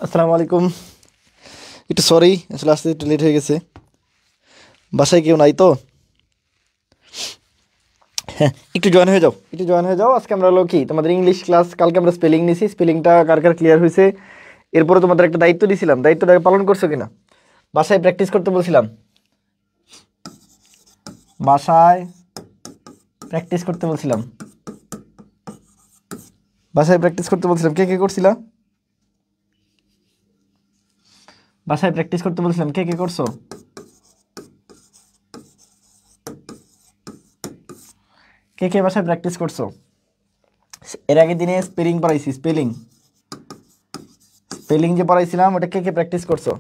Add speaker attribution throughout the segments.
Speaker 1: আসসালামু আলাইকুম। একটু সরি, আসলে আসতে একটু লেট হয়ে গেছে। বাসায় কেউ নাই তো। হ্যাঁ, একটু জয়েন হয়ে যাও। আজকে আমরা হলো কি তোমাদের ইংলিশ ক্লাস, কালকে আমরা স্পেলিং নিছি। স্পেলিংটা কার কার ক্লিয়ার হয়েছে? এরপরে তোমাদের একটা দায়িত্ব দিছিলাম, দায়িত্বটা পালন করছো কিনা? বাসায় প্র্যাকটিস করতে বলছিলাম, বাসায় প্র্যাকটিস করতে বলছিলাম, বাসায় প্র্যাকটিস করতে বলছিলাম। কে কে করছিলা? বাসায় প্র্যাকটিস করতে বলছিলাম, কে কে করছো? কে কে বাসায় প্র্যাকটিস করছো? এর আগের দিনে স্পেলিং পড়াইছি, স্পেলিং স্পেলিং যে পড়াইছিলাম ওটা কে কে প্র্যাকটিস করছো?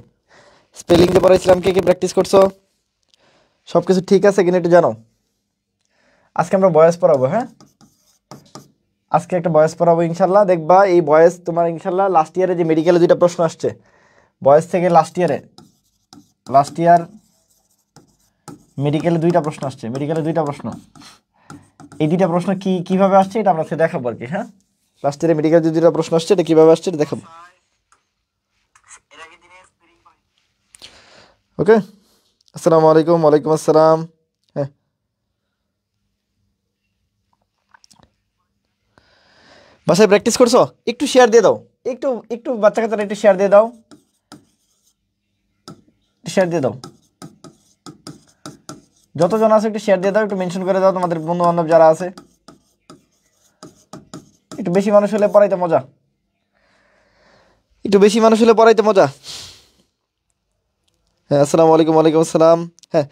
Speaker 1: স্পেলিং যে পড়াইছিলাম কে কে প্র্যাকটিস করছো? সব কিছু ঠিক আছে কিনা একটু জানো। আজকে আমরা বয়েস পড়াবো, হ্যাঁ, আজকে একটা বয়েস পড়াবো ইনশাল্লাহ। দেখবা এই বয়েস তোমার ইনশাল্লাহ লাস্ট ইয়ারে যে মেডিকেলে দুইটা প্রশ্ন আসছে, বয়েস থেকে লাস্ট ইয়ার মেডিকেলে দুইটা প্রশ্ন আসছে, মেডিকেলে দুইটা প্রশ্ন। এই দুইটা প্রশ্ন কিভাবে আসছে এটা আমরা দেখাবো আর কি। হ্যাঁ, লাস্ট ইয়ারে মেডিকেলে যে দুইটা প্রশ্ন আসছে এটা কিভাবে আসছে এটা দেখাবো। ওকে, আসসালামু আলাইকুম। ওয়ালাইকুম আসসালাম। হ্যাঁ, বাসায় প্র্যাকটিস করছো? একটু শেয়ার দিয়ে দাও, একটু একটু বাচ্চা কাচ্চারা একটু শেয়ার দিয়ে দাও, শেয়ার দিয়ে দাও। যতজন আছে একটু শেয়ার দিয়ে দাও, একটু মেনশন করে দাও তোমাদের বন্ধু বান্ধব যারা আছে। একটু বেশি মানুষ হলে পড়াইতে মজা, একটু বেশি মানুষ হলে পড়াইতে মজা। হ্যাঁ, আসসালামু আলাইকুম। ওয়ালাইকুম আসসালাম। হ্যাঁ,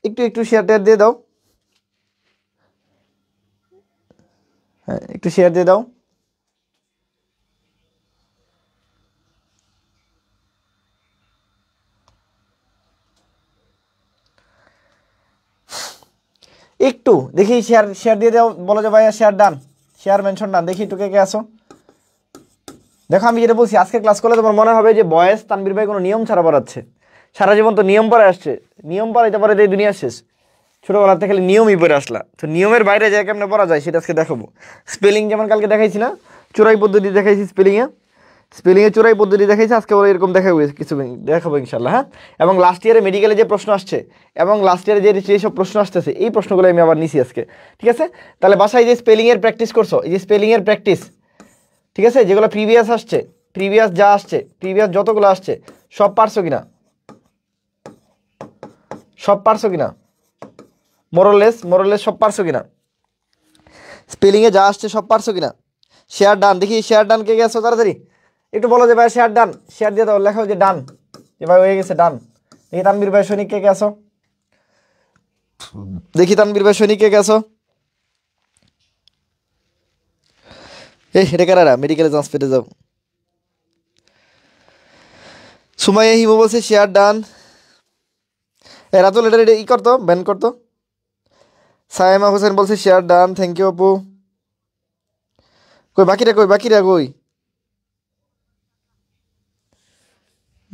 Speaker 1: একটু একটু শেয়ার টেয়ার দিয়ে দাও। হ্যাঁ, একটু শেয়ার দিয়ে দাও। একটু দেখি শেয়ার শেয়ার দিয়ে দাও, বলো যে ভাইয়া শেয়ার ডান, শেয়ার মেনশন ডান। দেখি একটু কে কে আসো। দেখো আমি যেটা বলছি, আজকে ক্লাস করলে তোমার মনে হবে যে বয়েস তানবীর ভাই কোনো নিয়ম ছাড়া পড়াচ্ছে। সারা জীবন তো নিয়ম পড়ে আসছে, নিয়ম পড়াইতে পড়াইতে এই দুনিয়া শেষ। ছোটোবেলা থেকে খালি নিয়মই পড়ে আসলা, তো নিয়মের বাইরে যায় কেমনে পড়া যায় সেটা আজকে দেখাবো। স্পেলিং যেমন কালকে দেখাইছি না, চোরাই পদ্ধতি দেখাইছি স্পেলিংয়ে চোরাই পদ্ধতি দেখাইছি, আজকে ওরা এরকম দেখাবো, কিছু দেখাবো ইনশাল্লাহ। হ্যাঁ, এবং লাস্ট ইয়ারে মেডিকেলে যে প্রশ্ন আসছে এবং লাস্ট ইয়ারে যেসব প্রশ্ন আসতেছে এই প্রশ্নগুলো আমি আবার নিছি আজকে। ঠিক আছে, তাহলে বাসায় যে স্পেলিংয়ের প্র্যাকটিস করছো, এই যে স্পেলিংয়ের প্র্যাকটিস, ঠিক আছে, যেগুলো প্রিভিয়াস আসছে, প্রিভিয়াস যা আসছে, প্রিভিয়াস যতগুলো আসছে সব পারছো কিনা, সব পারছো কিনা, মোরলেস সব পারছো কিনা, স্পেলিংয়ে যা আসছে সব পারছো কিনা। শেয়ার ডান, দেখি শেয়ার ডান কে গেছো তাড়াতাড়ি একটু বলো যে ভাই শেয়ার ডান, শেয়ার দিয়ে দাও, লেখো যে ডান, যে ভাই হয়ে গেছে ডান। দেখি তানবীর ভাই সৈনিক কে গেছো, দেখি তানবীর ভাই সৈনিক কে গেছো। এই এটা কারা মেডিকেলে চান্স পেতে যাও। সুমাইয়া হিমু বলছে শেয়ার ডান। রাতুল এটা ই করতো, ব্যান করতো। সায়েমা হোসেন বলছে শেয়ার ডান, থ্যাংক ইউ আপু। কই বাকিরা, কই বাকিরা, কই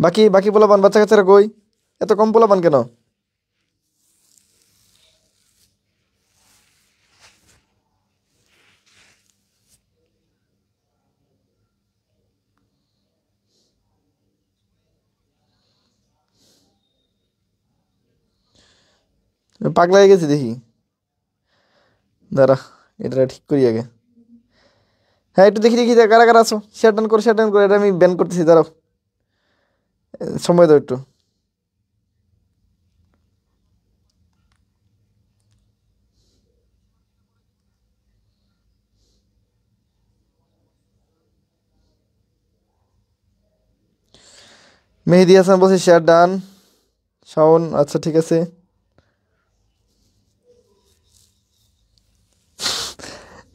Speaker 1: বাকি বাকি পোলাপান বাচ্চা কাচ্চারা কই? এত কম পোলাপান কেন? পাগলা হয়ে গেছি দেখি, দাঁড়া এটা ঠিক করি আগে। হ্যাঁ, একটু দেখি দেখি কারা কারা আছো, শেয়ার ডান করে, শেয়ার ডান করে, এটা আমি ব্যান করতেছি, দাঁড়াও সময় দাও একটু। মেহেদি হাসান বলছে শেয়ার ডান। শাওন, আচ্ছা ঠিক আছে।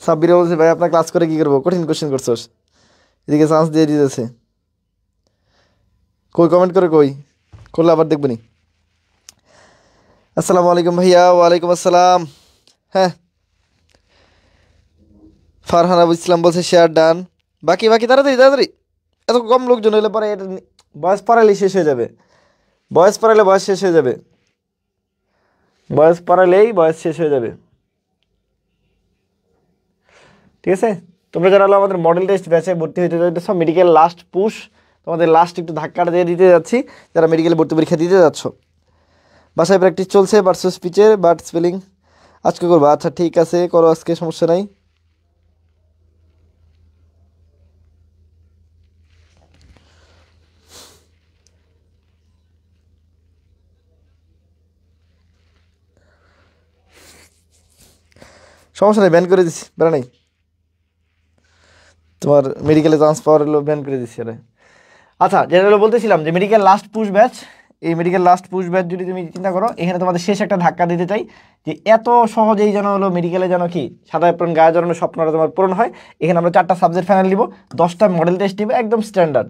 Speaker 1: সাব্বিরা বলছে ভাই আপনার ক্লাস করে কি করবো, কঠিন কোশ্চেন করছোস, এদিকে চান্স দিয়ে দিতেছে। কই কমেন্ট করে, কই করলে আবার দেখবনি। আসসালামু আলাইকুম ভাইয়া। ওয়ালাইকুম আসসালাম। হ্যাঁ, ফারহান আবু ইসলাম বলছে শেয়ার ডান। বাকি বাকি তাড়াতাড়ি তাড়াতাড়ি, এত কম লোকজন হলে পরে এটা বয়স পড়ালেই শেষ হয়ে যাবে, বয়স পড়ালে বয়স শেষ হয়ে যাবে, বয়স পড়ালেই বয়স শেষ হয়ে যাবে। ঠিক আছে, তোমরা যারা হলো আমাদের মডেল টেস্ট ব্যাচে ভর্তি হইতে চাইতেছ, মেডিকেল লাস্ট পুশ তোমাদের লাস্ট একটু ধাক্কাটা দিয়ে দিতে যাচ্ছি যারা মেডিকেলে ভর্তি পরীক্ষা দিতে যাচ্ছ। বাসায় প্র্যাকটিস চলছে ভার্সেস স্পিচের, বাট স্পেলিং আজকে করবো। আচ্ছা ঠিক আছে, করো আজকে, সমস্যা নাই। সমস্যা নেই, ব্যান করে দিচ্ছি, বেড়া নাই। তোমার মেডিকেলে চান্স পাওয়ার হলো ব্যান করে দিচ্ছি আরে। আচ্ছা, যেটা হলো বলতেছিলাম যে মেডিকেল লাস্ট পুশ ব্যাচ, এই মেডিকেল লাস্ট পুশ ব্যাচ যদি তুমি চিন্তা করো, এখানে তোমাদের শেষ একটা ধাক্কা দিতে চাই যে এত সহজেই যেন হলো মেডিকেলে যেন কি সাদা অ্যাপ্রন গায়ে জড়ানোর স্বপ্নটা তোমার পূরণ হয়। এখানে আমরা 4টা সাবজেক্ট ফাইনাল দিব, 10টা মডেল টেস্ট দিব, একদম স্ট্যান্ডার্ড।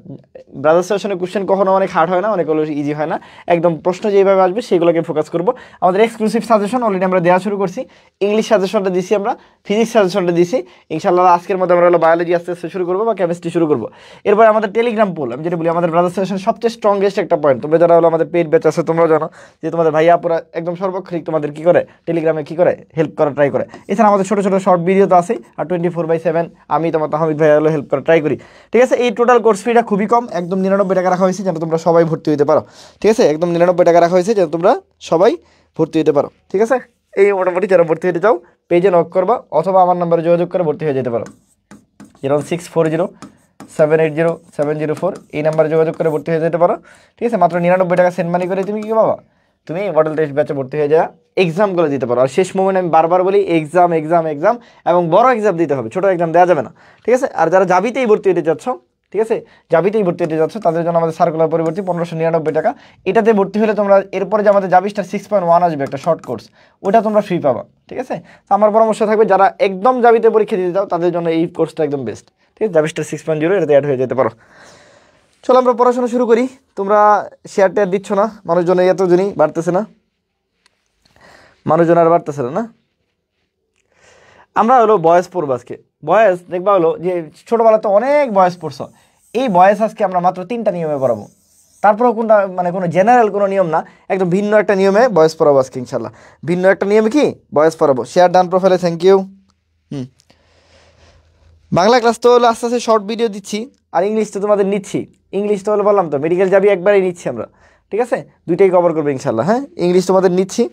Speaker 1: ব্রাদার্স সেশনের কোশ্চেন কখনো অনেক হার্ড হয় না, অনেক হলো ইজি হয় না, একদম প্রশ্ন যেভাবে আসবে সেগুলোকে ফোকাস করব। আমাদের এক্সক্লুসিভ সাজেশন অলরেডি আমরা দেওয়া শুরু করছি। ইংলিশ সাজেশনটা দিছি, আমরা ফিজিক্স সাজেশনটা দিছি। ইনশাআল্লাহ আজকের মধ্যে আমরা হলো বায়োলজি আস্তে আস্তে শুরু করবো বা কেমিস্ট্রি শুরু করবো। এরপর আমাদের টেলিগ্রাম পোল, আমি যেটা বলি আমাদের ব্রাদার্স সেশনের সবচেয়ে স্ট্রংগেস্ট একটা পয়েন্ট, তোমরা যারা হলো আমাদের পেইড ব্যাচ আছে তোমরা জানো যে তোমাদের ভাইয়া পুরা একদম সর্বক্ষণিক তোমাদের কি করে টেলিগ্রামে কি করে হেল্প করা ট্রাই করে। এছাড়া আমাদের ছোটো ছোটো শর্ট ভিডিও তো আছে, আর 24/7 আমি তোমার তাহমিদ ভাইয়া হলো হেল্প করা ট্রাই করি। ঠিক আছে, এই টোটাল কোর্স ফিটা খুবই কম, একদম 99 টাকা রাখা হয়েছে যেন তোমরা সবাই ভর্তি হতে পারো। ঠিক আছে, একদম 99 টাকা রাখা হয়েছে যেন তোমরা সবাই ভর্তি হতে পারো। ঠিক আছে, এই মোটামুটি যারা ভর্তি হতে চাও পেজে নক করবা অথবা আমার নাম্বারে যোগাযোগ করে ভর্তি হয়ে যেতে পারো। 0640780704 এই নাম্বারে যোগাযোগ করে ভর্তি হয়ে যেতে পারো। ঠিক আছে, মাত্র 99 টাকা সেন্ড মানি করে তুমি কি পাবা, তুমি মডেল টেস্ট ব্যাচে ভর্তি হয়ে যাওয়া, এক্সামগুলো দিতে পারো। আর শেষ মোমেন্ট আমি বারবার বলি এক্সাম এক্সাম এক্সাম এবং বড় এক্সাম দিতে হবে, ছোটো এক্সাম দেওয়া যাবে না। ঠিক আছে, আর যারা জাবিতেই ভর্তি হতে যাচ্ছ, ঠিক আছে, জাবিতেই ভর্তি হতে যাচ্ছ তাদের জন্য আমাদের সার্কুলার পরিবর্তী 1599 টাকা। এটাতে ভর্তি হলে তোমরা এরপরে যে আমাদের জাবি স্টার 6.1 আসবে একটা শর্ট কোর্স, ওটা তোমরা ফ্রি পাবা। ঠিক আছে, তো আমার পরামর্শ থাকবে যারা একদম জাবিতে পরীক্ষা দিতে যাও তাদের জন্য এই কোর্সটা একদম বেস্ট। ঠিক আছে, জাবি স্টার 6.0 এটাতে অ্যাড হয়ে যেতে পারো। চলো আমরা পড়াশোনা শুরু করি। তোমরা শেয়ার টেয়ার দিচ্ছ না, মানুষজন এতজনই বাড়তেছে না, মানুষজন আর বাড়তেছে না। আমরা হলো বয়েস পড়বো আজকে। বয়েস দেখবা হলো যে ছোটোবেলাতে অনেক বয়েস পড়ছো, এই বয়েস আজকে আমরা মাত্র 3টা নিয়মে পড়াবো। তারপরেও কোনটা মানে কোনো জেনারেল কোনো নিয়ম না, একদম ভিন্ন একটা নিয়মে বয়েস পড়াবো আজকে ইনশাল্লাহ। ভিন্ন একটা নিয়মে কি বয়েস পড়াবো। শেয়ার ডান প্রোফাইলে, থ্যাংক ইউ। বাংলা ক্লাস তো হলো আস্তে আস্তে শর্ট ভিডিও দিচ্ছি, আর ইংলিশ তো তোমাদের নিচ্ছি। ইংলিশ তো হলো বললাম তো মেডিকেল যাবি একবারই নিচ্ছি আমরা। ঠিক আছে, দুইটাই কভার করবো ইনশাল্লাহ। হ্যাঁ, ইংলিশ তোমাদের নিচ্ছি,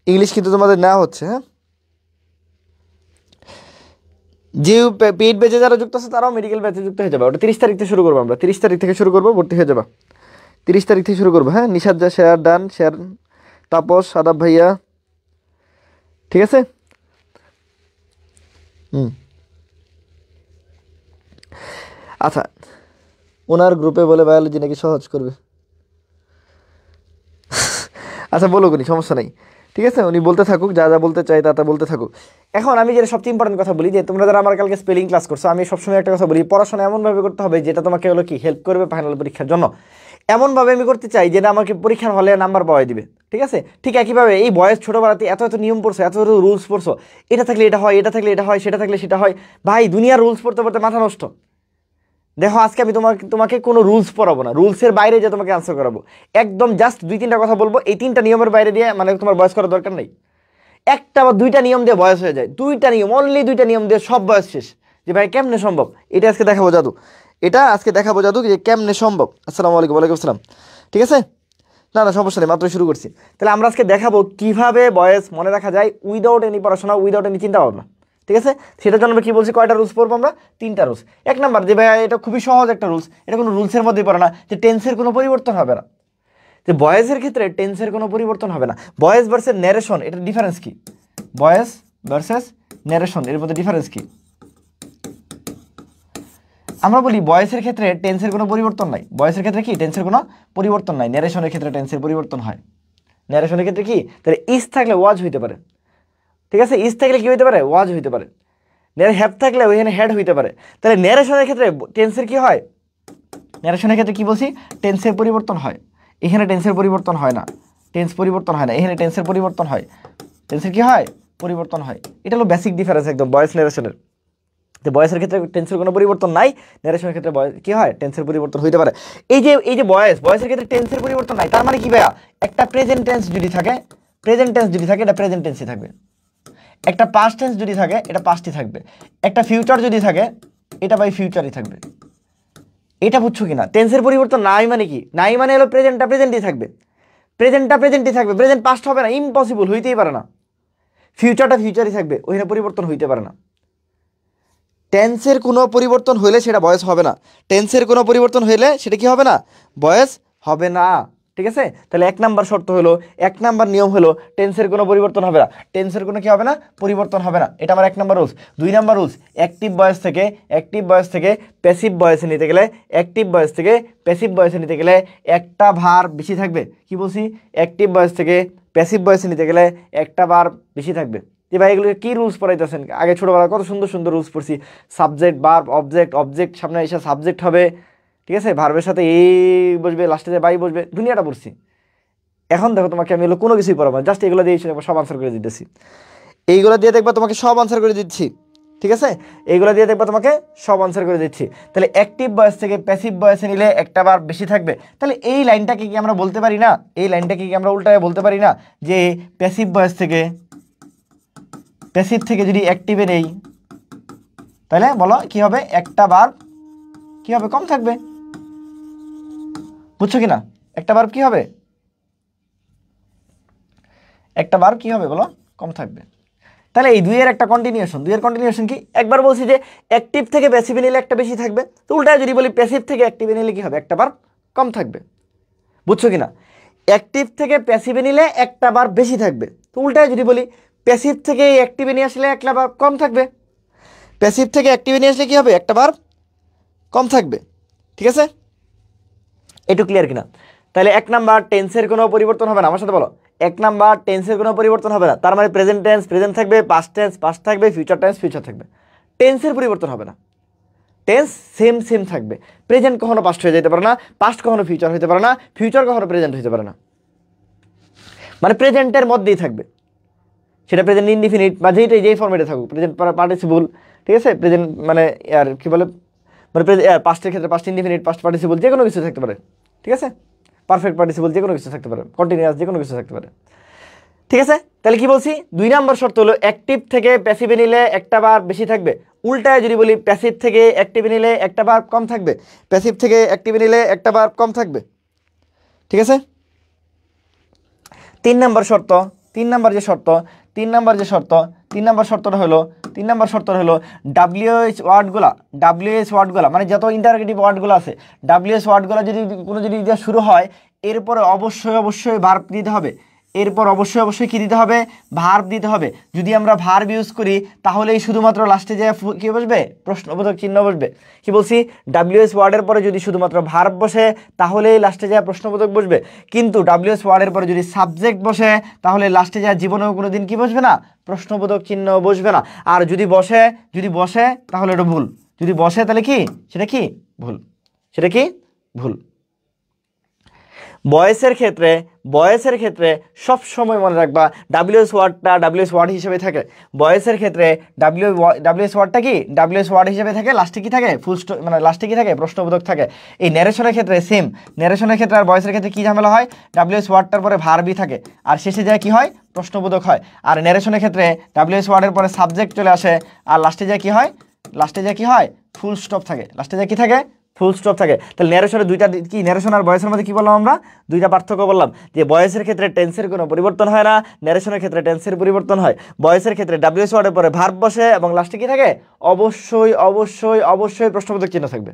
Speaker 1: ইংলিশ কিন্তু তোমাদের নেওয়া হচ্ছে। হ্যাঁ, যে পেইড ব্যাচে যারা যুক্ত আছে তারাও মেডিকেল ব্যাচে যুক্ত হয়ে যাবে। ওটা 30 তারিখ থেকে শুরু করবো আমরা, 30 তারিখ থেকে শুরু করবো, ভর্তি হয়ে যাবা 30 তারিখ থেকে শুরু করবো। হ্যাঁ, নিশাদ যা শেয়ার ডান, শেয়ার তাপস, আদাব ভাইয়া। ঠিক আছে, আচ্ছা, ওনার গ্রুপে বলে বায়োলজি নাকি সহজ করবে। আচ্ছা বলো কোনি, সমস্যা নেই। ঠিক আছে, উনি বলতে থাকুক, যা যা বলতে চাই তা বলতে থাকুক। এখন আমি যেটা সবচেয়ে ইম্পর্টেন্ট কথা বলি যে তোমরা যারা আমার কালকে স্পেলিং ক্লাস করছো, আমি সবসময় একটা কথা বলি, পড়াশোনা এমনভাবে করতে হবে যেটা তোমাকে হলো কি হেল্প করবে ফাইনাল পরীক্ষার জন্য। এমনভাবে আমি করতে চাই যেটা আমাকে পরীক্ষার হলে নাম্বার পাওয়াই দিবে। ঠিক আছে, ঠিক একইভাবে এই বয়স ছোটোবেলাতে এত এত নিয়ম পড়ছো, এত এত রুলস পড়ছো, এটা থাকলে এটা হয়, এটা থাকলে এটা হয়, সেটা থাকলে সেটা হয়। ভাই দুনিয়ার রুলস পড়তে পড়তে মাথা নষ্ট। দেখো আজকে আমি তোমাকে কোনো রুলস পড়াবো না, রুলসের বাইরে যে তোমাকে আনসার করাবো। একদম জাস্ট 2-3টা কথা বলবো, এই 3টা নিয়মের বাইরে দিয়ে মানে তোমার বয়স করার দরকার নেই। একটা বা 2টা নিয়ম দিয়ে বয়স হয়ে যায়, 2টা নিয়ম, অনলি 2টা নিয়ম দিয়ে সব বয়স শেষ। যে ভাই কেমনে সম্ভব, এটা আজকে দেখাবো জাদু, এটা আজকে দেখাবো জাদু যে কেমনে সম্ভব। আসসালামু আলাইকুম। ওয়ালাইকুম আসসালাম। ঠিক আছে, না না সমস্যা নেই, মাত্র শুরু করছি। তাহলে আমরা আজকে দেখাবো কিভাবে বয়স মনে রাখা যায় উইদাউট এনি পড়াশোনা, উইদাউট এনি চিন্তা ভাবনা। ঠিক আছে, সেটার জন্য আমরা কি বলছি, কয়টা রুলস পড়বো আমরা, 3টা রুলস। 1 নাম্বার যে ভাই এটা খুবই সহজ একটা রুলস, এটা কোনো রুলসের মধ্যে পড়ে না, যে টেন্সের কোনো পরিবর্তন হবে না। যে বয়েসের ক্ষেত্রে টেন্সের কোনো পরিবর্তন হবে না। বয়েস ভার্সেস ন্যারেশন, এটার ডিফারেন্স কি, বয়েস ভার্সেস ন্যারেশন এর মধ্যে ডিফারেন্স কি। আমরা বলি বয়েসের ক্ষেত্রে টেন্সের কোনো পরিবর্তন নাই, বয়েসের ক্ষেত্রে কি টেন্সের কোনো পরিবর্তন নাই, ন্যারেশনের ক্ষেত্রে টেন্সের পরিবর্তন হয়। ন্যারেশনের ক্ষেত্রে কি, তাহলে ইজ থাকলে ওয়াজ হইতে পারে। ঠিক আছে, ইজ থাকলে কি হইতে পারে, ওয়াজ হইতে পারে। হ্যাভ থাকলে ওইখানে হ্যাড হইতে পারে। তাহলে ন্যারেশনের ক্ষেত্রে টেন্সের কি হয়, ন্যারেশনের ক্ষেত্রে কি বলছি, টেন্সের পরিবর্তন হয়। এখানে টেন্সের পরিবর্তন হয় না, টেন্স পরিবর্তন হয় না, এখানে টেন্সের পরিবর্তন হয়। টেন্সের কি হয়, পরিবর্তন হয়। এটা হলো বেসিক ডিফারেন্স একদম বয়েস ন্যারেশনের। তো বয়েসের ক্ষেত্রে টেন্সের কোনো পরিবর্তন নাই, ন্যারেশনের ক্ষেত্রে বয়েস কি হয়, টেন্সের পরিবর্তন হইতে পারে। এই যে বয়েসের ক্ষেত্রে টেন্সের পরিবর্তন নাই, তার মানে কি ভাইয়া, একটা প্রেজেন্ট টেন্স যদি থাকে, এটা প্রেজেন্ট টেন্সই থাকবে। একটা পাস্ট টেন্স যদি থাকে এটা পাস্টই থাকবে। একটা ফিউচার যদি থাকে এটা বাই ফিউচারই থাকবে। এটা বুঝছো কিনা? টেন্সের পরিবর্তন নাই মানে কি? নাই মানে হলো প্রেজেন্টটা প্রেজেন্টই থাকবে, প্রেজেন্টটা প্রেজেন্টই থাকবে, প্রেজেন্ট পাস্ট হবে না, ইম্পসিবল, হইতেই পারে না। ফিউচারটা ফিউচারই থাকবে, ওইখানে পরিবর্তন হইতে পারে না। টেন্সের কোনো পরিবর্তন হইলে সেটা বয়স হবে না, টেন্সের কোনো পরিবর্তন হইলে সেটা কি হবে না? বয়স হবে না। ঠিক আছে, তাহলে 1 নাম্বার শর্ত হলো, 1 নাম্বার নিয়ম হলো টেন্সের কোনো পরিবর্তন হবে না, টেন্সের কোনো কি হবে না? পরিবর্তন হবে না। এটা আমার 1 number rules. 2 number rules, active voice থেকে প্যাসিভ ভয়েসে নিতে গেলে, অ্যাক্টিভ ভয়েস থেকে প্যাসিভ ভয়েসে নিতে গেলে একটা ভার বেশি থাকবে। কি বলছি? অ্যাক্টিভ ভয়েস থেকে প্যাসিভ ভয়েসে নিতে গেলে একটা ভার বেশি থাকবে। যে ভাই এগুলো কি রুলস পড়াইতেছেন? আগে ছোটোবেলা কত সুন্দর সুন্দর রুলস পড়ছি, সাবজেক্ট ভার্ব অবজেক্ট, অবজেক্ট সামনে এসে সাবজেক্ট হবে, ঠিক আছে, ভার্বের সাথে এই বসবে, লাস্টে যে বাই বসবে, দুনিয়াটা পড়ছি। এখন দেখো তোমাকে আমি এগুলো কোনো কিছুই পড়াবো, জাস্ট এগুলো দিয়ে সব আনসার করে দিতেছি। এইগুলো দিয়ে দেখবা তোমাকে সব আনসার করে দিচ্ছি, ঠিক আছে, এইগুলো দিয়ে দেখবা তোমাকে সব আনসার করে দিচ্ছি। তাহলে অ্যাক্টিভ ভয়েস থেকে প্যাসিভ ভয়েসে নিলে একটা বার বেশি থাকবে। তাহলে এই লাইনটাকে কি আমরা বলতে পারি না, এই লাইনটাকে কি আমরা উল্টায় বলতে পারি না যে প্যাসিভ থেকে যদি অ্যাক্টিভে নেই, তাহলে বলো কি হবে? একটা বার কি হবে? কম থাকবে। বুঝছো কিনা? একটা বার কি হবে? একটা বার কি হবে বলো? কম থাকবে। তাহলে এই দুইয়ের একটা কন্টিনিউশন, দুইয়ের কন্টিনিউশন কি? একবার বলছি যে অ্যাক্টিভ থেকে প্যাসিভে নিলে একটা বেশি থাকবে, তো উল্টায় যদি বলি প্যাসিভ থেকে অ্যাক্টিভে নিলে কি হবে? একটা বার কম থাকবে। বুঝছো কিনা? অ্যাক্টিভ থেকে প্যাসিভে নিলে একটা বার বেশি থাকবে, তো উল্টায় যদি বলি প্যাসিভ থেকে অ্যাক্টিভে নিয়ে আসলে একটা বার কম থাকবে। প্যাসিভ থেকে অ্যাক্টিভে নিয়ে আসলে কি হবে? একটা বার কম থাকবে। ঠিক আছে, একটু ক্লিয়ার কিনা? তাহলে 1 নাম্বার টেন্সের কোনো পরিবর্তন হবে না, আমার সাথে বলো। 1 নাম্বার টেন্সের কোনো পরিবর্তন হবে না, তার মানে প্রেজেন্ট টেন্স প্রেজেন্ট থাকবে, পাস্ট টেন্স পাস্ট থাকবে, ফিউচার টেন্স ফিউচার থাকবে। টেন্সের পরিবর্তন হবে না, টেন্স সেম সেম থাকবে। প্রেজেন্ট কখনো পাস্ট হয়ে যেতে পারে না, পাস্ট কখনো ফিউচার হতে পারে না, ফিউচার কখনো প্রেজেন্ট হতে পারে না, মানে প্রেজেন্টের মধ্যেই থাকবে। সেটা প্রেজেন্ট ইনডিফিনিট বা যেই ফর্মেটে থাকুক, প্রেজেন্ট পার্টিসিপল, ঠিক আছে, প্রেজেন্ট মানে আর কি বলে, মানে পাস্টের ক্ষেত্রে পাস্ট ইনডিফিনিট, পাস্ট পার্টিসিপল, যে কোনো কিছু থাকতে পারে, ঠিক আছে, পারফেক্ট পার্টিসিপল, যে কোনো কিছু থাকতে পারে, কন্টিনিউয়াস যে কোনো কিছু থাকতে পারে। ঠিক আছে, তাহলে কি বলছি? 2 নাম্বার শর্ত হলো অ্যাক্টিভ থেকে প্যাসিভে নিলে একটা বার বেশি থাকবে, উল্টায় যদি বলি প্যাসিভ থেকে অ্যাক্টিভে নিলে একটা বার কম থাকবে, প্যাসিভ থেকে অ্যাক্টিভে নিলে একটা বার কম থাকবে। ঠিক আছে, 3 নাম্বার শর্ত, 3 নাম্বার যে শর্ত, 3 নাম্বার যে শর্ত, 3 নাম্বার শর্তটা হলো, 3 নাম্বার শর্তটা হলো ডাব্লিউএইচ ওয়ার্ডগুলা মানে যত ইন্টারোগেটিভ ওয়ার্ডগুলো আছে, ডাব্লিউএইচ ওয়ার্ডগুলো যদি কোনো যদি দিয়ে শুরু হয়, এরপরে অবশ্যই ভার্ব দিতে হবে, এরপর অবশ্যই কি দিতে হবে? ভার্ব দিতে হবে। যদি আমরা ভার্ব ইউজ করি তাহলেই শুধুমাত্র লাস্টে যে কি বসবে? প্রশ্নবোধক চিহ্ন বসবে। কি বলছি? ডাব্লিউএস ওয়ার্ডের পরে যদি শুধুমাত্র ভার্ব বসে তাহলেই লাস্টে যায় প্রশ্নবোধক বসবে, কিন্তু ডাব্লিউএস ওয়ার্ডের পরে যদি সাবজেক্ট বসে তাহলে লাস্টে যায় জীবনেও কোনো দিন কি বসবে না? প্রশ্নবোধক চিহ্ন বসবে না। আর যদি বসে তাহলে এটা ভুল, যদি বসে তাহলে কি সেটা কি ভুল, সেটা কি ভুল। বয়েসের ক্ষেত্রে সব সময় মনে রাখবা ডাব্লিউএস ওয়ার্ডটা ডাব্লিউএস ওয়ার্ড হিসেবে থাকে। বয়েসের ক্ষেত্রে ডাব্লিউএস ওয়ার্ডটা কি ডাব্লিউএস ওয়ার্ড হিসেবে থাকে, লাস্টে কি থাকে? ফুল স্টপ, মানে লাস্টে কি থাকে? প্রশ্নবোধক থাকে। এই ন্যারেশনের ক্ষেত্রে সেম, ন্যারেশনের ক্ষেত্রে আর বয়েসের ক্ষেত্রে কি ঝামেলা হয়? ডাব্লিউএস ওয়ার্ডটার পরে ভার্বই থাকে আর শেষে যায় কি হয়? প্রশ্নবোধক হয়। আর ন্যারেশনের ক্ষেত্রে ডাব্লিউএস ওয়ার্ডের পরে সাবজেক্ট চলে আসে আর লাস্টে যায় কি হয়? ফুল স্টপ থাকে, লাস্টে যায় কি থাকে? ফুল স্টপ থাকে। তাহলে ন্যারেশনের দুইটা কি, ন্যারেশন আর বয়েসের মধ্যে কি বললাম আমরা? দুইটা পার্থক্য বললাম, যে বয়েসের ক্ষেত্রে টেন্সের কোনো পরিবর্তন হয় না, ন্যারেশনের ক্ষেত্রে টেন্সের পরিবর্তন হয়। বয়েসের ক্ষেত্রে ডাব্লিউএস ওয়ার্ডের পরে ভার্ব বসে এবং লাস্টে কি থাকে? অবশ্যই প্রশ্নবোধক চিহ্ন থাকবে।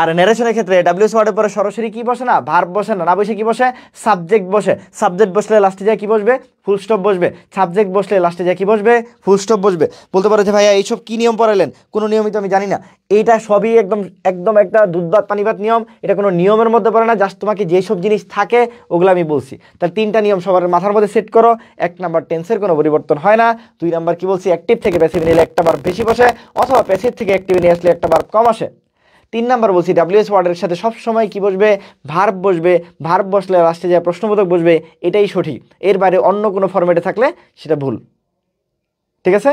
Speaker 1: আর ন্যারেশনের ক্ষেত্রে ডাব্লিউএস ওয়ার্ডের পরে সরাসরি কি বসে না? ভার্ব বসে না, না বসে কি বসে? সাবজেক্ট বসে। সাবজেক্ট বসলে লাস্টে যায় কি বসবে? ফুল স্টপ বসবে। সাবজেক্ট বসলে লাস্টে যায় কি বসবে? ফুল স্টপ বসবে। বলতে পারো যে ভাইয়া এইসব কি নিয়ম পড়ালেন? কোনো নিয়মিত আমি জানি না। এইটা সবই একদম একটা দুধ ভাত পানি ভাত নিয়ম, এটা কোনো নিয়মের মধ্যে পড়ে না, জাস্ট তোমাকে যেসব জিনিস থাকে ওগুলো আমি বলছি। তাহলে 3টা নিয়ম সবার মাথার মধ্যে সেট করো। 1 নাম্বার টেন্সের কোনো পরিবর্তন হয় না। 2 নাম্বার কি বলছি? অ্যাক্টিভ থেকে প্যাসিভে নিলে একটা বার বেশি বসে, অথবা প্যাসিভ থেকে অ্যাক্টিভে নিয়ে আসলে একটা বার কম আসে। 3 নাম্বার বলছি ডাব্লিউএস ওয়ার্ডের সাথে সবসময় কি বসবে? ভার্ব বসবে। ভার্ব বসলে লাস্টে যায় প্রশ্নবোধক বসবে, এটাই সঠিক। এর বাইরে অন্য কোনো ফরম্যাটে থাকলে সেটা ভুল। ঠিক আছে,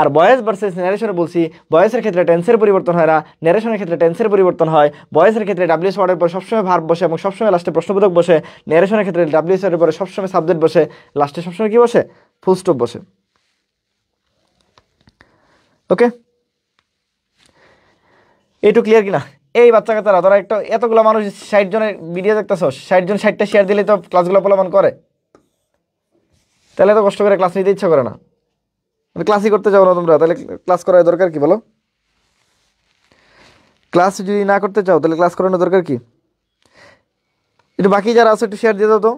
Speaker 1: আর বয়েস ভার্সেস ন্যারেশনে বলছি বয়েসের ক্ষেত্রে টেন্সের পরিবর্তন হয় না, ন্যারেশনের ক্ষেত্রে টেন্সের পরিবর্তন হয়। বয়েসের ক্ষেত্রে ডাব্লিউএস ওয়ার্ডের পর সবসময় ভার্ব বসে এবং সবসময় লাস্টে প্রশ্নবোধক বসে। ন্যারেশনের ক্ষেত্রে ডাব্লিউএস ওয়ার্ডের পরে সবসময় সাবজেক্ট বসে, লাস্টে সবসময় কি বসে? ফুল স্টপ বসে। ওকে, এইটু ক্লিয়ার কিনা? এই বাচ্চা কাচ্চারা তোরা একটা এতগুলো মানুষ 60 জনের ভিডিও দেখতেছস, 60 জন 60টা শেয়ার দিলে তো ক্লাসগুলো অবলম্বন করে, তাহলে তো কষ্ট করে ক্লাস নিতে ইচ্ছা করে না, ক্লাসই করতে যাও না তোমরা, তাহলে ক্লাস করার দরকার কি বলো? ক্লাস যদি না করতে চাও তাহলে ক্লাস করানোর দরকার কি? একটু বাকি যারা আছে একটু শেয়ার দিয়ে দাও তো,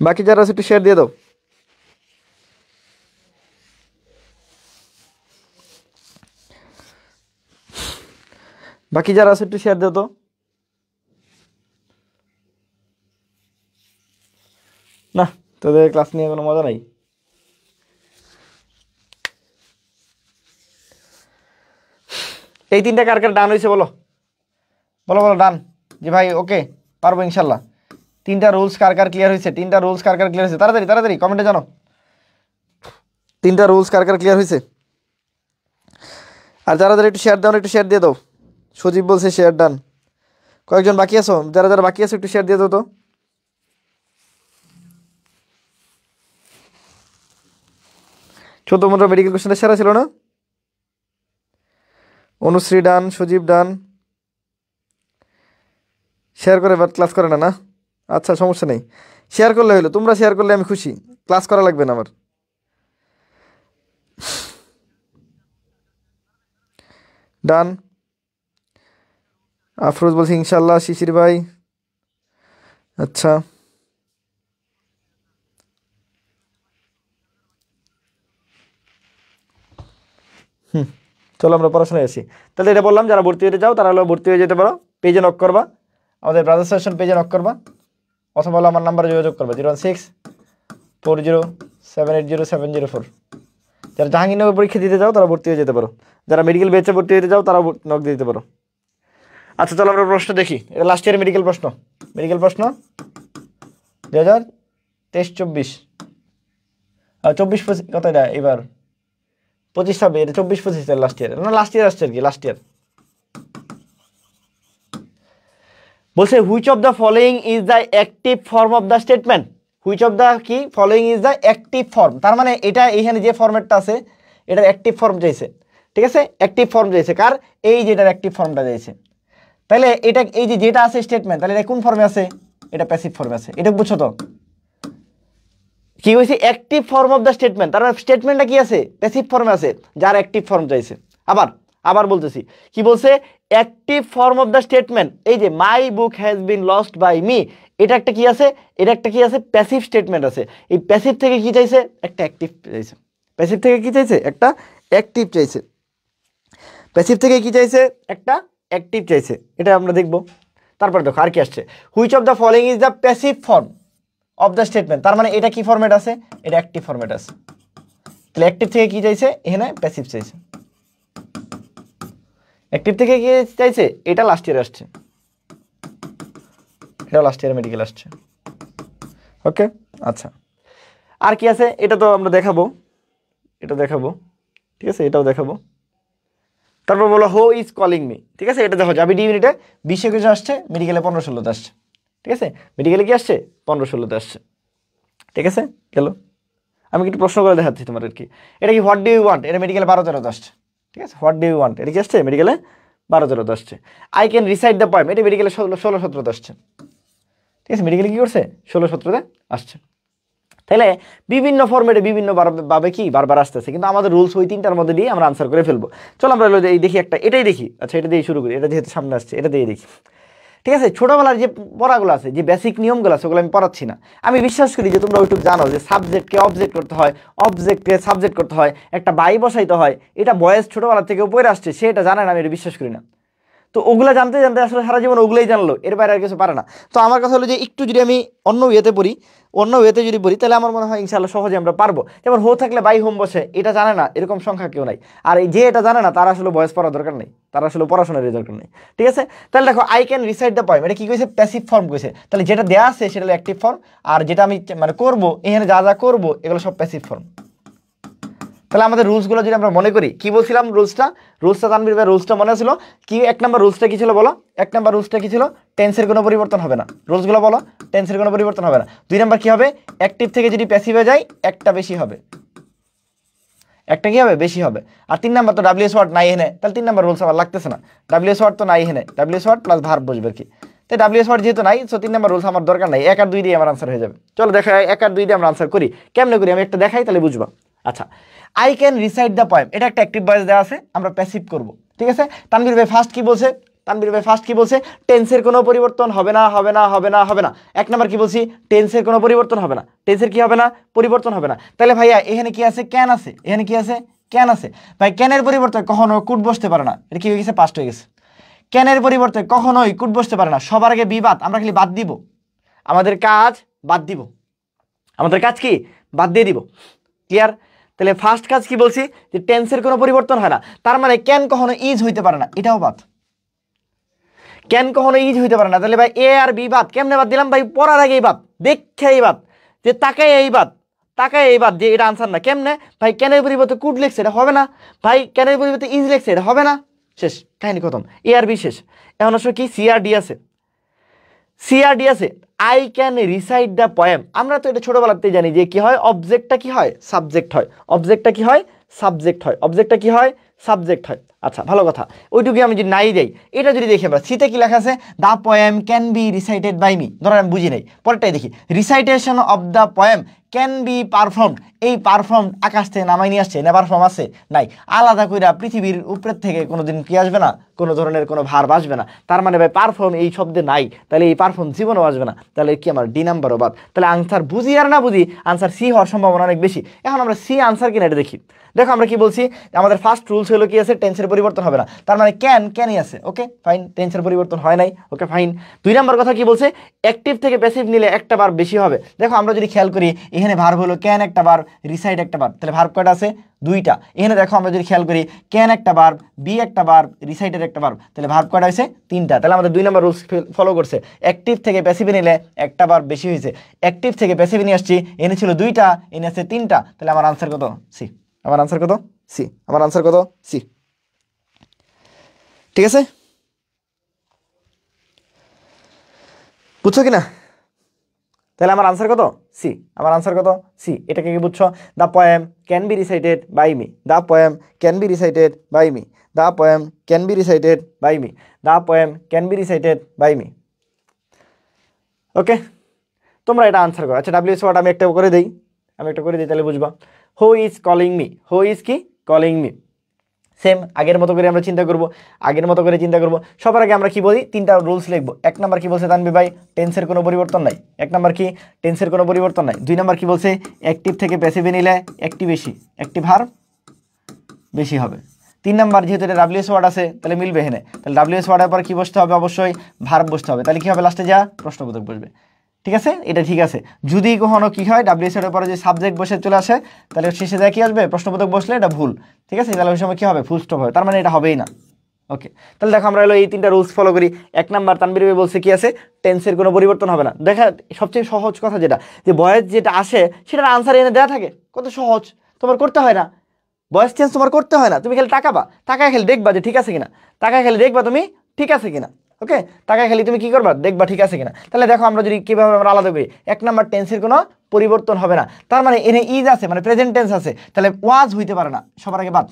Speaker 1: বাকি যারা আছে একটু শেয়ার দিয়ে দাও। বাকি যারা আছে একটু শেয়ার দিও তো। না, তোদের ক্লাস নিয়ে কোনো মজা নাই। এই 3টা কার কার ডান হয়েছে বলো, বলো বলো ডান, যে ভাই ওকে পারবো ইনশাল্লাহ। 3টা রুলস কার কার ক্লিয়ার হয়েছে? 3টা রুলস কার কার ক্লিয়ার হয়েছে? তাড়াতাড়ি তাড়াতাড়ি কমেন্টে জানো 3টা রুলস কার কার ক্লিয়ার হয়েছে। আর যারা যারা একটু শেয়ার দাও, একটু শেয়ার দিয়ে দাও। সজীব বলছে শেয়ার ডান। কয়েকজন বাকি আছো, যারা যারা বাকি আছো একটু শেয়ার দিয়ে দাও তো। ছোট মোটো মেডিকেল কোশ্চেনটা সেরা ছিল না? অনুশ্রী ডান, সজীব ডান। শেয়ার করে বাট ক্লাস করে না, না আচ্ছা সমস্যা নেই, শেয়ার করলে হলো, তোমরা শেয়ার করলে আমি খুশি, ক্লাস করা লাগবে না আমার। ডান। আফরোজ বলছি ইনশাল্লাহ। শিশির ভাই আচ্ছা। চলো আমরা পড়াশোনায় আসি। তাহলে এটা বললাম, যারা ভর্তি হতে চাও তারা হলো ভর্তি হয়ে যেতে পারো, পেজে নক করবা, আমাদের ব্রাদার্স সেশন পেজে নক করবা, অথবা হলো আমার নাম্বারে যোগাযোগ করবা 01640780704। যারা জাহাঙ্গীরনগর পরীক্ষা দিতে চাও তারা ভর্তি হয়ে যেতে পারো, যারা মেডিকেল বেচে ভর্তি হতে চাও তারা নক দিতে পারো। আচ্ছা চলো আমরা প্রশ্ন দেখি, এটা লাস্ট ইয়ার মেডিকেল প্রশ্ন, মেডিকেল প্রশ্ন 2023-24 আর 24-25 কত এটা এবার 25 হবে, এটা 24-25 লাস্ট ইয়ার, না লাস্ট ইয়ার আসছে আর কি, লাস্ট ইয়ার। বলছে which of the following is the active form of the statement, which of the কি following is the active form, তার মানে এটা এইখানে যে ফর্মেটটা আছে এটার অ্যাক্টিভ ফর্ম চাইছে, ঠিক আছে, অ্যাক্টিভ ফর্ম চাইছে কার, এই যেটার অ্যাক্টিভ ফর্মটা চাইছে। তাহলে এটা এই যে যেটা আছে স্টেটমেন্ট, তাহলে এটা কোন ফর্মে আছে? এটা প্যাসিভ ফর্মে আছে, এটা বুঝছো তো? কি হয়েছে active form of the statement, তার মানে স্টেটমেন্টটা কি আছে? প্যাসিভ ফর্মে আছে, যার অ্যাক্টিভ ফর্ম চাইছে। আবার আবার বলতেছি, কি বলছে? Active form of the statement, এই যে my book has been lost by me, এটা একটা কি আছে? এটা একটা কি আছে? প্যাসিভ স্টেটমেন্ট আছে। এই প্যাসিভ থেকে কি চাইছে? একটা অ্যাক্টিভ চাইছে। প্যাসিভ থেকে কি চাইছে? একটা অ্যাক্টিভ চাইছে। প্যাসিভ থেকে কি চাইছে? একটা অ্যাক্টিভ চাইছে, এটা আমরা দেখব। তারপর দেখো আর কি আসছে, which of the following is the passive form of the statement, তার মানে এটা কি ফরম্যাট আছে? এটা অ্যাক্টিভ ফরম্যাট আছে। তাহলে অ্যাক্টিভ থেকে কি চাইছে? এখানে প্যাসিভ চাইছে। অ্যাক্টিভ থেকে কি চাইছে? এটা লাস্ট ইয়ারে আসছে, এটা লাস্ট ইয়ারে মেডিকেল আসছে। ওকে আচ্ছা, আর কি আছে? এটা তো আমরা দেখাবো, এটা দেখাবো, ঠিক আছে, এটাও দেখাবো। তারপর বলো হো ইজ কলিং মি, ঠিক আছে, এটা দেখো যাবি ডি ইউনিটে 20 কিছু আসছে, মেডিকেলে 15-16 আসছে, ঠিক আছে, মেডিকেলে কি আসছে? 15-16 আসছে, ঠিক আছে গেল। আমি একটু প্রশ্ন করে দেখাচ্ছি তোমার আর কি, এটা কি হোয়াট ডু ইউ ওয়ান্ট, এটা মেডিকেলে 12-13 আসছে, ঠিক আছে, হোয়াট ডু ইউ ওয়ান্ট এটা কি আসছে? মেডিকেলে 12-13 আসছে। I can recite the poem, এটা মেডিকেলে 16-17 আসছে, ঠিক আছে, মেডিকেলে কি করছে? 16-17 আসছে। তাহলে বিভিন্ন ফর্মেটে বিভিন্ন ভাবে কি বারবার আসতেছে, কিন্তু আমাদের রুলস ওই 3টার মধ্যে দিয়ে আমরা আনসার করে ফেলবো। চলো আমরা এই দেখি একটা, এটাই দেখি, আচ্ছা এটা দিয়ে শুরু করি, এটা যেহেতু সামনে আসছে এটা দিয়ে দেখি, ঠিক আছে। ছোটোবেলার যে পড়াগুলো আছে, যে বেসিক নিয়মগুলো আছে, ওগুলো আমি পড়াচ্ছি না। আমি বিশ্বাস করি যে তোমরা ওইটুকু জানো যে সাবজেক্টকে অবজেক্ট করতে হয়, অবজেক্টকে সাবজেক্ট করতে হয়, একটা বাই বসাইতে হয়, এটা বয়স ছোটোবেলা থেকে পড়ে আসছে, সে এটা জানে না, আমি এটা বিশ্বাস করি না। তো ওগুলো জানতে জানতে আসলে সারা জীবন ওগুলোই জানলো, এর বাইরে আর কিছু পারে না। তো আমার কথা হলো যে একটু যদি আমি অন্য ওয়েতে পড়ি, অন্য ওয়েতে যদি পড়ি, তাহলে আমার মনে হয় ইনশাআল্লাহ সহজে আমরা পারবো। যেমন হো থাকলে বাই হোম বসে, এটা জানে না এরকম সংখ্যা কেউ নাই। আর এই যে এটা জানে না তার আসলে বয়স পড়ার দরকার নেই, তার আসলে পড়াশোনার দরকার নেই, ঠিক আছে। তাহলে দেখো I can recite the poem, এটা কি কইছে? প্যাসিভ ফর্ম কইছে। তাহলে যেটা দেওয়া আছে সেটা হলো অ্যাক্টিভ ফর্ম, আর যেটা আমি মানে করবো, এখানে যা যা করবো এগুলো সব প্যাসিভ ফর্ম। তাহলে আমাদের রুলসগুলো যদি আমরা মনে করি, কি বলছিলাম রুলসটা তানভীর ভাই রুলসটা মনে ছিল কি? 1 নম্বর রুলসটা কি ছিল বলো? 1 নম্বর রুলসটা কি ছিল? টেন্সের কোনো পরিবর্তন হবে না, রুলসগুলো বলো। টেন্সের কোনো পরিবর্তন হবে না। 2 নম্বর কি হবে? অ্যাক্টিভ থেকে যদি প্যাসিভে যায় একটা বেশি হবে, একটা কি হবে বেশি হবে। আর 3 নাম্বার তো ডাব্লিউএস ওয়ার্ড নাই এখানে, তাহলে 3 নাম্বার রুলস আমার লাগতেছে না, ডাব্লিউএস ওয়ার্ড তো নাই এখানে, ডাব্লিউএস ওয়ার্ড প্লাস ভার্ব বসবে আর কি। তো ডাব্লিউএস ওয়ার্ড যেহেতু নাই, সো 3 নাম্বার রুলস আমার দরকার নাই, 1 আর 2 দিয়ে আমার আনসার হয়ে যাবে। চলো দেখা 1 আর 2 দিয়ে আমরা আনসার করি, কেমনে করি আমি একটা দেখাই তাহলে বুঝবা। আচ্ছা, I can recite the poem, এটা একটা অ্যাক্টিভ ভয়েস দেওয়া আছে, আমরা প্যাসিভ করব, ঠিক আছে। তানভীর ভাই ফার্স্ট কি বলছে, তানভীর ভাই ফার্স্ট কি বলছে, টেন্সের কোনো পরিবর্তন হবে না, হবে না, হবে না, হবে না। 1 নাম্বার কি বলছি, টেন্সের কোনো পরিবর্তন হবে না, টেন্সের কি হবে না, পরিবর্তন হবে না। তাহলে ভাইয়া এখানে কি আছে, ক্যান আছে, এখানে কি আছে, ক্যান আছে। ভাই ক্যানের পরিবর্তে কখনো কুড বসতে পারে না, এটা কি হয়ে গেছে, পাস্ট হয়ে গেছে। ক্যানের পরিবর্তে কখনোই কুড বসতে পারে না, সবার আগে বিবাদ, আমরা খালি বাদ দিব, আমাদের কাজ বাদ দিব, আমাদের কাজ কি বাদ দিয়ে দিব, ক্লিয়ার। তাহলে ফার্স্ট কাজ কি বলছি, যে টেন্সের কোনো পরিবর্তন হয় না, তার মানে ক্যান কখনো ইজ হইতে পারে না, এটাও বাদ, ক্যান কখনো ইজ হইতে পারে না। তাহলে ভাই এ আর বি বাদ, কেমনে বাদ দিলাম ভাই, পড়ার আগে এই বাদ, দেখে এই বাদ, যে তাকায় এই বাদ, তাকায় এই বাদ, যে এটা আনসার না। কেমনে ভাই, ক্যানের পরিবর্তে কুড লেখছে, এটা হবে না। ভাই ক্যানের পরিবর্তে ইজ লেখছে, এটা হবে না। শেষ, কাহিনী খতম, এ আর বি শেষ। এখন আসলে কি, সি আর ডি আছে, সি আর ডি আছে। I can recite the poem, আমরা তো এটা ছোটবেলাতেই জানি যে কি হয়, অবজেক্টটা কি হয়, সাবজেক্ট হয়, অবজেক্টটা কি হয়, সাবজেক্ট হয়, অবজেক্টটা কি হয়, সাবজেক্ট হয়। আচ্ছা ভালো কথা, ওইটুকু আমি যদি নাই দেই, এটা যদি দেখি আমরা, সিতে কি লেখা আছে, the poem can be recited by me, ধরেন আমি বুঝি নাই, পরেরটাই দেখি, recitation of the poem can be perform, এই পারফর্ম আকাশ থেকে নামাই নিয়ে আসছে না, পারফর্ম আছে নাই, আলাদা করে পৃথিবীর উপরের থেকে কোনোদিন কি আসবে না, কোনো ধরনের কোনো ভার্ব আসবে না, তার মানে ভাই পারফর্ম এই শব্দে নাই, তাহলে এই পারফর্ম জীবনেও আসবে না, তাহলে কি আমার ডি নাম্বারও বাদ। তাহলে আনসার বুঝি আর না বুঝি, আনসার সি হওয়ার সম্ভাবনা অনেক বেশি। এখন আমরা সি আনসার কিনা এটা দেখি। দেখো আমরা কি বলছি, আমাদের ফার্স্ট রুলস হলো কি আছে, টেন্সের পরিবর্তন হবে না, তার মানে ক্যানই আছে, ওকে ফাইন, টেন্সের পরিবর্তন হয় নাই, ওকে ফাইন। 2 নাম্বার কথা কি বলছে, অ্যাক্টিভ থেকে প্যাসিভ নিলে একটা বার বেশি হবে। দেখো আমরা যদি খেয়াল করি, এখানে ভার্ব হলো ক্যান একটা বার, রিসাইট একটা বার, তাহলে ভার্ব কয়টা আছে, 2টা। এখানে দেখো আমরা যদি খেয়াল করি, ক্যান একটা বার, বি একটা বার, রিসাইটের একটা বার, তাহলে ভার্ব কয়টা হয়েছে, 3টা। তাহলে আমাদের 2 নাম্বার রুলস ফলো করছে, অ্যাক্টিভ থেকে প্যাসিভে নিলে একটা বার বেশি হয়েছে, অ্যাক্টিভ থেকে প্যাসিভে নিয়ে আসছি, এনে ছিল 2টা, এনে আছে 3টা, তাহলে আমার আনসার কত, সি। আমার আনসার কত, সি। আমার আনসার কত, সি। ঠিক আছে, বুঝছো কিনা? তাহলে আমার আনসার কত, সি। আমার আনসার কত, সি। এটাকে কি বুঝছো, the poem can be recited by me, the poem can be recited by me, the poem can be recited by me, the poem can be recited by me. Okay, তোমরা এটা answer করো। আচ্ছা WS word আমি একটা করে দিই, তাহলে বুঝবা। Who is calling me, who is কি কলিং মি, সেম আগের মতো করে আমরা চিন্তা করব, সবার আগে আমরা কি বলি, 3টা রুলস লিখবো। 1 নাম্বার কি বলছে তানভীর ভাই, টেন্সের কোনো পরিবর্তন নাই, 1 নাম্বার কি, টেন্সের কোনো পরিবর্তন নাই। 2 নাম্বার কি বলছে, অ্যাক্টিভ থেকে প্যাসিভে নিলে একটি বেশি, একটি ভার্ব বেশি হবে। 3 নাম্বার যেহেতু এটা ডাব্লিউএস ওয়ার্ড আছে, তাহলে মিলবে এখানে, তাহলে ডাব্লিউএস ওয়ার্ডের পর কি বসতে হবে, অবশ্যই ভার্ব বসতে হবে, তাহলে কি হবে, লাস্টে যা প্রশ্নবোধক বসবে। ঠিক আছে, এটা ঠিক আছে। যদি কখনো কি হয়, ডাব্লিউএস এর পরে যে সাবজেক্ট বসে চলে আসে, তাহলে শেষে যা কি আসবে, প্রশ্নবোধক বসলে এটা ভুল। ঠিক আছে, তাহলে ওই সময় কি হবে, ফুল স্টপ হবে, তার মানে এটা হবেই না। ওকে, তাহলে দেখো আমরা হলো এই 3টা রুলস ফলো করি। 1 নাম্বার তানভীর ভাই বলছে কি আছে, টেন্সের কোনো পরিবর্তন হবে না। দেখা সবচেয়ে সহজ কথা যেটা, যে ভয়েস যেটা আসে সেটার আনসার এনে দেওয়া থাকে, কত সহজ, তোমার করতে হয় না, ভয়েস চেঞ্জ তোমার করতে হয় না, তুমি খালি তাকাবা, তাকায় খালি দেখবা যে ঠিক আছে কিনা, তাকায় খালি দেখবা তুমি ঠিক আছে কিনা। ওকে, তাকায় খালি তুমি কি করবা, দেখবা ঠিক আছে কিনা। তাহলে দেখো আমরা যদি কীভাবে আমরা আলাদা করি, 1 নাম্বার টেন্সের কোনো পরিবর্তন হবে না, তার মানে এনে ইজ আছে, মানে প্রেজেন্ট টেন্স আছে, তাহলে ওয়াজ হইতে পারে না, সবার আগে বাদ।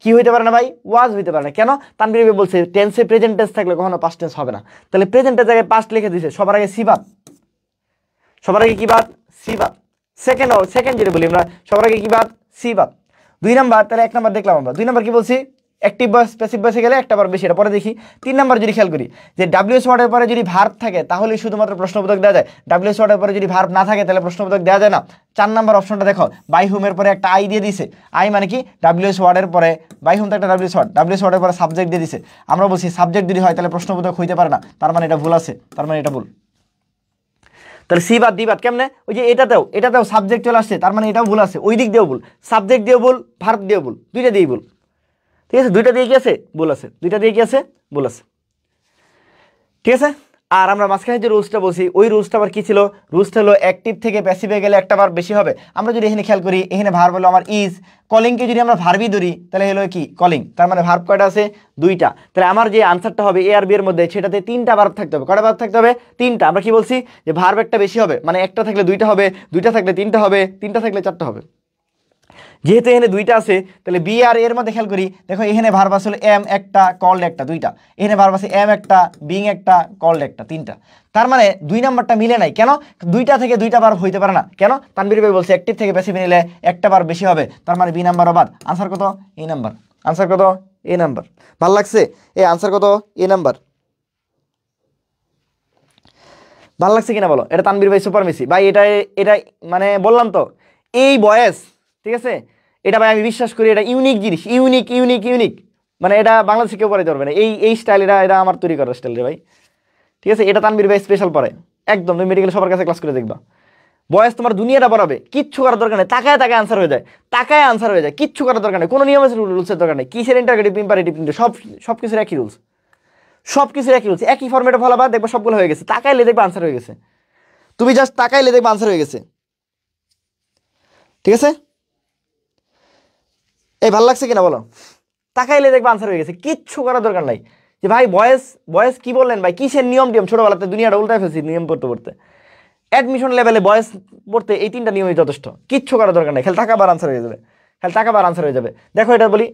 Speaker 1: কি হইতে পারে না ভাই, ওয়াজ হইতে পারে না। কেন, তানভীর ভাই বলছে টেন্সে প্রেজেন্ট টেন্স থাকলে কখনো পাস্ট টেন্স হবে না, তাহলে প্রেজেন্টের জায়গায় পাস্ট লিখে দিয়েছে, সবার আগে সি বাদ, সবার আগে কি বাদ, সি বাদ। সেকেন্ড যেটা বলি আমরা, সবার আগে কি বাদ, সি বাদ। 2 নাম্বার, তাহলে 1 নাম্বার দেখলাম আমরা, 2 নাম্বার কি বলছি, অ্যাক্টিভ ভয়েস প্যাসিভ ভয়েসে গেলে একটা বার বেশি, এটা পরে দেখি। 3 নাম্বার যদি খেয়াল করি, যে ডাব্লিউএস ওয়ার্ডের পরে যদি ভার্ব থাকে তাহলে শুধুমাত্র প্রশ্নবোধক দেওয়া যায়, ডাব্লিউএস ওয়ার্ডের পরে যদি ভার্ব না থাকে তাহলে প্রশ্নবোধক দেওয়া যায় না। 4 নাম্বার অপশনটা দেখো, বাই হুমের পরে একটা আই দিয়ে দিছে, আই মানে কি, ডাব্লিউএস ওয়ার্ডের পরে, বাই হুম তো একটা ডাব্লিউএস ওয়ার্ডের পরে সাবজেক্ট দিয়ে দিছে, আমরা বলছি সাবজেক্ট যদি হয় তাহলে প্রশ্নবোধক হইতে পারে না, তার মানে এটা ভুল আছে, তার মানে এটা ভুল। তাহলে সি বাদ, ডি বাদ, কেমনে, ওই যে এটাতেও সাবজেক্ট চলে আসছে, তার মানে এটাও ভুল আছে, ওই দিক দিয়েও ভুল, সাবজেক্ট দিয়েও ভুল, ভার্ব দিয়েও ভুল, 2টা দিয়েই ভুল। ঠিক আছে, 2টা দিয়ে কি আছে, ভুল আছে, 2টা দিয়ে কি আছে, ভুল আছে। ঠিক আছে, আর আমরা মাঝখানে যে রুলসটা বলছি, ওই রুলসটা আবার কি ছিল, রুলসটা হলো অ্যাক্টিভ থেকে প্যাসিভে গেলে একটা বার বেশি হবে। আমরা যদি এখানে খেয়াল করি, এখানে ভার্ব হলো আমার ইজ, কলিংকে যদি আমরা ভার্বই ধরি তাহলে হলো কি কলিং, তার মানে ভার্ব কয়টা আছে, 2টা। তাহলে আমার যে আনসারটা হবে এ আর বি এর মধ্যে, সেটাতে 3টা ভার্ব থাকতে হবে। কয়টা ভার্ব থাকতে হবে, 3টা। আমরা কি বলছি, যে ভার্ব একটা বেশি হবে, মানে একটা থাকলে 2টা হবে, 2টা থাকলে 3টা হবে, 3টা থাকলে 4টা হবে। যেহেতু এখানে দুইটা আছে তাহলে বি আর এর মধ্যে খেয়াল করি, দেখো এখানে ভার্ব আসলে এম একটা, কল্ড একটা, দুইটা। এখানে ভার্ব আছে এম একটা, বিং একটা, কল্ড একটা, তিনটা। তার মানে 2 নাম্বারটা মিলে নাই। কেন? দুইটা থেকে দুইটা ভার্ব হইতে পারে না। কেন? তানভীর ভাই বলছে অ্যাক্টিভ থেকে প্যাসিভ নিলে একটা ভার্ব বেশি হবে, তার মানে বি নাম্বারও বাদ। আনসার কত? এ নাম্বার। আনসার কত? এ নাম্বার। ভালো লাগছে? এই আনসার কত? এ নাম্বার। ভালো লাগছে কিনা বলো? এটা তানভীর ভাই সুপার মেসি ভাই। এটা এটা মানে বললাম তো, এই বয়েস, ঠিক আছে, এটা ভাই আমি বিশ্বাস করি এটা ইউনিক জিনিস, ইউনিক ইউনিক ইউনিক। মানে এটা বাংলাদেশে কেউ পড়াইতে পারবে না। এই স্টাইল, এটা আমার তৈরি করার স্টাইল রে ভাই, ঠিক আছে। এটা তানভীর ভাই স্পেশাল পড়ে একদম। তুমি মেডিকেল সবার কাছে ক্লাস করে দেখবা, বয়েস তোমার দুনিয়াটা পড়াবে, কিচ্ছু করার দরকার নেই। তাকায় তাকায় আনসার হয়ে যায়, তাকায় আনসার হয়ে যায়, কিচ্ছু করার দরকার নেই। কোনো নিয়মের রুলসের দরকার নেই। কিসের ইন্টারগেটিভ, ইম্পারেটিভ, সব কিছুর একই রুলস, সব কিছুর একই রুলস, একই ফর্মেটে ফলাবা, দেখবা সবগুলো হয়ে গেছে। তাকাইলে দেখবা আনসার হয়ে গেছে। তুমি জাস্ট তাকাইলে দেখবা আনসার হয়ে গেছে, ঠিক আছে। এই ভালো লাগছে কিনা বলো? তাকাইলে দেখবা আনসার হয়ে গেছে, কিচ্ছু করার দরকার নাই। যে ভাই বয়েস বয়েস কি বললেন ভাই, কিসের নিয়ম টিয়ম, ছোটবেলাতে দুনিয়াটা উল্টায় ফেলছি নিয়ম পড়তে পড়তে। অ্যাডমিশন লেভেলে বয়েস পড়তে এই 3টা নিয়মই যথেষ্ট, কিচ্ছু করার দরকার নেই। খালি টাকাবার আনসার হয়ে যাবে, খালি টাকাবার আনসার হয়ে যাবে। দেখো এটা বলি,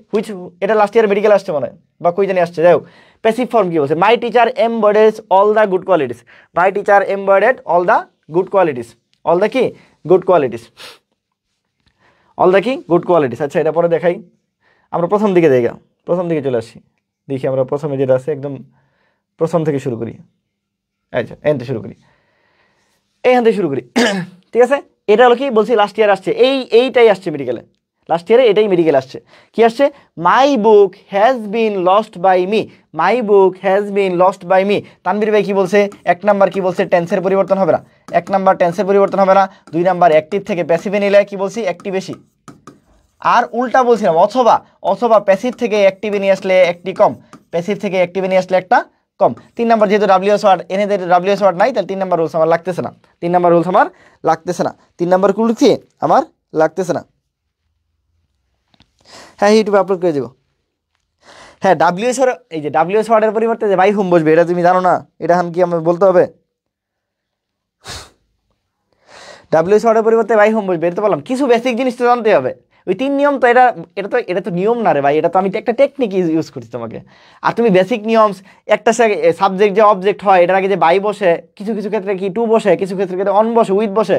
Speaker 1: এটা লাস্ট ইয়ার মেডিকেল আসছে মনে হয়, বা কই জানি আসছে, যাই হোক। প্যাসিভ ফর্ম কি বলছে? My teacher embodies all the good qualities. My teacher embodied all the good qualities. All the কি? Good qualities. অল দ্য কি? Good qualities. আচ্ছা, এটা পরে দেখাই। আমরা প্রথম দিকে দেখা, প্রথম দিকে চলে আসি, দেখি আমরা প্রথমে যেটা আছে একদম প্রথম থেকে শুরু করি। আচ্ছা, এখান থেকে শুরু করি, এইখান থেকে শুরু করি, ঠিক আছে। এটা হলো কি বলছি, লাস্ট ইয়ার আসছে, এইটাই আসছে মেডিকেলে, লাস্ট ইয়ারে এটাই মেডিকেল আসছে। কি আসছে? My book has been lost by me. My book has been lost by me. Tanvir ভাই কি বলছে? 1 নাম্বার কি বলছে? টেন্সের পরিবর্তন হবে না। 1 নাম্বার টেন্সের পরিবর্তন হবে না। 2 নাম্বার অ্যাক্টিভ থেকে প্যাসিভে নিলে কি বলছি? অ্যাক্টিভ বেশি। আর উল্টা বলছিলাম, অথবা অথবা প্যাসিভ থেকে অ্যাক্টিভে নিয়ে আসলে একটি কম, প্যাসিভ থেকে অ্যাক্টিভে নিয়ে আসলে একটা কম। 3 নাম্বার যেহেতু ডাব্লিউএস ওয়ার্ড, এনেদের ডাব্লিউএস ওয়ার্ড নাই, তাহলে 3 নাম্বার রুলস আমার লাগতেছে না। 3 নাম্বার রুলস আমার লাগতেছে না। 3 নাম্বার রুলস কি আমার লাগতেছে না। হ্যাঁ, ইউটিউবে আপলোড করে দেবো। হ্যাঁ, ডাব্লিউএস ওয়ার্ড, এই যে ডাব্লিউএস ওয়ার্ডের পরিবর্তে যে বাই হোম বসবে, এটা তুমি জানো না? এটা কি আমার বলতে হবে? ডাব্লিউএস ওয়ার্ডের পরিবর্তে বাই হোম বসবে, এটা তো বললাম। কিছু বেসিক জিনিস তো জানতে হবে। ওই 3 নিয়ম তো, এটা তো নিয়ম না রে ভাই, এটা তো আমি একটা টেকনিক ইউজ করছি তোমাকে। আর তুমি বেসিক নিয়মস, একটা সাবজেক্ট যে অবজেক্ট হয়, এটার আগে যে বাই বসে, কিছু কিছু ক্ষেত্রে কি টু বসে, কিছু ক্ষেত্রে অন বসে, উইথ বসে,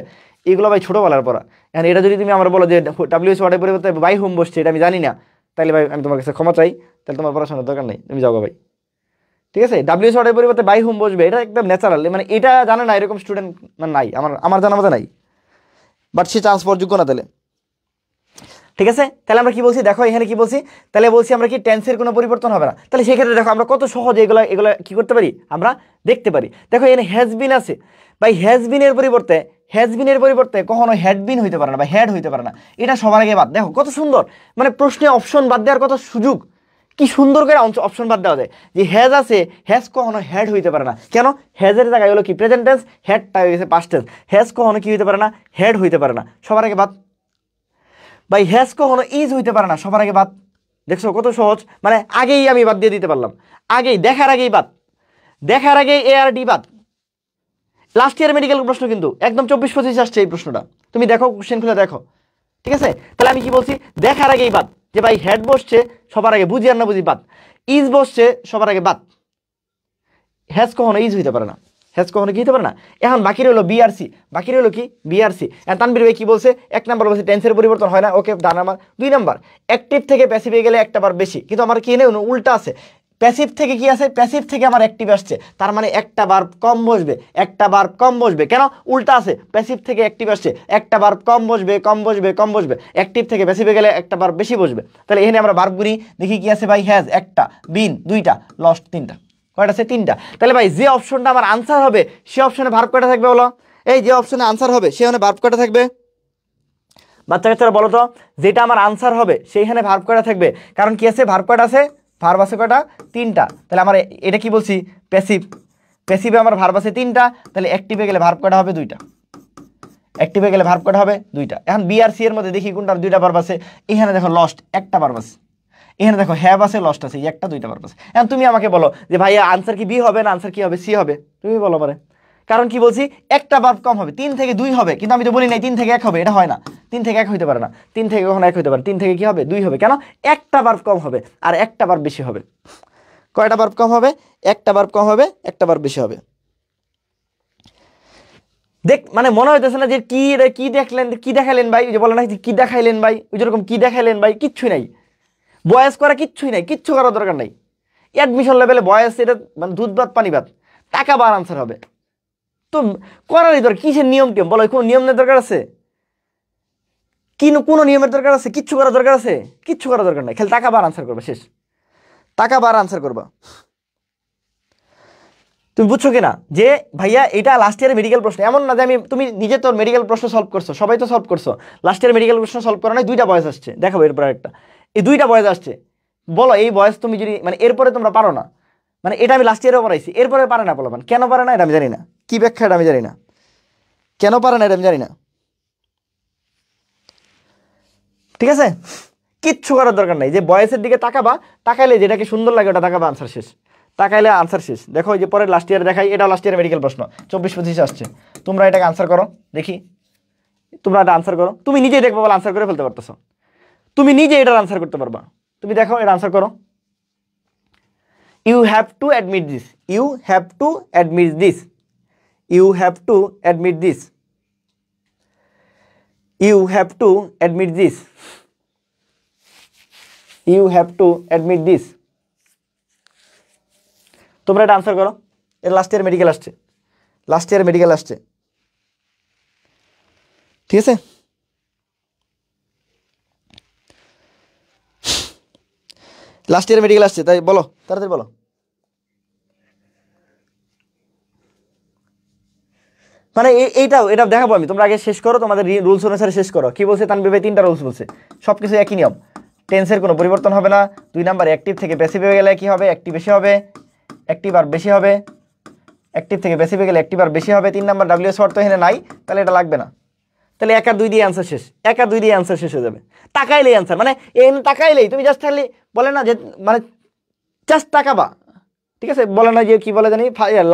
Speaker 1: এগুলো ভাই ছোটোবেলার পড়া। এখন এটা যদি তুমি আমার বলো যে ডাব্লিউএস ওয়ার্ডের পরিবর্তে বাই হোম বসছে, এটা আমি জানি না, তাহলে ভাই আমি তোমার কাছে ক্ষমা চাই, তাহলে তোমার পড়াশোনার দরকার নেই, তুমি যাও ভাই, ঠিক আছে। ডাব্লিউএস ওয়ার্ডের পরিবর্তে বাই হোম বসবে, এটা একদম ন্যাচারাল। মানে এটা জানে না এরকম স্টুডেন্ট নাই, আমার জানা মতো নাই, বাট সে চান্স পাওয়ার যোগ্য না তাহলে, ঠিক আছে। তাহলে আমরা কি বলছি? দেখো এখানে কি বলছি, তাহলে বলছি আমরা কি টেন্সের কোনো পরিবর্তন হবে না। তাহলে সেক্ষেত্রে দেখো আমরা কত সহজে এগুলো কি করতে পারি, আমরা দেখতে পারি। দেখো এখানে হ্যাজ বিন আছে, ভাই হ্যাজবিনের পরিবর্তে কখনো হ্যাডবিন হইতে পারে না, বা হ্যাড হইতে পারে না। এটা সবার আগে বাদ। দেখো কত সুন্দর, মানে প্রশ্নে অপশন বাদ দেওয়ার কত সুযোগ, কি সুন্দর করে অপশন বাদ দেওয়া যায়। যে হ্যাজ আছে, হ্যাজ কখনো হ্যাড হইতে পারে না। কেন? হ্যাজের জায়গায় হলো কি প্রেজেন্ট টেন্স, হ্যাডটা হয়ে গেছে পাস্ট টেন্স। হ্যাজ কখনো কি হইতে পারে না? হ্যাড হইতে পারে না, সবার আগে বাদ। ভাই হ্যাজ কখনো ইজ হইতে পারে না, সবার আগে বাদ। দেখছো কত সহজ, মানে আগেই আমি বাদ দিয়ে দিতে পারলাম, আগেই দেখার আগেই বাদ, দেখার আগে এ আর ডি বাদ। লাস্ট ইয়ার মেডিকেল প্রশ্ন কিন্তু একদম 24-25 আসছে এই প্রশ্নটা, তুমি দেখো কোশ্চেন খুলে দেখো, ঠিক আছে। তাহলে আমি কি বলছি? দেখার আগেই বাদ, যে ভাই হেড বসছে সবার আগে, বুঝি আর না বুঝি বাদ। ইজ বসছে সবার আগে বাদ। হ্যাজ কখনো ইজ হইতে পারে না, হ্যাজ কখনো কি হইতে পারে না। এখন বাকি রইলো বিআরসি, বাকি রইলো কি বিআরসি। তানভীর ভাই কি বলছে? 1 নাম্বার বলছে টেন্সের পরিবর্তন হয় না, ওকে ডান। আমার 2 নাম্বার অ্যাক্টিভ থেকে প্যাসিভে গেলে একটা বার বেশি, কিন্তু আমার কি নেই, উল্টা আছে। প্যাসিভ থেকে কি আছে? প্যাসিভ থেকে আমার অ্যাক্টিভ আসছে, তার মানে একটা ভার্ব কম বসবে, একটা ভার্ব কম বসবে। কেন? উল্টা আছে, প্যাসিভ থেকে অ্যাক্টিভ আসছে, একটা ভার্ব কম বসবে, কম বসবে, কম বসবে। অ্যাক্টিভ থেকে প্যাসিভে গেলে একটা ভার্ব বেশি বসবে। তাহলে এখানে আমরা ভার্বগুলি দেখি কি আছে ভাই। হ্যাজ একটা, বিন 2টা, লস্ট 3টা। কয়টা আছে? 3টা। তাহলে ভাই যে অপশনটা আমার আনসার হবে, সে অপশনে ভার্ব কয়টা থাকবে বলো? এই যে অপশনে আনসার হবে সেখানে ভার্ব কয়টা থাকবে? বাচ্চা কাচ্চারা বলো তো, যেটা আমার আনসার হবে সেইখানে ভার্ব কয়টা থাকবে? কারণ কি আছে? ভার্ব কয়টা আছে? ভার্ব আছে কয়টা? 3টা। তাহলে আমার এটা কি বলছি? প্যাসিভ। প্যাসিভে আমার ভার্ব আছে 3টা, তাহলে অ্যাক্টিভে গেলে ভার্ব কয়টা হবে? 2টা। অ্যাক্টিভে গেলে ভার্ব কয়টা হবে? 2টা। এখন বি আর সি এর মধ্যে দেখি কোনটার 2টা ভার্ব আছে। এখানে দেখো লস্ট একটা ভার্ব আছে, এখানে দেখো হ্যাভ আছে, লস্ট আছে, একটা 2টা ভার্ব আছে। এখন তুমি আমাকে বলো যে ভাই আনসার কি বি হবে না আনসার কি হবে? সি হবে। তুমি বলো পারে, কারণ কি বলছি? একটা ভার্ব কম হবে, 3 থেকে 2 হবে, কিন্তু আমি তো বলি নাই 3 থেকে 1 হবে, এটা হয় না। 3 থেকে 1 হইতে পারে না, 3 থেকে কখনো 1 হইতে পারে, 3 থেকে কি হবে 2 হবে, কেন একটা ভার্ব কম হবে আর একটা ভার্ব বেশি হবে। কয়টা ভার্ব কম হবে? একটা ভার্ব কম হবে, একটা ভার্ব বেশি হবে। দেখ মানে মনে হইতেছে না যে কি কি দেখলেন, কি দেখাইলেন ভাই, ওই যে বলে না কি দেখাইলেন ভাই, ওই যেরকম কি দেখাইলেন ভাই, কিচ্ছুই নাই, বয়েস করা কিচ্ছুই নাই, কিচ্ছু করার দরকার নাই। অ্যাডমিশন লেভেলে বয়েস এটা মানে দুধ ভাত পানি ভাত, টাকা বার আনসার হবে তো করারই দরকার। কিসের নিয়ম টিয়ম বলো, কোনো নিয়মের দরকার আছে? কোনো নিয়মের দরকার আছে? কিচ্ছু করার দরকার আছে? কিচ্ছু করার দরকার নাই, খালি টাকা বার আনসার করবা, শেষ। টাকা বার আনসার করবা। তুমি বুঝছো কিনা যে ভাইয়া এটা লাস্ট ইয়ারের মেডিকেল প্রশ্ন, এমন না যে আমি তুমি নিজে তোর মেডিকেল প্রশ্ন সলভ করছো, সবাই তো সলভ করছো, লাস্ট ইয়ারের মেডিকেল প্রশ্ন সলভ করা নাই, 2টা বয়স আসছে, দেখাবো এরপর একটা, এই 2টা বয়স আসছে। বলো এই বয়স তুমি যদি মানে এরপরে তোমরা পারো না, মানে এটা আমি লাস্ট ইয়ারেও পড়াইছি, এরপরে পারে না বলবেন, কেন পারে না এটা আমি জানি না, কি ব্যাখ্যা এটা আমি জানি না, কেন পারে না এটা আমি জানি না। ঠিক আছে, কিচ্ছু করার দরকার নাই, যে বয়সের দিকে তাকাবা, তাকাইলে যেটাকে সুন্দর লাগে ওটা তাকাবা, আনসার শেষ, তাকাইলে আনসার শেষ। দেখো এই যে পরে লাস্ট ইয়ারে দেখাই, এটা লাস্ট ইয়ারের মেডিকেল প্রশ্ন 24-25 আসছে, তোমরা এটাকে আনসার করো দেখি, তোমরা এটা আনসার করো, তুমি নিজেই দেখবো বলে আনসার করে ফেলতে পারতেছো, তুমি নিজে এটার আনসার করতে পারবা, তুমি দেখো এটা আনসার করো। You have to admit this, you have to admit this, you have to admit this, you have to admit this, you have to admit this. তোমরা এটা আনসার করো, এর লাস্ট ইয়ার মেডিকেল আসছে, লাস্ট ইয়ার মেডিকেল আসছে, ঠিক আছে। Last year medical আসছে, তাই বলো তাড়াতাড়ি বলো। মানে এটা দেখাবো আমি, তোমরা আগে শেষ করো, তোমাদের রুলস অনুসারে শেষ করো। কি বলছে তানভীর ভাই? 3টা রুলস বলছে, সব কিছু একই নিয়ম, টেন্সের কোনো পরিবর্তন হবে না। 2 নাম্বার অ্যাক্টিভ থেকে প্যাসিভ হয়ে গেলে কি হবে? অ্যাক্টিভ বেশি হবে, অ্যাক্টিভ আর বেশি হবে, অ্যাক্টিভ থেকে প্যাসিভ হয়ে গেলে অ্যাক্টিভ আর বেশি হবে। 3 নাম্বার ডাব্লিউ শর্ট তো এখানে নাই, তাহলে এটা লাগবে না, তাহলে 1 আর 2 দিয়ে অ্যান্সার শেষ, 1 আর 2 দিয়ে অ্যান্সার শেষ হয়ে যাবে। তাকাইলেই অ্যান্সার, মানে তাকাইলেই তুমি জাস্ট খালি বলে না যে মানে জাস্ট তাকাবা, ঠিক আছে, বলে না যে কি বলে জানি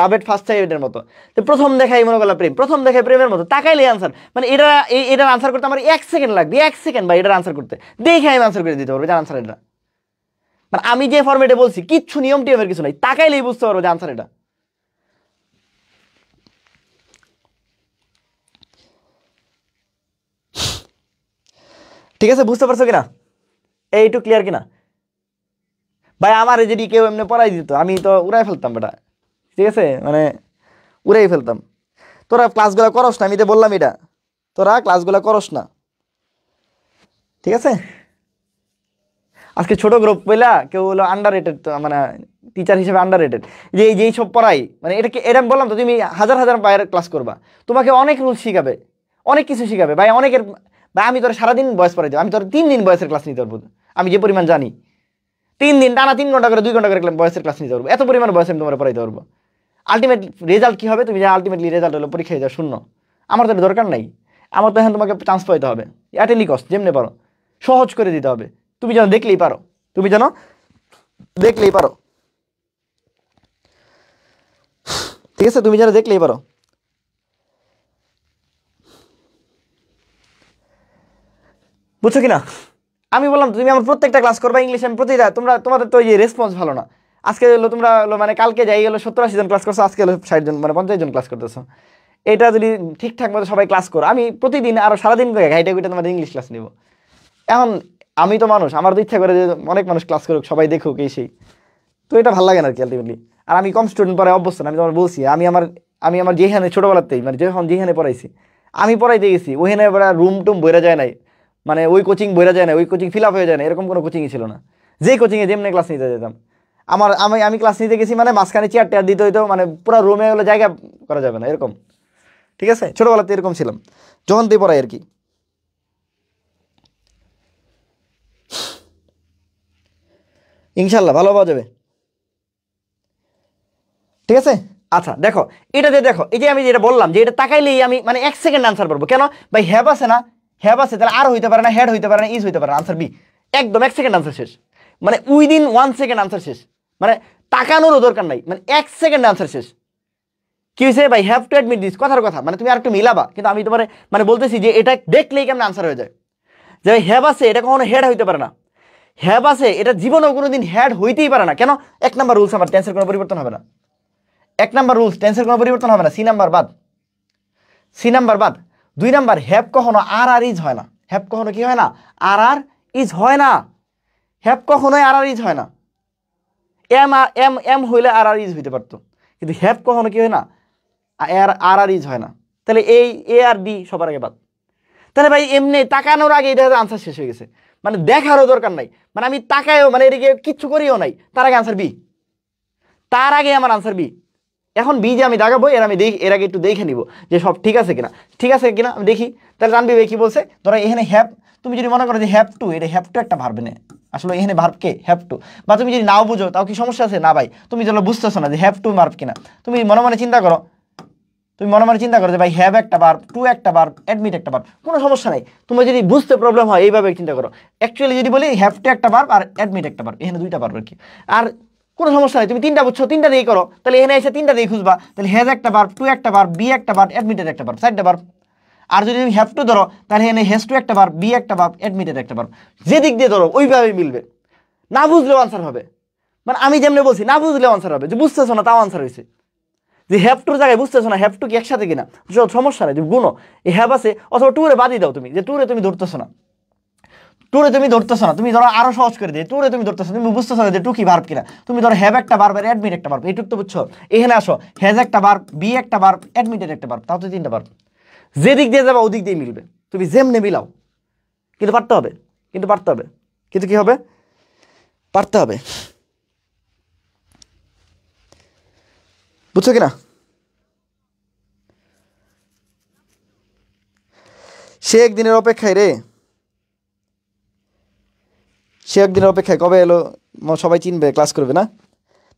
Speaker 1: লাভ এট ফার্স্ট সাইটের মতো, তো প্রথম দেখাই মনে করলাম প্রেম, প্রথম দেখায় প্রেমের মতো, তাকাইলেই অ্যান্সার। মানে এটার আনসার করতে আমার 1 সেকেন্ড লাগবে, 1 সেকেন্ড বা এটার আনসার করতে, দেখে আমি আনসার করে দিতে পারবো যে আনসার এটা। মানে আমি যে ফর্মেটে বলছি কিচ্ছু নিয়ম টিয়মের কিছু নাই, তাকাইলেই বুঝতে পারবো যে আনসার এটা। ঠিক আছে, বুঝতে পারছো কিনা? এইটু ক্লিয়ার কিনা ভাই? আমার যদি কেউ এমনি পড়াই দিত আমি তো উড়াই ফেলতাম বেটা, ঠিক আছে, মানে উড়াই ফেলতাম। তোরা ক্লাসগুলো করস না, আমি তো বললাম এটা, তোরা ক্লাসগুলো করস না, ঠিক আছে। আজকে ছোট গ্রুপ বইলা কেউ হলো আন্ডার রেটেড, মানে টিচার হিসেবে আন্ডার রেটেড, যে যেই সব পড়াই, মানে এটাকে এটা বললাম তো, তুমি হাজার হাজার বাইরের ক্লাস করবা, তোমাকে অনেক রুল শিখাবে, অনেক কিছু শিখাবে ভাই, অনেকের ভাই। আমি তোর সারাদিন বয়স পড়াই দেবো, আমি তোর 3 দিন বয়সের ক্লাস নিতে পারবো, আমি যে পরিমাণ জানি, 3 দিন টানা 3 ঘন্টা করে 2 ঘন্টা করে বয়সের ক্লাস নিতে পারবো, এত পরিমাণ বয়স আমি তোমার পড়াইতে পারবো। আলটিমেট রেজাল্ট কি হবে? তুমি যে আলটিমেটলি রেজাল্ট হলো পরীক্ষায় যাও শূন্য, আমার তো এটা দরকার নাই, আমার তো এখন তোমাকে চান্স পাইতে হবে, অ্যাট এনি কস্ট, যেমনি পারো সহজ করে দিতে হবে, তুমি যেন দেখলেই পারো, তুমি যেন দেখলেই পারো, ঠিক আছে, তুমি যেন দেখলেই পারো। বুঝছো কিনা? আমি বললাম তুমি আমার প্রত্যেকটা ক্লাস করবা ইংলিশ, আমি প্রতিটা, তোমাদের তো এই যে রেসপন্স ভালো না, আজকে হলো তোমরা হলো মানে কালকে যাই হলো 70-80 জন ক্লাস করছো, আজকে হলো 60 জন মানে 50 জন ক্লাস করতেছো। এটা যদি ঠিকঠাক মতো সবাই ক্লাস করো, আমি প্রতিদিন আরো সারাদিন করে ঘাইটা ঘুইটা তোমাদের ইংলিশ ক্লাস নিব। এখন আমি তো মানুষ, আমার তো ইচ্ছা করে যে অনেক মানুষ ক্লাস করুক, সবাই দেখুক, এই সেই, তো এটা ভালো লাগে না আর কি আলটিমেটলি। আর আমি কম স্টুডেন্ট পড়াই অভ্যস্ত না, আমি তোমার বলছি, আমি আমার যেখানে ছোটোবেলাতেই মানে যখন যেখানে পড়াইছি, আমি পড়াইতে গেছি ওখানে এবার রুম টুম বইরা যায় নাই, মানে ওই কোচিং বইরা যায় না, ওই কোচিং ফিল আপ হয়ে যায় না, এরকম কোনো কোচিংই ছিল না, যেই কোচিংয়ে যেমনি ক্লাস নিতে যেতাম। আমি ক্লাস নিতে গেছি মানে মাঝখানে চেয়ার টেয়ার দিতে হইতো, মানে পুরো রুমে হলে জায়গা করা যাবে না এরকম, ঠিক আছে, ছোটোবেলাতে এরকম ছিলাম যখন তুই পড়াই আর কি। ইনশাল্লাহ ভালো পাওয়া যাবে, ঠিক আছে। আচ্ছা দেখো, এটাতে দেখো, এই যে আমি যেটা বললাম যে এটা তাকাইলেই আমি মানে 1 সেকেন্ড আনসার পারবো, কেন ভাই? হ্যাভ আছে না, হ্যাভ আছে, তাহলে আর হইতে পারে না, হেড হইতে পারে না, ইজ হইতে পারে না, আনসার বি, একদম 1 সেকেন্ড আনসার শেষ, মানে উইদিন 1 সেকেন্ড আনসার শেষ, মানে তাকানোরও দরকার নাই, মানে 1 সেকেন্ড আনসার শেষ, কি হয়েছে ভাই, হ্যাভ টু অ্যাডমিট দিস, কথার কথা, মানে তুমি আর একটু মিলাবা, কিন্তু আমি তোমার মানে বলতেছি যে এটা দেখলেই কেমন আনসার হয়ে যায়, যে হ্যাভ আছে এটা কখনো হেড হইতে পারে না, হ্যাভ আছে এটা জীবনেও কোনোদিন হেড হইতেই পারে না। কেন? 1 নাম্বার রুলস আমার, টেন্সের কোনো পরিবর্তন হবে না। 1 নাম্বার রুলস, টেন্সের কোনো পরিবর্তন হবে না, সি নাম্বার বাদ, সি নাম্বার বাদ। 2 নাম্বার, হ্যাভ কখনো আর ইজ হয় না, হ্যাভ কখনো কি হয় না, আর ইজ হয় না, হ্যাভ কখনোই আর ইজ হয় না। এম এম এম হইলে আর ইজ হইতে পারতো, কিন্তু হ্যাভ কখনো কি হয় না, আর ইজ হয় না। তাহলে এই এ আর ডি সবার আগে বাদ। তাহলে ভাই এমনি তাকানোর আগে এটা আনসার শেষ হয়ে গেছে, মানে দেখারও দরকার নাই, মানে আমি তাকায়ও মানে এদিকে কিচ্ছু করিও নাই, তার আগে আনসার বি, তার আগে আমার আনসার বি। এখন বি যে আমি দাগাবো এর আগে একটু দেখে নিব যে সব ঠিক আছে কিনা, ঠিক আছে কিনা আমি দেখি। তাহলে জানবি ভাই কি বলছে, ধরো এখানে হ্যাভ, তুমি যদি মনে করো যে হ্যাভ টু, এটা হ্যাভ টু একটা ভার্ব না, আসলে এখানে ভার্ব কে হ্যাভ টু, বা তুমি যদি নাও বুঝো তাও কি সমস্যা আছে? না ভাই, তুমি যেন বুঝতেছো না যে হ্যাভ টু ভার্ব কিনা, তুমি মনে মনে চিন্তা করো, তুমি মনে মনে চিন্তা করো যে ভাই হ্যাভ একটা ভার্ব, টু একটা ভার্ব, অ্যাডমিট একটা ভার্ব, কোনো সমস্যা নাই। তুমি যদি বুঝতে প্রবলেম হয় এইভাবে চিন্তা করো। অ্যাকচুয়ালি যদি বলি হ্যাভ টু একটা ভার্ব আর অ্যাডমিট একটা ভার্ব, এখানে দুইটা ভার্ব আর কি, আর কোনো সমস্যা নাই। তুমি 3টা বুঝছো, 3টা দিয়ে করো, তাহলে এখানে এসে 3টা দিয়ে খুঁজবা, তাহলে হ্যাজ একটা ভার্ব, টু একটা ভার্ব, বি একটা ভার্ব, অ্যাডমিটেড একটা ভার্ব, 4টা ভার্ব। আর যদি তুমি হ্যাভ টু ধরো, তাহলে এখানে হ্যাজ টু একটা ভার্ব, বি একটা ভার্ব, অ্যাডমিটেড একটা ভার্ব, যে দিক দিয়ে ধরো ওইভাবেই মিলবে, না বুঝলেও আনসার হবে। মানে আমি যেমনি বলছি না বুঝলেও আনসার হবে, যে বুঝতেছো না তাও আনসার হয়েছে। যে হ্যাভ টুর জায়গায় বুঝতেছো না, হ্যাভ টু কি একসাথে কিনা, সমস্যা নেই, তুমি গুণো, এই হ্যাভ আছে, অথবা টুরে বাদই দাও, তুমি যে টুরে তুমি ধরতেছো না, টুরে তুমি ধরতেছো না, তুমি ধরো আরো সহজ করে দিই, টুরে তুমি ধরতেছো, তুমি বুঝতেছো না যে টু কি ভার্ব কিনা, তুমি ধরো হ্যাভ একটা ভার্ব আর অ্যাডমিট একটা ভার্ব, এইটুক তো বুঝছো। এখানে আসো, হ্যাজ একটা ভার্ব, বি একটা ভার্ব, অ্যাডমিটেড একটা ভার্ব, তাও তো 3টা ভার্ব, যে দিক দিয়ে যাবা ওদিক দিয়ে মিলবে, তুমি যেমনে মিলাও, কিন্তু পারতে হবে, কিন্তু পারতে হবে, কিন্তু কি হবে, পারতে হবে, বুঝছো কিনা? সে একদিনের অপেক্ষায় রে, সে একদিনের অপেক্ষায় কবে এলো, সবাই চিনবে, ক্লাস করবে না।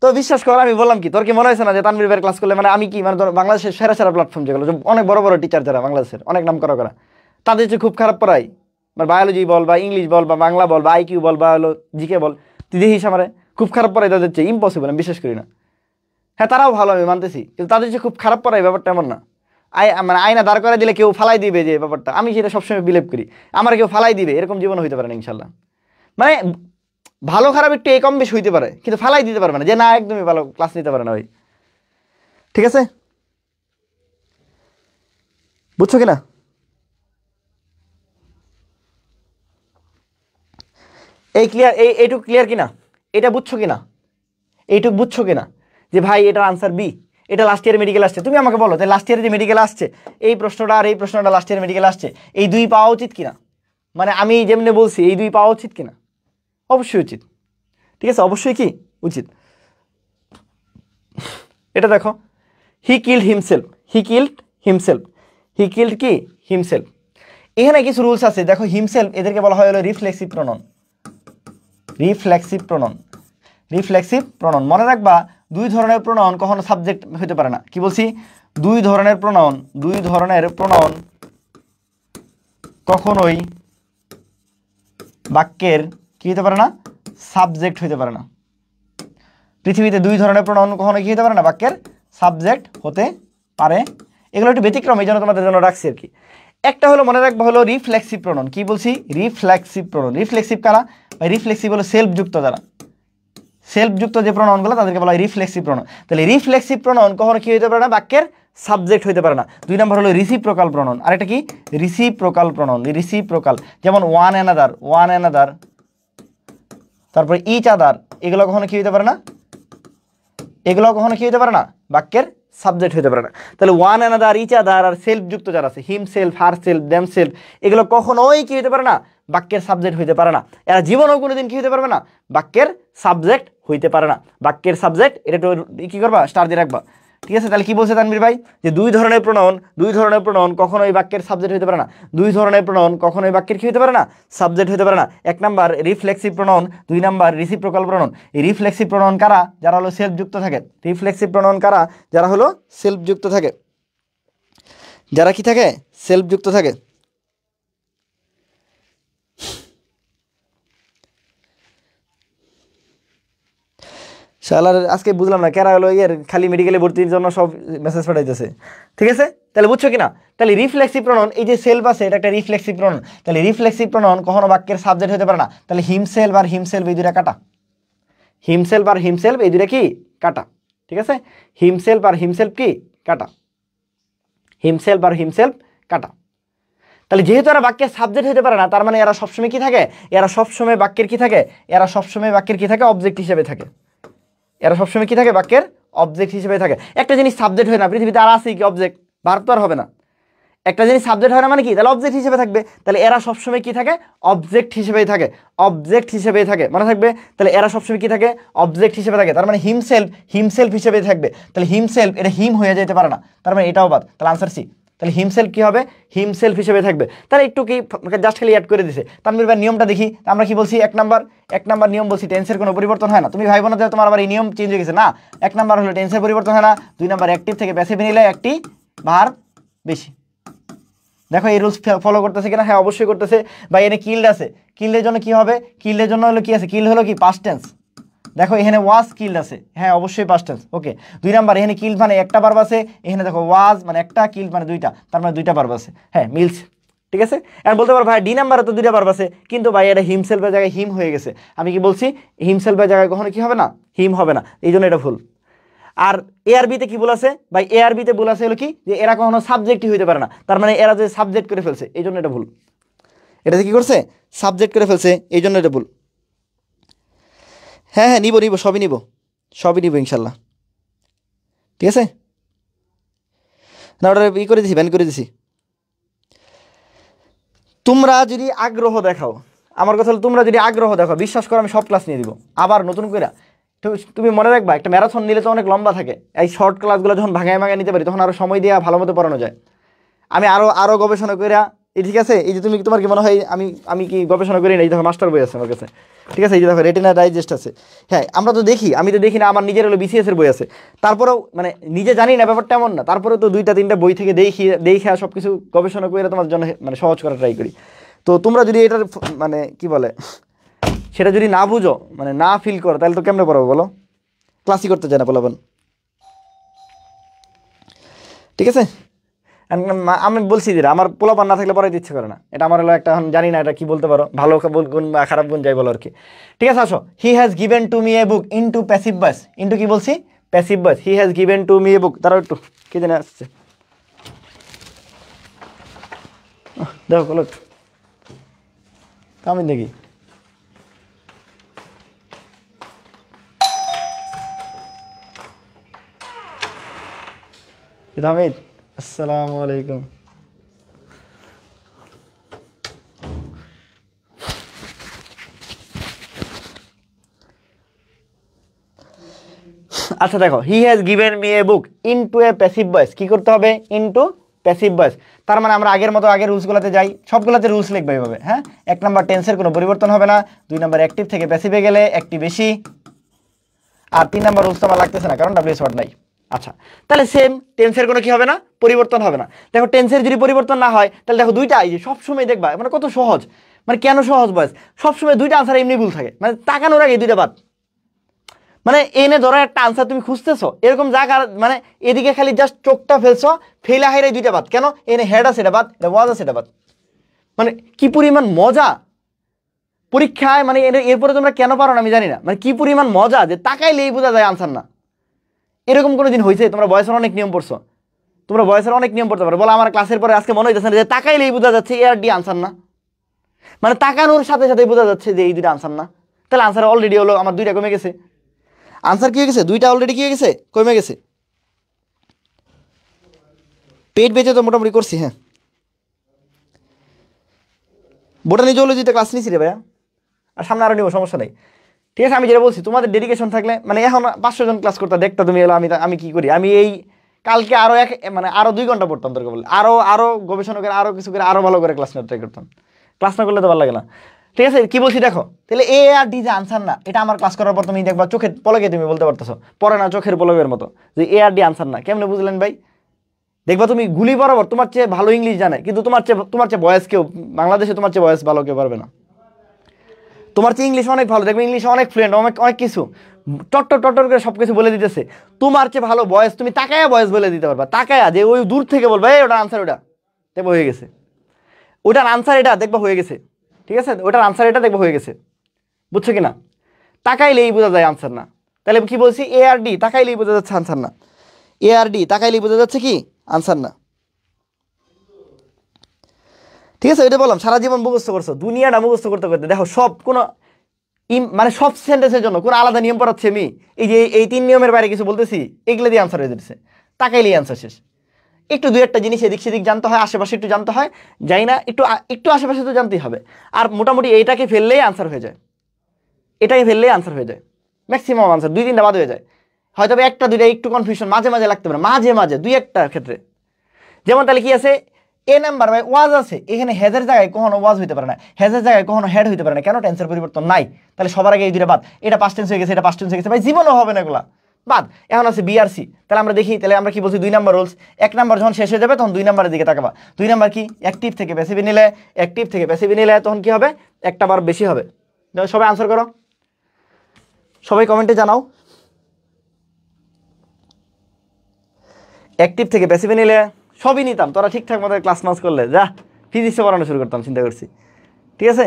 Speaker 1: তো বিশ্বাস কর, আমি বললাম কি, তোর কি মনে হয়েছে না যে তানভীর ভাইয়ের ক্লাস করলে মানে আমি কি, মানে বাংলাদেশের সেরা সেরা প্ল্যাটফর্ম যেগুলো, অনেক বড় বড় টিচার যারা বাংলাদেশের অনেক নাম করা করা, তাদের যে খুব খারাপ পড়াই, মানে বায়োলজি বল বা ইংলিশ বল বা বাংলা বল বা আইকিউ বল বা হলো জিকে বল, তুই দেখিস আমার খুব খারাপ পড়াই, তাদের চেয়ে ইম্পসিবল, আমি বিশ্বাস করি না। হ্যাঁ তারাও ভালো, আমি মানতেছি, কিন্তু তাদের যে খুব খারাপ পড়াই, ব্যাপারটা এমন না। মানে আয়না দাঁড় করে দিলে কেউ ফালাই দিবে যে ব্যাপারটা, আমি সেটা সবসময় বিলিভ করি, আমার কেউ ফালাই দিবে এরকম জীবন হইতে পারে না ইনশাল্লাহ। মানে ভালো খারাপ একটু কম বেশি হইতে পারে, কিন্তু ফালাই দিতে পারবে না যে না একদমই ভালো ক্লাস নিতে পারে না ভাই, ঠিক আছে? বুঝছো কিনা? এই ক্লিয়ার, এইটুকু ক্লিয়ার কিনা, এটা বুঝছো কিনা, এইটুকু বুঝছো কিনা, যে ভাই এটার আনসার বি, এটা লাস্ট ইয়ার মেডিকেল আসছে, তুমি আমাকে বলো যে লাস্ট ইয়ারে যে মেডিকেল আসছে এই প্রশ্নটা আর এই প্রশ্নটা লাস্ট ইয়ার মেডিকেল আসছে, এই 2 পাওয়া উচিত কিনা, মানে আমি যেমনি বলছি এই 2 পাওয়া উচিত কিনা? অবশ্যই উচিত, ঠিক আছে, অবশ্যই কি উচিত। এটা দেখো, he killed himself, he killed himself, he killed কি হিমসেলফ, এখানে কিছু রুলস আছে দেখো। হিমসেলফ এদেরকে বলা হয় হলো রিফ্লেক্সিভ প্রনন, রিফ্লেক্সিভ প্রনন, রিফ্লেক্সিভ প্রনন, মনে রাখবা 2 ধরনের প্রনন কখনো সাবজেক্ট হতে পারে না। কি বলছি? 2 ধরনের প্রনন, 2 ধরনের প্রনন কখনোই বাক্যের কি হতে পারে না, সাবজেক্ট হতে পারে না। পৃথিবীতে 2 ধরনের প্রনন কখনো কি হতে পারে না, বাক্যের সাবজেক্ট হতে পারে। এগুলো একটু ব্যতিক্রম, এই জন্য তোমাদের জন্য রাখছি আর কি। একটা হলো মনে রাখবা হলো রিফ্লেক্সিভ প্রনন। কি বলছি? রিফ্লেক্সিভ প্রনন। রিফ্লেক্সিভ কারা? রিফ্লেক্সিভ হলো সেলফ যুক্ত যারা, সেলফ যুক্ত যে প্রননগুলো তাদেরকে বলা হয় রিফ্লেক্সিভ প্রনন। তাহলে রিফ্লেক্সিভ প্রনন কখনো কি হতে পারে না, বাক্যের সাবজেক্ট হতে পারে না। 2 নম্বর হলো রিসিপ্রোকাল প্রনন। আরেকটা কি? রিসিপ্রোকাল প্রনন, রিসিপ্রোকাল, যেমন ওয়ান অ্যানাদার, ওয়ান অ্যানাদার, তারপরে ইচ আদার, এগুলো কখনো কি হতে পারে না, এগুলো কখনো কি হতে পারে না, বাক্যের সাবজেক্ট হতে পারে না। তাহলে ওয়ান অ্যানাদার, ইচ আদার আর সেলফ যুক্ত যারা আছে, himself, herself, themselves, এগুলো কখনোই কি হতে পারে না, বাক্যের সাবজেক্ট হইতে পারে না। এরা জীবনেও কোনোদিন কি হতে পারবে না, বাক্যের সাবজেক্ট হইতে পারে না। বাক্যের সাবজেক্ট এটা একটু কি করবা, স্টার দিয়ে রাখবা, ঠিক আছে? তাহলে কি বলছে তানভীর ভাই, যে 2 ধরনের প্রনন, 2 ধরনের প্রনন কখনোই বাক্যের সাবজেক্ট হতে পারে না। 2 ধরনের প্রনন কখনোই বাক্যের কি হতে পারে না, সাবজেক্ট হতে পারে না। 1 নাম্বার রিফ্লেক্সিভ প্রনন, 2 নাম্বার রিসিপ্রোকাল প্রনন। এই রিফ্লেক্সিভ প্রনন কারা? যারা হলো সেলফ যুক্ত থাকে। রিফ্লেক্সিভ প্রনন কারা? যারা হলো সেলফ যুক্ত থাকে, যারা কি থাকে, সেলফ যুক্ত থাকে। শালার আজকে বুঝলাম না কেরা হলো ইয়ের খালি মেডিকেলে ভর্তির জন্য সব মেসেজ পাঠাইতেছে। ঠিক আছে, তাহলে বুঝছো কিনা? তাহলে রিফ্লেক্সিভ প্রনন, এই যে সেলফ আছে এটা একটা রিফ্লেক্সিভ প্রনন। তাহলে রিফ্লেক্সিভ প্রনন কখনো বাক্যের সাবজেক্ট হতে পারে না। তাহলে হিমসেলফ আর হিমসেলফ এই দুইটা কাটা, হিমসেলফ আর হিমসেলফ এই দুইটা কি কাটা। ঠিক আছে, হিমসেলফ আর হিমসেলফ কি কাটা, হিমসেলফ আর হিমসেলফ কাটা। তাহলে যেহেতু এরা বাক্যের সাবজেক্ট হতে পারে না, তার মানে এরা সবসময় কি থাকে, এরা সবসময় বাক্যের কি থাকে, এরা সবসময় বাক্যের কি থাকে, অবজেক্ট হিসেবে থাকে। এরা সবসময় কি থাকে, বাক্যের অবজেক্ট হিসেবে থাকে। একটা জিনিস সাবজেক্ট হয় না পৃথিবীতে, আর আছে কি অবজেক্ট, ভার্ব তো আর হবে না। একটা জিনিস সাবজেক্ট হয় না মানে কি, তাহলে অবজেক্ট হিসেবে থাকবে। তাহলে এরা সবসময় কি থাকে, অবজেক্ট হিসেবেই থাকে, অবজেক্ট হিসেবেই থাকে, মনে থাকবে। তাহলে এরা সবসময় কি থাকে, অবজেক্ট হিসেবে থাকে। তার মানে হিমসেলফ, হিমসেলফ হিসেবেই থাকবে। তাহলে হিমসেলফ এটা হিম হয়ে যেতে পারে না, তার মানে এটাও বাদ। তাহলে আনসার সি। তাহলে হিমসেলফ কি হবে, হিমসেলফ হিসেবে থাকবে। তাহলে একটু কি জাস্ট খালি অ্যাড করে দিছে। তানভীর ভাই নিয়মটা দেখি, আমরা কি বলছি, এক নাম্বার নিয়ম বলছি টেন্সের কোনো পরিবর্তন হয় না। তুমি ভাইবো না যে তোমার আবার এই নিয়ম চেঞ্জ হয়ে গেছে, না। এক নাম্বার হলো টেন্সের পরিবর্তন হয় না। 2 নাম্বার অ্যাক্টিভ থেকে প্যাসিভ নিলে একটি ভার্ব বেশি। দেখো এই রুলস ফলো করতেছে কিনা, হ্যাঁ অবশ্যই করতেছে। বা এনে কিল্ড আছে, কিল্ডের জন্য কি হবে, কিল্ডের জন্য হলো কি আছে, কিল্ড হলো কি পাস্ট টেন্স। দেখো এখানে ওয়াজ কিল্ড আছে, হ্যাঁ অবশ্যই পাস্ট টেন্স। ওকে, 2 নাম্বার এখানে কিল্ড মানে একটা ভার্ব আছে, এখানে দেখো ওয়াজ মানে একটা, কিল্ড মানে দুইটা, তার মানে দুইটা ভার্ব আছে, হ্যাঁ মিলছে। ঠিক আছে, আর বলতে পারো ভাই ডি নাম্বারে তো দুইটা ভার্ব আছে, কিন্তু ভাই এটা হিমসেলফের জায়গায় হিম হয়ে গেছে। আমি কি বলছি, হিমসেলফের জায়গায় কখনো কি হবে না, হিম হবে না, এই জন্য এটা ভুল। আর এআরবিতে কি ভুল আছে ভাই, এআরবিতে ভুল আছে হলো কি, যে এরা কখনো সাবজেক্টই হইতে পারে না, তার মানে এরা যে সাবজেক্ট করে ফেলছে এই জন্য এটা ভুল। এটাতে কি করছে, সাবজেক্ট করে ফেলছে, এই জন্য এটা ভুল। হ্যাঁ হ্যাঁ নিব সবই নিব, সবই নিব ইনশাল্লাহ। ঠিক আছে, না ওটা ই করে দিছি, ব্যান করে দিছি। তোমরা যদি আগ্রহ দেখাও, আমার কথা হলো তোমরা যদি আগ্রহ দেখাও, বিশ্বাস করো আমি সব ক্লাস নিয়ে দিব আবার নতুন করে। তুমি মনে রাখবা, একটা ম্যারাথন নিলে তো অনেক লম্বা থাকে, এই শর্ট ক্লাসগুলো যখন ভাগায় নিতে পারি তখন আরও সময় দিয়ে ভালো মতো পড়ানো যায়। আমি আরও গবেষণা করে, ঠিক আছে, এই যে তুমি তোমার কি মনে হয় আমি কি গবেষণা করি না, এই দেখো মাস্টার বই আছে আমার কাছে। ঠিক আছে, এই যে দেখো রেটিনা ডাইজেস্ট আছে। হ্যাঁ আমরা তো দেখি, আমি তো দেখি না, আমার নিজের হলো বিসিএস এর বই আছে। তারপরেও মানে নিজে জানি না ব্যাপারটা এমন না, তারপরে তো 2-3টা বই থেকে দেখে সব কিছু গবেষণা করে তোমার জন্য মানে সহজ করা ট্রাই করি। তো তোমরা যদি এটার মানে কি বলে সেটা যদি না বুঝো, মানে না ফিল করো, তাহলে তো কেমনে পড়াবো বলো, ক্লাসই করতে চায় না বলাবেন। ঠিক আছে, আমি বলছি যে আমার পোলাপান না থাকলে পড়াইতে ইচ্ছে করে না, এটা আমার হলো একটা, জানি না এটা কি বলতে পারো, ভালো গুণ বা খারাপ গুণ যাই বলো আর কি। ঠিক আছে, আসো, he has given to me a book into passive voice, into কি বলছি, passive voice. He has given to me a book, তারাও একটু কি জানে আসছে, দেখো বলো একটু, আমি দেখি। হামিদ আসসালামু আলাইকুম। আচ্ছা দেখো, হি has given me a book into a passive voice, কি করতে হবে, ইনটু প্যাসিভ ভয়েস। তার মানে আমরা আগের মতো আগের রুলসগুলোতে যাই, সবগুলোতে রুলস লিখবে এইভাবে। হ্যাঁ, 1 নাম্বার টেন্সের কোনো পরিবর্তন হবে না, 2 নাম্বার অ্যাক্টিভ থেকে প্যাসিভে গেলে একটি বেশি, আর 3 নাম্বার রুলস তো আমার লাগতেছে না কারণ ডাব্লিউএস ওয়ার্ড নাই। আচ্ছা, তাহলে সেম টেন্সের কোনো কি হবে না, পরিবর্তন হবে না। দেখো টেন্সের যদি পরিবর্তন না হয় তাহলে দেখো দুইটা, এই যে সবসময় দেখবা মানে কত সহজ, মানে কেন সহজ বয়স, সবসময় দুইটা আনসার এমনি ভুল থাকে, মানে তাকানোর আগে দুইটা বাদ, মানে এনে ধরো একটা আনসার তুমি খুঁজতেছো এরকম জায়গা, মানে এদিকে খালি জাস্ট চোখটা ফেলছো, ফেলা হাইরে দুইটা বাদ, কেন এনে হেড আছে এটা বাদ, এটা ওয়াজ আছে এটা বাদ, মানে কি পরিমাণ মজা পরীক্ষায়, মানে এরপরে তোমরা কেন পারো না আমি জানি না, মানে কি পরিমাণ মজা যে তাকাইলেই বোঝা যায় আনসার না। এরকম কোনো দিন হয়েছে তোমরা বয়সের অনেক নিয়ম পড়ছো, তোমরা বয়সের অনেক নিয়ম পড়তে পারো, বলো আমার ক্লাসের পরে আজকে মনে হইতেছে না যে তাকাইলেই বোঝা যাচ্ছে এ আর ডি আনসার না, মানে তাকানোর সাথে সাথে বোঝা যাচ্ছে যে এই দুইটা আনসার না, তাহলে আনসার অলরেডি হলো আমার দুইটা কমে গেছে, আনসার কি হয়ে গেছে, দুইটা অলরেডি কি হয়ে গেছে, কমে গেছে। পেট বেঁচে তো মোটামুটি করছি। হ্যাঁ, বোটানি জুওলজিতে ক্লাস নিয়েছি রে ভাইয়া, আর সামনে আরও নিব, সমস্যা নেই। ঠিক আছে, আমি যেটা বলছি তোমাদের ডেডিকেশন থাকলে, মানে এখন 500 জন ক্লাস করতে দেখতে তুমি এলো, আমি কি করি, আমি এই কালকে আরও 2 ঘন্টা পড়তাম দরকার বলে, আরও গবেষণা করে আরও কিছু করে আরও ভালো করে ক্লাস নেওয়ার ট্রাই করতাম, ক্লাস না করলে তো ভালো লাগে না। ঠিক আছে, কি বলছি দেখো, তাহলে এ আর ডি যে আনসার না, এটা আমার ক্লাস করার পর তুমি দেখবা চোখের পলকে তুমি বলতে পারতেছো, পড়ে না চোখের পলকের মতো, যে এ আর ডি আনসার না, কেমনে বুঝলেন ভাই, দেখবা তুমি গুলি বরাবর তোমার চেয়ে ভালো ইংলিশ জানে, কিন্তু তোমার চেয়ে বয়স কেউ বাংলাদেশে তোমার চেয়ে বয়স ভালো কেউ পারবে না, তোমার চেয়ে ইংলিশ অনেক ভালো, দেখবে ইংলিশে অনেক ফ্লুয়েন্ট, অনেক কিছু, টট্টর টট্টর করে সব কিছু বলে দিতেছে। তোমার চেয়ে ভালো বয়স, তুমি তাকায়া বয়স বলে দিতে পারবা, তাকায়া যে ওই দূর থেকে বলবা এই ওটার আনসার ওটা, দেখবো হয়ে গেছে, ওটার আনসার এটা দেখবো হয়ে গেছে, ঠিক আছে, ওটার আনসার এটা দেখবো হয়ে গেছে, বুঝছো কিনা? তাকাইলেই বোঝা যায় আনসার না। তাহলে কি বলছি, এ আর ডি তাকাইলেই বোঝা যাচ্ছে আনসার না, এ আর ডি তাকাইলেই বোঝা যাচ্ছে কি আনসার না, ঠিক আছে? এটা বললাম সারা জীবন মুখস্থ করছো, দুনিয়াটা মুখস্থ করতে করতে দেখো সব কোনো মানে সব সেন্টেন্সের জন্য কোনো আলাদা নিয়ম পড়াচ্ছি আমি? এই যে এই 3 নিয়মের বাইরে কিছু বলতেছি, এগুলো দিয়ে আনসার হয়ে যাচ্ছে, তাকাইলেই আনসার শেষ। একটু দু একটা জিনিস এদিক সেদিক জানতে হয়, আশেপাশে একটু জানতে হয়, যাই না একটু একটু আশেপাশে তো জানতেই হবে। আর মোটামুটি এইটাকে ফেললেই আনসার হয়ে যায়, এটাকে ফেললেই আনসার হয়ে যায়, ম্যাক্সিমাম আনসার 2-3টা বাদ হয়ে যায়, হয়তো একটা দুইটা একটু কনফিউশন মাঝে মাঝে লাগতে পারে, মাঝে মাঝে 2-1টা ক্ষেত্রে। যেমন তাহলে কি আছে, এ নাম্বার ভাই ওয়াজ আছে, এখানে হেজের জায়গায় কখনো ওয়াজ হইতে পারে না, হেজের জায়গায় কখনো হেড হইতে পারে না, কেন? টেন্সের পরিবর্তন নাই। তাহলে সবার আগে এই দুইটা বাদ, এটা পাস্ট টেন্স হয়ে গেছে, এটা পাস্ট টেন্স হয়ে গেছে, ভাই জীবনও হবে না এগুলা, বাদ। এখন আছে বিআরসি, তাহলে আমরা দেখি, তাহলে আমরা কি বলছি 2 নাম্বার রুলস, 1 নাম্বার যখন শেষ হয়ে যাবে তখন 2 নাম্বারের দিকে তাকাবা। 2 নাম্বার কি, অ্যাক্টিভ থেকে প্যাসিভে নিলে, অ্যাক্টিভ থেকে প্যাসিভে নিলে তখন কি হবে, একটা বার বেশি হবে। সবাই আনসার করো, সবাই কমেন্টে জানাও। অ্যাক্টিভ থেকে প্যাসিভে নিলে সবই নিতাম, তোরা ঠিকঠাক মতো ক্লাস মাস করলে যা ফিজিক্সে পড়ানো শুরু করতাম, চিন্তা করছি, ঠিক আছে?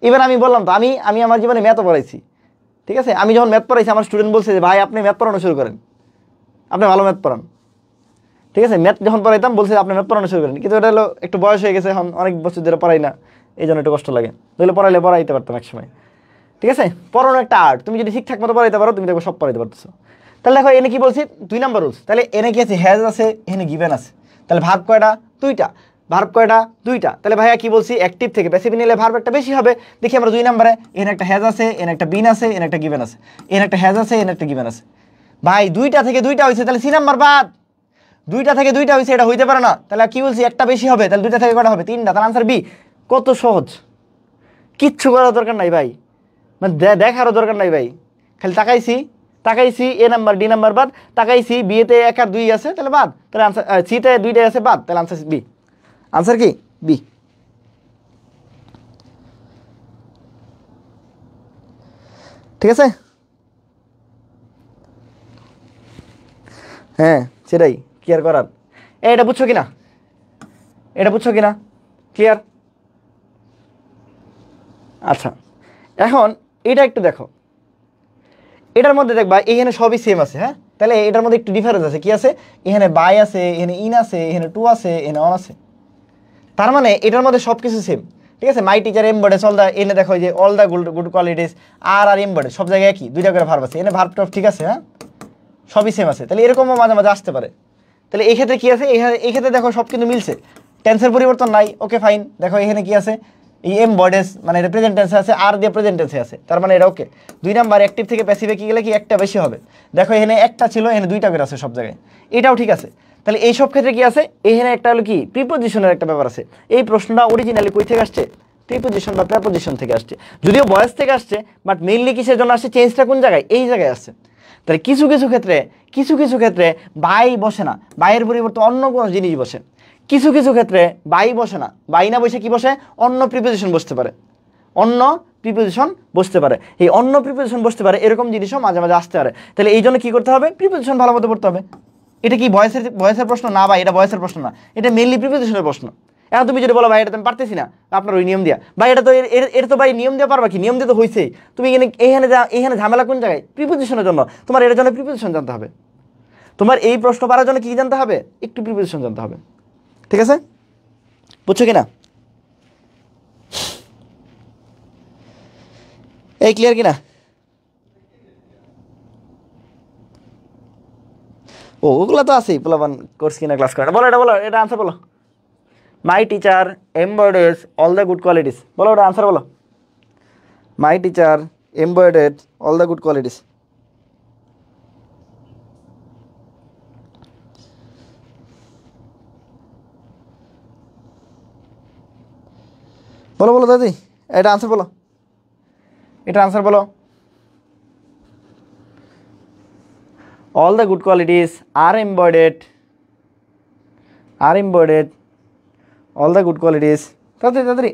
Speaker 1: এবার আমি বললাম তো, আমি আমার জীবনে ম্যাথও পড়াইছি, ঠিক আছে? আমি যখন ম্যাথ পড়াইছি আমার স্টুডেন্ট বলছে যে ভাই আপনি ম্যাথ পড়ানো শুরু করেন, আপনি ভালো ম্যাথ পড়ান, ঠিক আছে? ম্যাথ যখন পড়াইতাম বলছে আপনি ম্যাথ পড়ানো শুরু করেন, কিন্তু এটা হলো একটু বয়স হয়ে গেছে, এখন অনেক বছর ধরে পড়াই না, এই জন্য একটু কষ্ট লাগে, নইলে পড়াইলে পড়াইতে পারতাম এক সময়, ঠিক আছে? পড়ানো একটা আর্ট, তুমি যদি ঠিকঠাক মতো পড়াইতে পারো তুমি দেখো সব পড়াইতে পারতেছো। তাহলে দেখো এনে কি বলছি, 2 নাম্বার রুলস, তাহলে এনে কি আছে, হ্যাজ আছে, এখানে গিভেন আছে, তাহলে ভার্ব কয়টা, 2টা, ভার্ব কয়টা, 2টা, তাহলে ভাইয়া কি বলছি, অ্যাক্টিভ থেকে প্যাসিভ নিলে ভার্ব একটা বেশি হবে। দেখি আমরা 2 নাম্বারে, এখানে একটা হ্যাজ আছে, এখানে একটা বিন আছে, এখানে একটা গিভেন আছে, এখানে একটা হ্যাজ আছে, এখানে একটা গিভেন আছে, ভাই 2টা থেকে 2টা হয়েছে, তাহলে 3 নাম্বার বাদ, 2টা থেকে 2টা হয়েছে, এটা হইতে পারে না, তাহলে কি বলছি, একটা বেশি হবে, তাহলে 2টা থেকে কটা হবে, 3টা, তাহলে আনসার বি। কত সহজ, কিচ্ছু করার দরকার নাই ভাই, মানে দেখারও দরকার নাই ভাই, খালি তাকাইছি তাকাইছি, এ নাম্বার ডি নাম্বার বাদ, তাকাইছি বিয়েতে 1 আর 2 আছে তাহলে বাদ, তাহলে আনসার সিতে 2টাই আছে বাদ, তাহলে আনসার বি, আনসার কি বি, ঠিক আছে? হ্যাঁ সেটাই, কি আর করার। এটা বুঝছো কিনা, এটা বুঝছো কিনা, ক্লিয়ার? আচ্ছা এখন এটা একটু দেখো, এটার মধ্যে দেখবা এখানে সবই সেম আছে, হ্যাঁ? তাহলে এটার মধ্যে একটু ডিফারেন্স আছে, কি আছে, এখানে বাই আছে, এখানে ইন আছে, এখানে টু আছে, এখানে অন আছে, তার মানে এটার মধ্যে সব কিছু সেম, ঠিক আছে? মাই টিচার এমবডেস অল দ্য, এনে দেখো যে অল দ্য গুড কোয়ালিটিস, আর এমবডেস সব জায়গায় একই, 2টা করে ভার্ব আছে, এনে ভার্ব টপ ঠিক আছে, হ্যাঁ সবই সেম আছে, তাহলে এরকমও মাঝে মাঝে আসতে পারে। তাহলে এই ক্ষেত্রে কি আছে, এই ক্ষেত্রে দেখো সব কিন্তু মিলছে, টেন্সের পরিবর্তন নাই, ওকে ফাইন। দেখো এখানে কি আছে, এই এমবডেস মানে এটা প্রেজেন্ট টেন্সে আছে, আর দিয়ে প্রেজেন্ট টেন্সে আছে, তার মানে এটা ওকে। 2 নাম্বার অ্যাক্টিভ থেকে প্যাসিভে কি গেলে কি একটা বেশি হবে, দেখো এখানে একটা ছিল, এখানে 2টা করে আছে সব জায়গায়, এটাও ঠিক আছে। তাহলে এই সব ক্ষেত্রে কি আছে, এখানে একটা হলো কি প্রিপোজিশনের একটা ব্যাপার আছে। এই প্রশ্নটা অরিজিনালি কই থেকে আসছে, প্রিপোজিশন বা প্রেপোজিশন থেকে আসছে, যদিও ভয়েস থেকে আসছে, বাট মেইনলি কিসের জন্য আসছে, চেঞ্জটা কোন জায়গায়, এই জায়গায় আসছে। তাহলে কিছু কিছু ক্ষেত্রে বাই বসে না, বাইয়ের পরিবর্তে অন্য কোনো জিনিস বসে, কিছু কিছু ক্ষেত্রে বাই বসে না, বাই না বসে কি বসে, অন্য প্রিপোজিশন বসতে পারে, অন্য প্রিপোজিশন বসতে পারে, এই অন্য প্রিপোজিশন বসতে পারে, এরকম জিনিসও মাঝে মাঝে আসতে পারে। তাহলে এই জন্য কি করতে হবে, প্রিপোজিশন ভালো মতো পড়তে হবে। এটা কি ভয়েসের প্রশ্ন না ভাই, এটা ভয়েসের প্রশ্ন না, এটা মেইনলি প্রিপোজিশনের প্রশ্ন। এখন তুমি যদি বলো ভাই এটা তো আমি পারতেছি না, আপনার ওই নিয়ম দিয়া, ভাই এটা তো এটা তো ভাই নিয়ম দিয়ে পারবা কি, নিয়ম দিয়ে তো হয়েছেই, তুমি এখানে ঝামেলা কোন জায়গায়, প্রিপোজিশনের জন্য, তোমার এর জন্য প্রিপোজিশন জানতে হবে, তোমার এই প্রশ্ন পারার জন্য কি জানতে হবে, একটু প্রিপোজিশন জানতে হবে, ঠিক আছে? বুঝছো কিনা, এই ক্লিয়ার কিনা? ও ওগুলো তো আছেই, পোলাপান কোর্স কিনা ক্লাস করে, বলো এটা, বলো এটা আনসার বলো। My teacher embodies all the good qualities, বলো ওটা আনসার বলো। My teacher embodied all the good qualities, বলো বলো দাদি, এটা আনসার বলো, এটা আনসার বলো। all the good qualities are embodied all the good qualities, তাড়াতাড়ি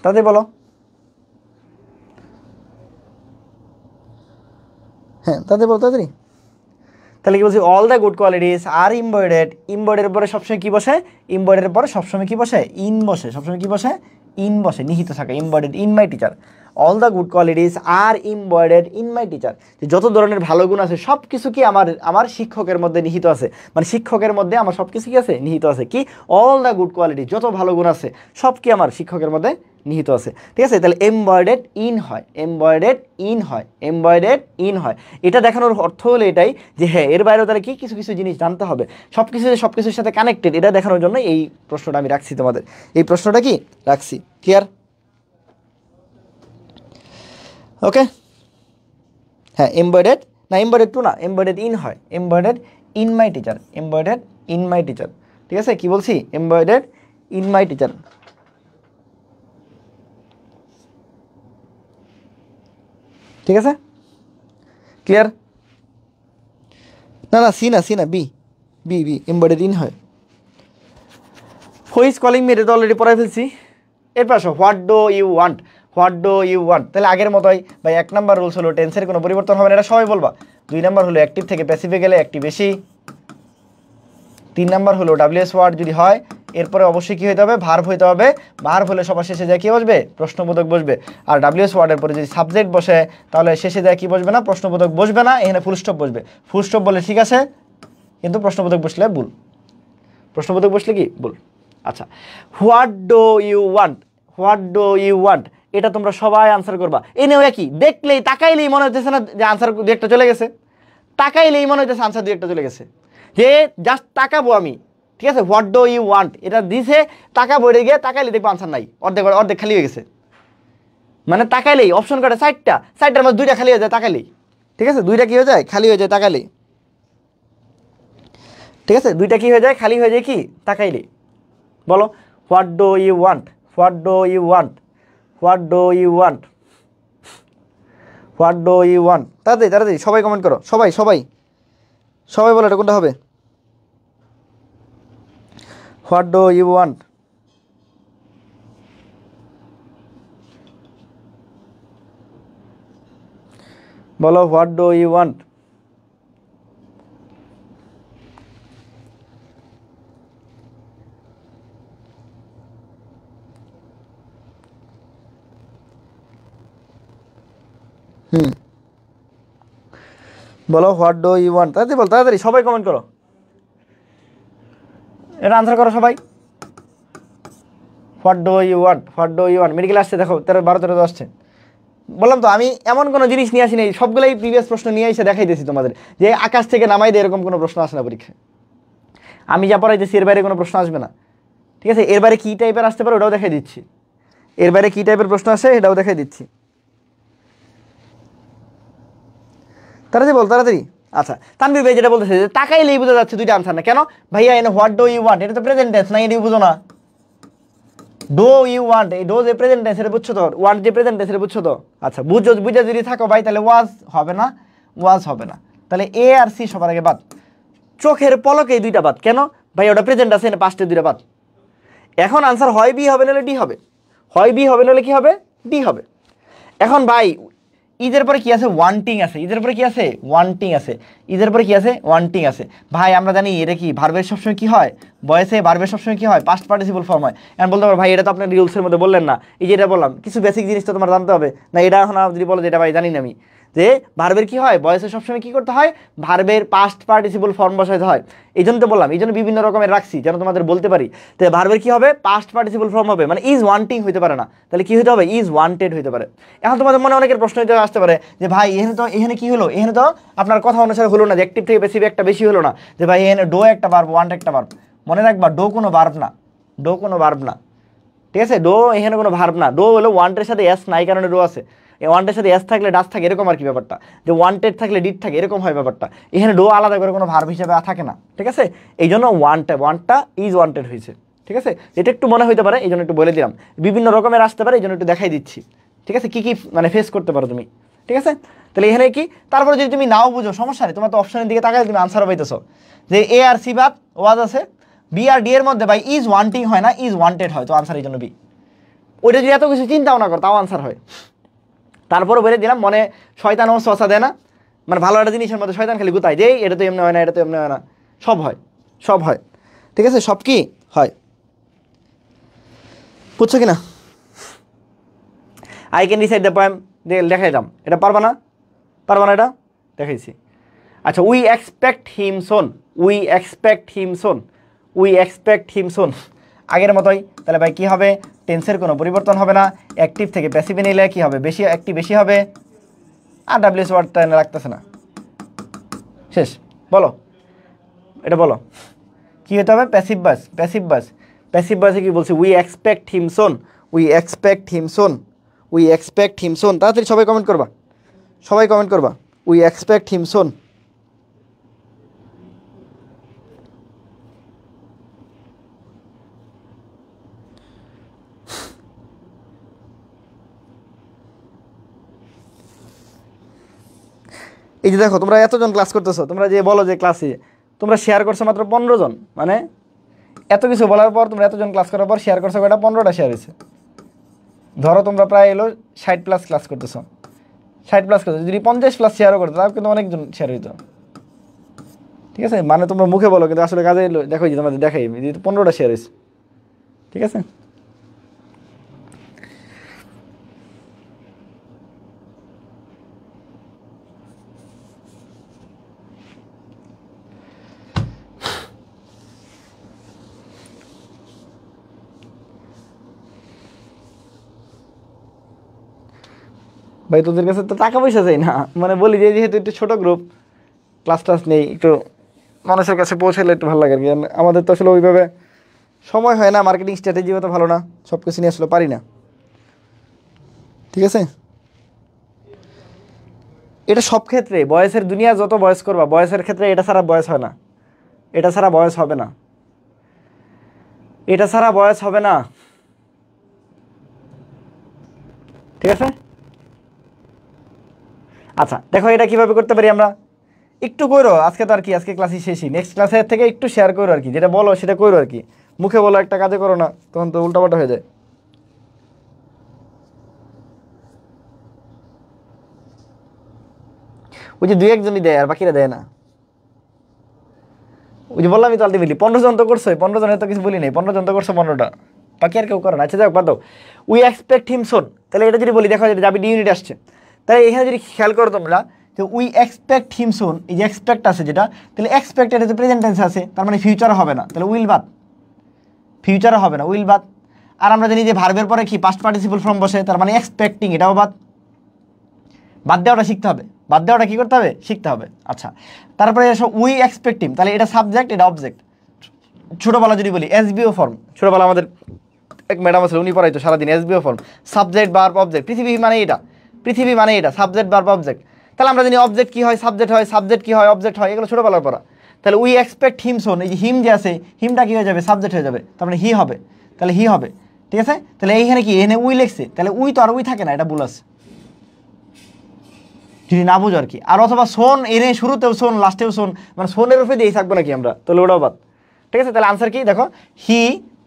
Speaker 1: তাড়াতাড়ি বলো। হ্যাঁ তাড়াতাড়ি বলো তাড়াতাড়ি। তাহলে কি বলছি, all the good qualities are ইম্বয়েডেড। ইম্বয়েডের পরে সবসময় কি বসে, ইম্বয়েডের পরে সবসময় কি বসে, ইন বসে। সবসময় কি বসে, ইন বসে, নিহিত থাকে, embedded in my teacher. All the good qualities are embedded in my teacher. যত ধরনের ভালো গুণ আছে সব কিছু কি আমার শিক্ষকের মধ্যে নিহিত আছে। মানে শিক্ষকের মধ্যে আমার সব কিছু কি আছে, নিহিত আছে। কি, অল দ্য গুড কোয়ালিটি, যত ভালো গুণ আছে সব কি আমার শিক্ষকের মধ্যে নিহিত আছে। ঠিক আছে, তাহলে এমবয়েডেড ইন হয়, এমবয়েডেড ইন হয়, এমবয়েডেড ইন হয়। এটা দেখানোর অর্থ হলো এটাই যে হ্যাঁ এর বাইরেও তারা কি কিছু কিছু জিনিস জানতে হবে, সব কিছু সব কিছুর সাথে কানেক্টেড, এটা দেখানোর জন্য এই প্রশ্নটা আমি রাখছি তোমাদের। এই প্রশ্নটা কি রাখছি, ক্লিয়ার? ওকে, হ্যাঁ এমবয়েডেড না, এমবয়েডেড টু না, এমবয়েডেড ইন হয়, embedded in my teacher, embedded in my teacher. ঠিক আছে, কি বলছি, এমবয়েডেড ইন মাই টিচার। ঠিক আছে, ক্লিয়ার? না না, সি না, সি না, বি, বি বি এমবয়েডেড ইন হয়। হু ইজ কলিং মি, এটা তো অলরেডি পড়াই ফেলছি। এরপর আসো, what do you want, what do you want. তাহলে আগের মতোই ভাই, 1 নাম্বার রুলস হলো টেন্সের কোনো পরিবর্তন হবে না, এটা সবাই বলবা। 2 নাম্বার হলো অ্যাক্টিভ থেকে প্যাসিভে গেলে অ্যাক্টিভ বেশি। 3 নাম্বার হলো ডাব্লিউএস ওয়ার্ড যদি হয় এরপরে অবশ্যই কী হতে হবে, ভার্ব হইতে হবে। ভার্ব হলে সবার শেষে যায় কী বসবে, প্রশ্নবোধক বসবে। আর ডাব্লিউএস ওয়ার্ডের পরে যদি সাবজেক্ট বসে তাহলে শেষে যায় কী বসবে না, প্রশ্নবোধক বসবে না, এখানে ফুল স্টপ বসবে। ফুল স্টপ বলে ঠিক আছে, কিন্তু প্রশ্নবোধক বসলে ভুল, প্রশ্নবোধক বসলে কি ভুল। আচ্ছা, what do you want, what do you want, এটা তোমরা সবাই আনসার করবা। এনেও একই, দেখলেই তাকাইলেই মনে হইতেছে না যে আনসার দু একটা চলে গেছে, তাকাইলেই মনে হইতেছে আনসার দু একটা চলে গেছে, যে জাস্ট তাকাবো আমি। ঠিক আছে, হোয়াট ডু ইউ ওয়ান্ট এটা দিছে, তাকাবো, এটা গিয়ে তাকাইলে দেখবো আনসার নাই, অর্ধেক অর্ধেক খালি হয়ে গেছে। মানে তাকাইলেই অপশন কাটে 4টা, 4টার মধ্যে 2টা খালি হয়ে যায় তাকাইলেই। ঠিক আছে, 2টা কি হয়ে যায়, খালি হয়ে যায় তাকাইলেই। ঠিক আছে, 2টা কি হয়ে যায়, খালি হয়ে যায় কি, তাকাইলেই। বলো, what do you want, what do you want, what do you want, what do you want. তাড়াতাড়ি তাড়াতাড়ি সবাই কমেন্ট করো, সবাই সবাই সবাই বলো এটা কোনটা হবে। হোয়াট ডু ইউ ওয়ান্ট, বলো হোয়াট ডু ইউ ওয়ান্ট। বলো হোয়াট ডু ইউ ওয়ান্ট, তাড়াতাড়ি বল, তাড়াতাড়ি সবাই কমেন্ট করো, এটা আনসার করো সবাই। What do you want, what do you want. Medical আসছে দেখো, 12 আসছে। বললাম তো আমি এমন কোনো জিনিস নিয়ে আসি নাই, সবগুলোই প্রিভিয়াস প্রশ্ন নিয়ে এসে দেখাইতেছি তোমাদের, যে আকাশ থেকে নামাই দিয়ে এরকম কোনো প্রশ্ন আসে না পরীক্ষায়। আমি যা পড়াইতেছি এর বাইরে কোনো প্রশ্ন আসবে না। ঠিক আছে, এর বাইরে কী টাইপের আসতে পারে ওটাও দেখাই দিচ্ছি, এর বাইরে কী টাইপের প্রশ্ন আসে এটাও দেখাই দিচ্ছি। তাড়াতাড়ি বল, তাড়াতাড়ি। আচ্ছা, তানভীর ভাই যেটা বলতেছে যে তাকাইলেই বোঝা যাচ্ছে 2টা আনসার না, কেন ভাইয়া এনে হোয়াট ডু ইউ ওয়ান্ট, এটা তো প্রেজেন্ট টেন্স না, এটাই বুঝো না। ডো ইউ ওয়ান্ট, এই ডো যে প্রেজেন্ট টেন্স এটা বুঝছো তো, ওয়ান্ট যে প্রেজেন্ট টেন্স এটা বুঝছো তো। আচ্ছা, বুঝে যদি থাকো ভাই তাহলে ওয়াজ হবে না, ওয়াজ হবে না, তাহলে এ আর সি সবার আগে বাদ। চোখের পলকে 2টা বাদ, কেন ভাই ওটা প্রেজেন্ট আছে, এনে পাস্টে 2টা বাদ। এখন আনসার হয় বি হবে নাহলে ডি হবে, হয় বি হবে নাহলে কি হবে, ডি হবে। এখন ভাই ঈদের পরে কি আছে, ওয়ান্টিং আছে, ঈদের পরে কি আছে, ওয়ান্টিং আছে, ঈদের পরে কি আছে, ওয়ান্টিং আছে। ভাই আমরা জানি এটা কি ভার্বের সবসময় কি হয়, বয়েসে ভার্বের সবসময় কি হয়, পাস্ট পার্টিসিপল ফর্ম হয়। এখন বলতে পারো ভাই এটা তো আপনার রুলসের মধ্যে বললেন না, এই যে এটা বললাম, কিছু বেসিক জিনিস তো তোমার জানতে হবে না। এটা এখন যদি বলো যে এটা ভাই জানি না আমি, যে ভার্বের কি হয়, বয়েসে সবসময় কি করতে হয়, ভার্বের পাস্ট পার্টিসিপল ফর্ম বসাইতে হয়। এই জন্য তো বললাম, এই জন্য বিভিন্ন রকমের রাখছি যেন তোমাদের বলতে পারি। তো ভার্বের কি হবে, পাস্ট পার্টিসিপল ফর্ম হবে, মানে ইজ ওয়ান্টিং হইতে পারে না, তাহলে কি হতে হবে, ইজ ওয়ান্টেড হইতে পারে। এখন তোমাদের মনে অনেকের প্রশ্ন হইতে আসতে পারে যে ভাই এখানে কি হলো, এখানে তো আপনার কথা অনুসারে হলো না, যে অ্যাক্টিভ থেকে বেশি একটা বেশি হলো না, যে ভাই এখানে ডো একটা ভার্ব, ওয়ান্ট একটা ভার্ব। মনে রাখবা ডো কোনো ভার্ব না, ডো কোনো ভার্ব না। ঠিক আছে, ডো এখানে কোনো ভার্ব না, ডো হলো ওয়ান্টের সাথে এস নাই কারণে ডো আছে। এই ওয়ান্টের সাথে এস থাকলে ডাস থাকে, এরকম আর কি ব্যাপারটা, যে ওয়ান্টেড থাকলে ডিড থাকে, এরকম হয় ব্যাপারটা। এখানে ডো আলাদা করে কোনো ভার্ব হিসেবে থাকে না। ঠিক আছে, এই জন্য ওয়ান্টটা ইজ ওয়ান্টেড হয়েছে। ঠিক আছে, এটা একটু মনে হইতে পারে, এই জন্য একটু বলে দিলাম। বিভিন্ন রকমের আসতে পারে, এই জন্য একটু দেখাই দিচ্ছি। ঠিক আছে, কী কী মানে ফেস করতে পারো তুমি। ঠিক আছে, তাহলে এখানে কি, তারপরে যদি তুমি নাও বুঝো সমস্যা নেই, তোমার তো অপশনের দিকে তাকালে তুমি আনসারও পাইতেছো, যে এ আর সি বাদ ওয়াজ আছে, বি আর ডি এর মধ্যে ভাই ইজ ওয়ান্টিং হয় না, ইজ ওয়ান্টেড হয়, তো আনসার এই জন্য বি। ওইটা যদি এত কিছু চিন্তাও না কর তাও আনসার হয়। তারপরে বলে দিলাম মনে শয়তান ও শশা দেয় না, মানে ভালো একটা জিনিসের মধ্যে শয়তান খালি গুতায় যে এটা তো এমনি হয় না, এটা তো এমনি হয় না, সব হয়, সব হয়। ঠিক আছে, সব কি হয়, বুঝছো কি না? I can recite the poem, দেখাইলাম, এটা পারবা না, পারবা না, এটা দেখাইছি। আচ্ছা, we expect him soon, we expect him soon, we expect him soon, আগের মতোই। তাহলে ভাই কী হবে, টেন্সের কোনো পরিবর্তন হবে না, অ্যাক্টিভ থেকে প্যাসিভে নিলে কী হবে, বেশি অ্যাক্টিভ বেশি হবে, আর ডাব্লিউএস ওয়ার্ডটা এনে রাখতেছে না, শেষ। বলো, এটা বলো কী হতে হবে, passive voice, passive voice, passive বাসে কী বলছি, we expect him soon, we expect him soon, we expect him soon, তাড়াতাড়ি সবাই কমেন্ট করবা, সবাই কমেন্ট করবা, উই এক্সপেক্ট হিম সোন। এই যে দেখো তোমরা এতজন ক্লাস করতেছো, তোমরা যে বলো যে ক্লাসে তোমরা শেয়ার করছো মাত্র 15 জন, মানে এত কিছু বলার পর তোমরা এতজন ক্লাস করার পর শেয়ার করছো কয়টা, 15টা শেয়ার হয়েছে। ধরো তোমরা প্রায় এলো 60+ ক্লাস করতেছো, 60+ করতেছো, যদি 50+ শেয়ারও করতো তাও কিন্তু অনেকজন শেয়ার হইতো। ঠিক আছে, মানে তোমরা মুখে বলো কিন্তু আসলে কাজে এলো, দেখো যে তোমাদের দেখাই 15টা শেয়ার হয়েছে। ঠিক আছে, ভাই তোদের কাছে তো টাকা পয়সা চাই না, মানে বলি যে যেহেতু একটু ছোটো গ্রুপ, ক্লাস টাস নেই, একটু মানুষের কাছে পৌঁছালে একটু ভালো লাগে আর কি। আমাদের তো আসলে ওইভাবে সময় হয় না, মার্কেটিং স্ট্র্যাটেজিও তো ভালো না, সব কিছু নিয়ে আসলে পারি না। ঠিক আছে, এটা সব ক্ষেত্রে বয়সের দুনিয়া যত বয়স করবা, বয়সের ক্ষেত্রে এটা ছাড়া বয়স হয় না, এটা ছাড়া বয়স হবে না, এটা ছাড়া বয়স হবে না। ঠিক আছে, আচ্ছা দেখো এটা কিভাবে করতে পারি আমরা, একটু করো আজকে, তো আর কি আজকে ক্লাসই শেষই, নেক্সট ক্লাসের থেকে একটু শেয়ার করো আর কি, যেটা বলো সেটা করো আর কি, মুখে বলো একটা কাজে করো না, তখন তো উল্টাপাল্টা হয়ে যায়। ওই যে 2-1জনই দেয় আর বাকিরা দেয় না, ওই যে বললামই তো আলটিমেটলি 15 জন তো করছো, 15 জনের তো কিছু বলি নেই, 15 জন তো করছো 15টা, বাকি আর কেউ করে না। আচ্ছা যাক বাদ দাও, উই এক্সপেক্ট হিম সোন, তাহলে এটা যদি বলি দেখো যেটা যাবি ডি ইউনিট আসছে, তাই এখানে যদি খেয়াল করো তোমরা যে উই এক্সপেক্ট হিম সোন, এই যে এক্সপেক্ট আছে যেটা, তাহলে এক্সপেক্ট এটা যে প্রেজেন্ট টেন্স আছে, তার মানে ফিউচার হবে না, তাহলে উইল বাদ, ফিউচারও হবে না, উইল বাদ। আর আমরা জানি যে ভার্বের পরে কি পাস্ট পার্টিসিপল ফর্ম বসে, তার মানে এক্সপেক্টিং, এটাও বাদ, বাদ দেওয়াটা শিখতে হবে, বাদ দেওয়াটা কী করতে হবে, শিখতে হবে। আচ্ছা, তারপরে এসো উই এক্সপেক্টিং, তাহলে এটা সাবজেক্ট, এটা অবজেক্ট। ছোটোবেলা যদি বলি এসবিও ফর্ম, ছোটোবেলা আমাদের এক ম্যাডাম আছে উনি পড়াইতো সারাদিন এসবিও ফর্ম, সাবজেক্ট ভার্ব অবজেক্ট, পৃথিবী মানে এটা, পৃথিবী মানে এটা, সাবজেক্ট ভার্ব অবজেক্ট। তাহলে আমরা জানি অবজেক্ট কী হয়, সাবজেক্ট হয়, সাবজেক্ট কী হয়, অবজেক্ট হয়, এগুলো ছোটোবেলার পড়া। তাহলে উই এক্সপেক্ট হিম সোন, এই যে হিম যে আছে, হিমটা কী হয়ে যাবে, সাবজেক্ট হয়ে যাবে, তার মানে হি হবে, তাহলে হি হবে। ঠিক আছে, তাহলে এইখানে কি এনে উই লিখছে, তাহলে উই তো আর উই থাকে না, এটা ভুল আছে যদি না বুঝো আর কি। আর অথবা সোন এনে শুরুতেও সোন লাস্টেও সোন, মানে সোনের উপরে দিয়েই থাকবো নাকি আমরা, তাহলে ওটাও বাদ। ঠিক আছে, তাহলে আনসার কি দেখো, হি,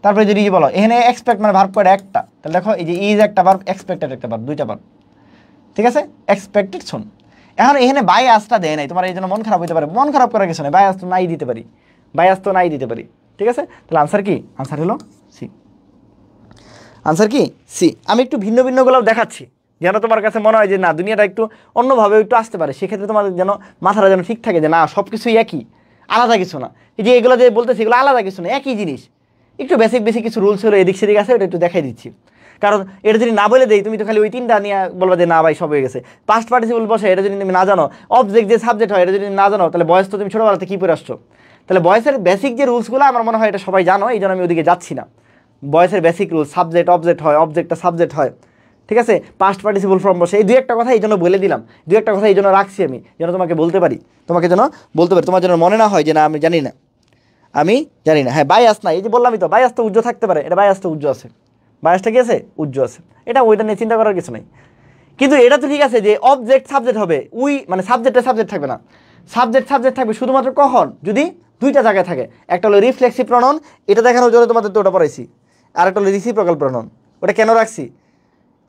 Speaker 1: তারপরে যদি বলো এখানে এক্সপেক্ট মানে ভার্ব করে একটা, তাহলে দেখো এই যে ইজ একটা ভার্ব, এক্সপেক্টেড একটা ভার্ব, দুইটা ভার্ব। ঠিক আছে, এক্সপেক্টেড সোন। এখন এখানে বাই আসটা দেয় নাই, তোমার এই জন্য মন খারাপ হতে পারে, মন খারাপ করার কিছু নেই, বাই আস তো নাই দিতে পারি, বাই আস তো নাই দিতে পারি। ঠিক আছে, তাহলে আনসার কি, আনসার হলো সি, আনসার কি সি। আমি একটু ভিন্ন ভিন্নগুলোও দেখাচ্ছি যেন তোমার কাছে মনে হয় যে না দুনিয়াটা একটু অন্যভাবে একটু আসতে পারে, সেক্ষেত্রে তোমাদের যেন মাথাটা যেন ঠিক থাকে যে না সব কিছুই একই, আলাদা কিছু না। এই যে এগুলো যে বলতেছি এগুলো আলাদা কিছু না, একই জিনিস, একটু বেসিক বেসিক কিছু রুলস হলো এদিক সেদিক আছে, ওটা একটু দেখাই দিচ্ছি। কারণ এটা যদি না বলে দেই তুমি তো খালি ওই তিনটা নিয়ে বলবা যে না ভাই সব হয়ে গেছে। পাস্ট পার্টিসিপল বসে এটা যদি তুমি না জানো, অবজেক্ট যে সাবজেক্ট হয় এটা যদি না জানো, তাহলে বয়স তো তুমি ছোটোবেলাতে কী পড়ে আসছো। তাহলে বয়সের বেসিক যে রুলসগুলো আমার মনে হয় এটা সবাই জানো, এই জন্য আমি ওদিকে যাচ্ছি না। বয়সের বেসিক রুল, সাবজেক্ট অবজেক্ট হয়, অবজেক্টটা সাবজেক্ট হয়। ঠিক আছে, পাস্ট পার্টিসিপল ফর্ম বসে, এই দুই একটা কথা এই জন্য বলে দিলাম, দুই একটা কথা এই জন্য রাখছি আমি, যেন তোমাকে বলতে পারি, তোমাকে যেন বলতে পারি, তোমার যেন মনে না হয় যে না আমি জানি না, আমি জানি না। হ্যাঁ বায়াস না, এই যে বললামই তো বায়াস তো উজ্জ্ব থাকতে পারে, এটা বায়াস তো উজ্জ্ব আছে, বায়াসটা কি আছে, উজ্জ্ব আছে, এটা ওইটা নিয়ে চিন্তা করার কিছু নেই। কিন্তু এটা তো ঠিক আছে যে অবজেক্ট সাবজেক্ট হবে, উই মানে সাবজেক্টে সাবজেক্ট থাকবে না, সাবজেক্ট সাবজেক্ট থাকবে শুধুমাত্র কখন, যদি দুইটা জায়গায় থাকে, একটা হলো রিফ্লেক্সিভ প্রনন, এটা দেখানোর জন্য তোমাদের তো ওটা পড়াইছি, আর একটা হলো রিসিপ্রোকাল প্রনন। ওটা কেন রাখছি,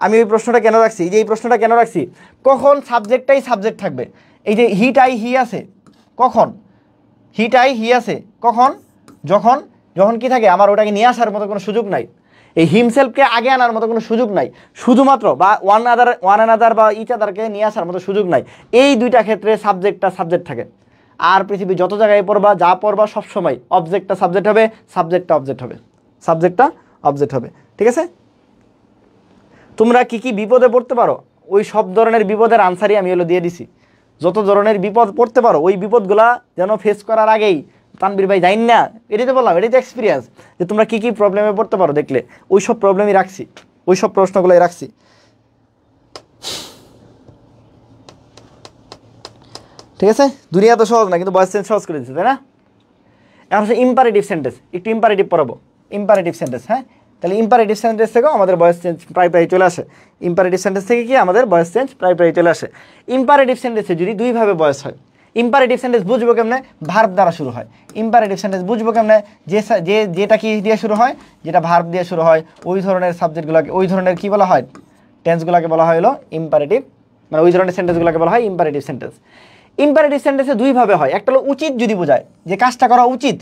Speaker 1: আমি ওই প্রশ্নটা কেন রাখছি, এই যে এই প্রশ্নটা কেন রাখছি, কখন সাবজেক্টটাই সাবজেক্ট থাকবে। এই যে হিট আই হি আছে, কখন হিট আই হি আছে, কখন যখন যখন কি থাকে আমার ওটাকে নিয়ে আসার মতো কোনো সুযোগ নাই, এই হিমসেলফকে আগে আনার মতো কোনো সুযোগ নাই, শুধুমাত্র বা ওয়ান আনাদার বা ইচ আদারকে নিয়ে আসার মতো সুযোগ নাই। এই দুইটা ক্ষেত্রে সাবজেক্টটা সাবজেক্ট থাকে। আর পৃথিবী যত জায়গায় পড়বা যা পড়বা সবসময় অবজেক্টটা সাবজেক্ট হবে, সাবজেক্টটা অবজেক্ট হবে, সাবজেক্টটা অবজেক্ট হবে। ঠিক আছে, তোমরা কি কি বিপদে পড়তে পারো ওই সব ধরনের বিপদের আনসারই আমি দিয়ে দিছি। যত ধরনের বিপদ পড়তে পারো ওই বিপদগুলা যেন ফেস করার আগেই তানবীর ভাই জানি না, এটাই তো বললাম, এটাই তো এক্সপিরিয়েন্স যে তোমরা কি কি প্রবলেমে পড়তে পারো দেখলে ওই সব প্রবলেমই রাখছি, ওই সব প্রশ্নগুলোই রাখছি। ঠিক আছে, দুনিয়া তো সহজ না, কিন্তু ভয়েস চেঞ্জ সহজ করে দিচ্ছে, তাই না? এখন হচ্ছে ইম্পারেটিভ সেন্টেন্স, একটু ইম্পারেটিভ পড়াবো, ইম্পারেটিভ সেন্টেন্স। হ্যাঁ, তাহলে ইম্পারেটিভ সেন্টেন্স থেকেও আমাদের ভয়েস চেঞ্জ প্রায় চলে আসে। ইম্পারেটিভ সেন্টেন্স থেকে কি আমাদের ভয়েস চেঞ্জ প্রায় চলে আসে। ইম্পারেটিভ সেন্টেন্সে যদি দুইভাবে ভয়েস হয়, ইম্পারেটিভ সেন্টেন্স বুঝবো কেমনে, ভার্ব দ্বারা শুরু হয়। ইম্পারেটিভ সেন্টেন্স বুঝবো কেমনে, যেটা কি দিয়ে শুরু হয়, যেটা ভার্ব দিয়ে শুরু হয়, ওই ধরনের সাবজেক্টগুলোকে, ওই ধরনের কি বলা হয়, টেন্সগুলোকে বলা হয় হলো ইম্পারেটিভ, মানে ওই ধরনের সেন্টেন্সগুলোকে বলা হয় ইম্পারেটিভ সেন্টেন্স। ইম্পারেটিভ সেন্টেন্সে দুইভাবে হয়, একটা হলো উচিত যদি বোঝায়, যে কাজটা করা উচিত,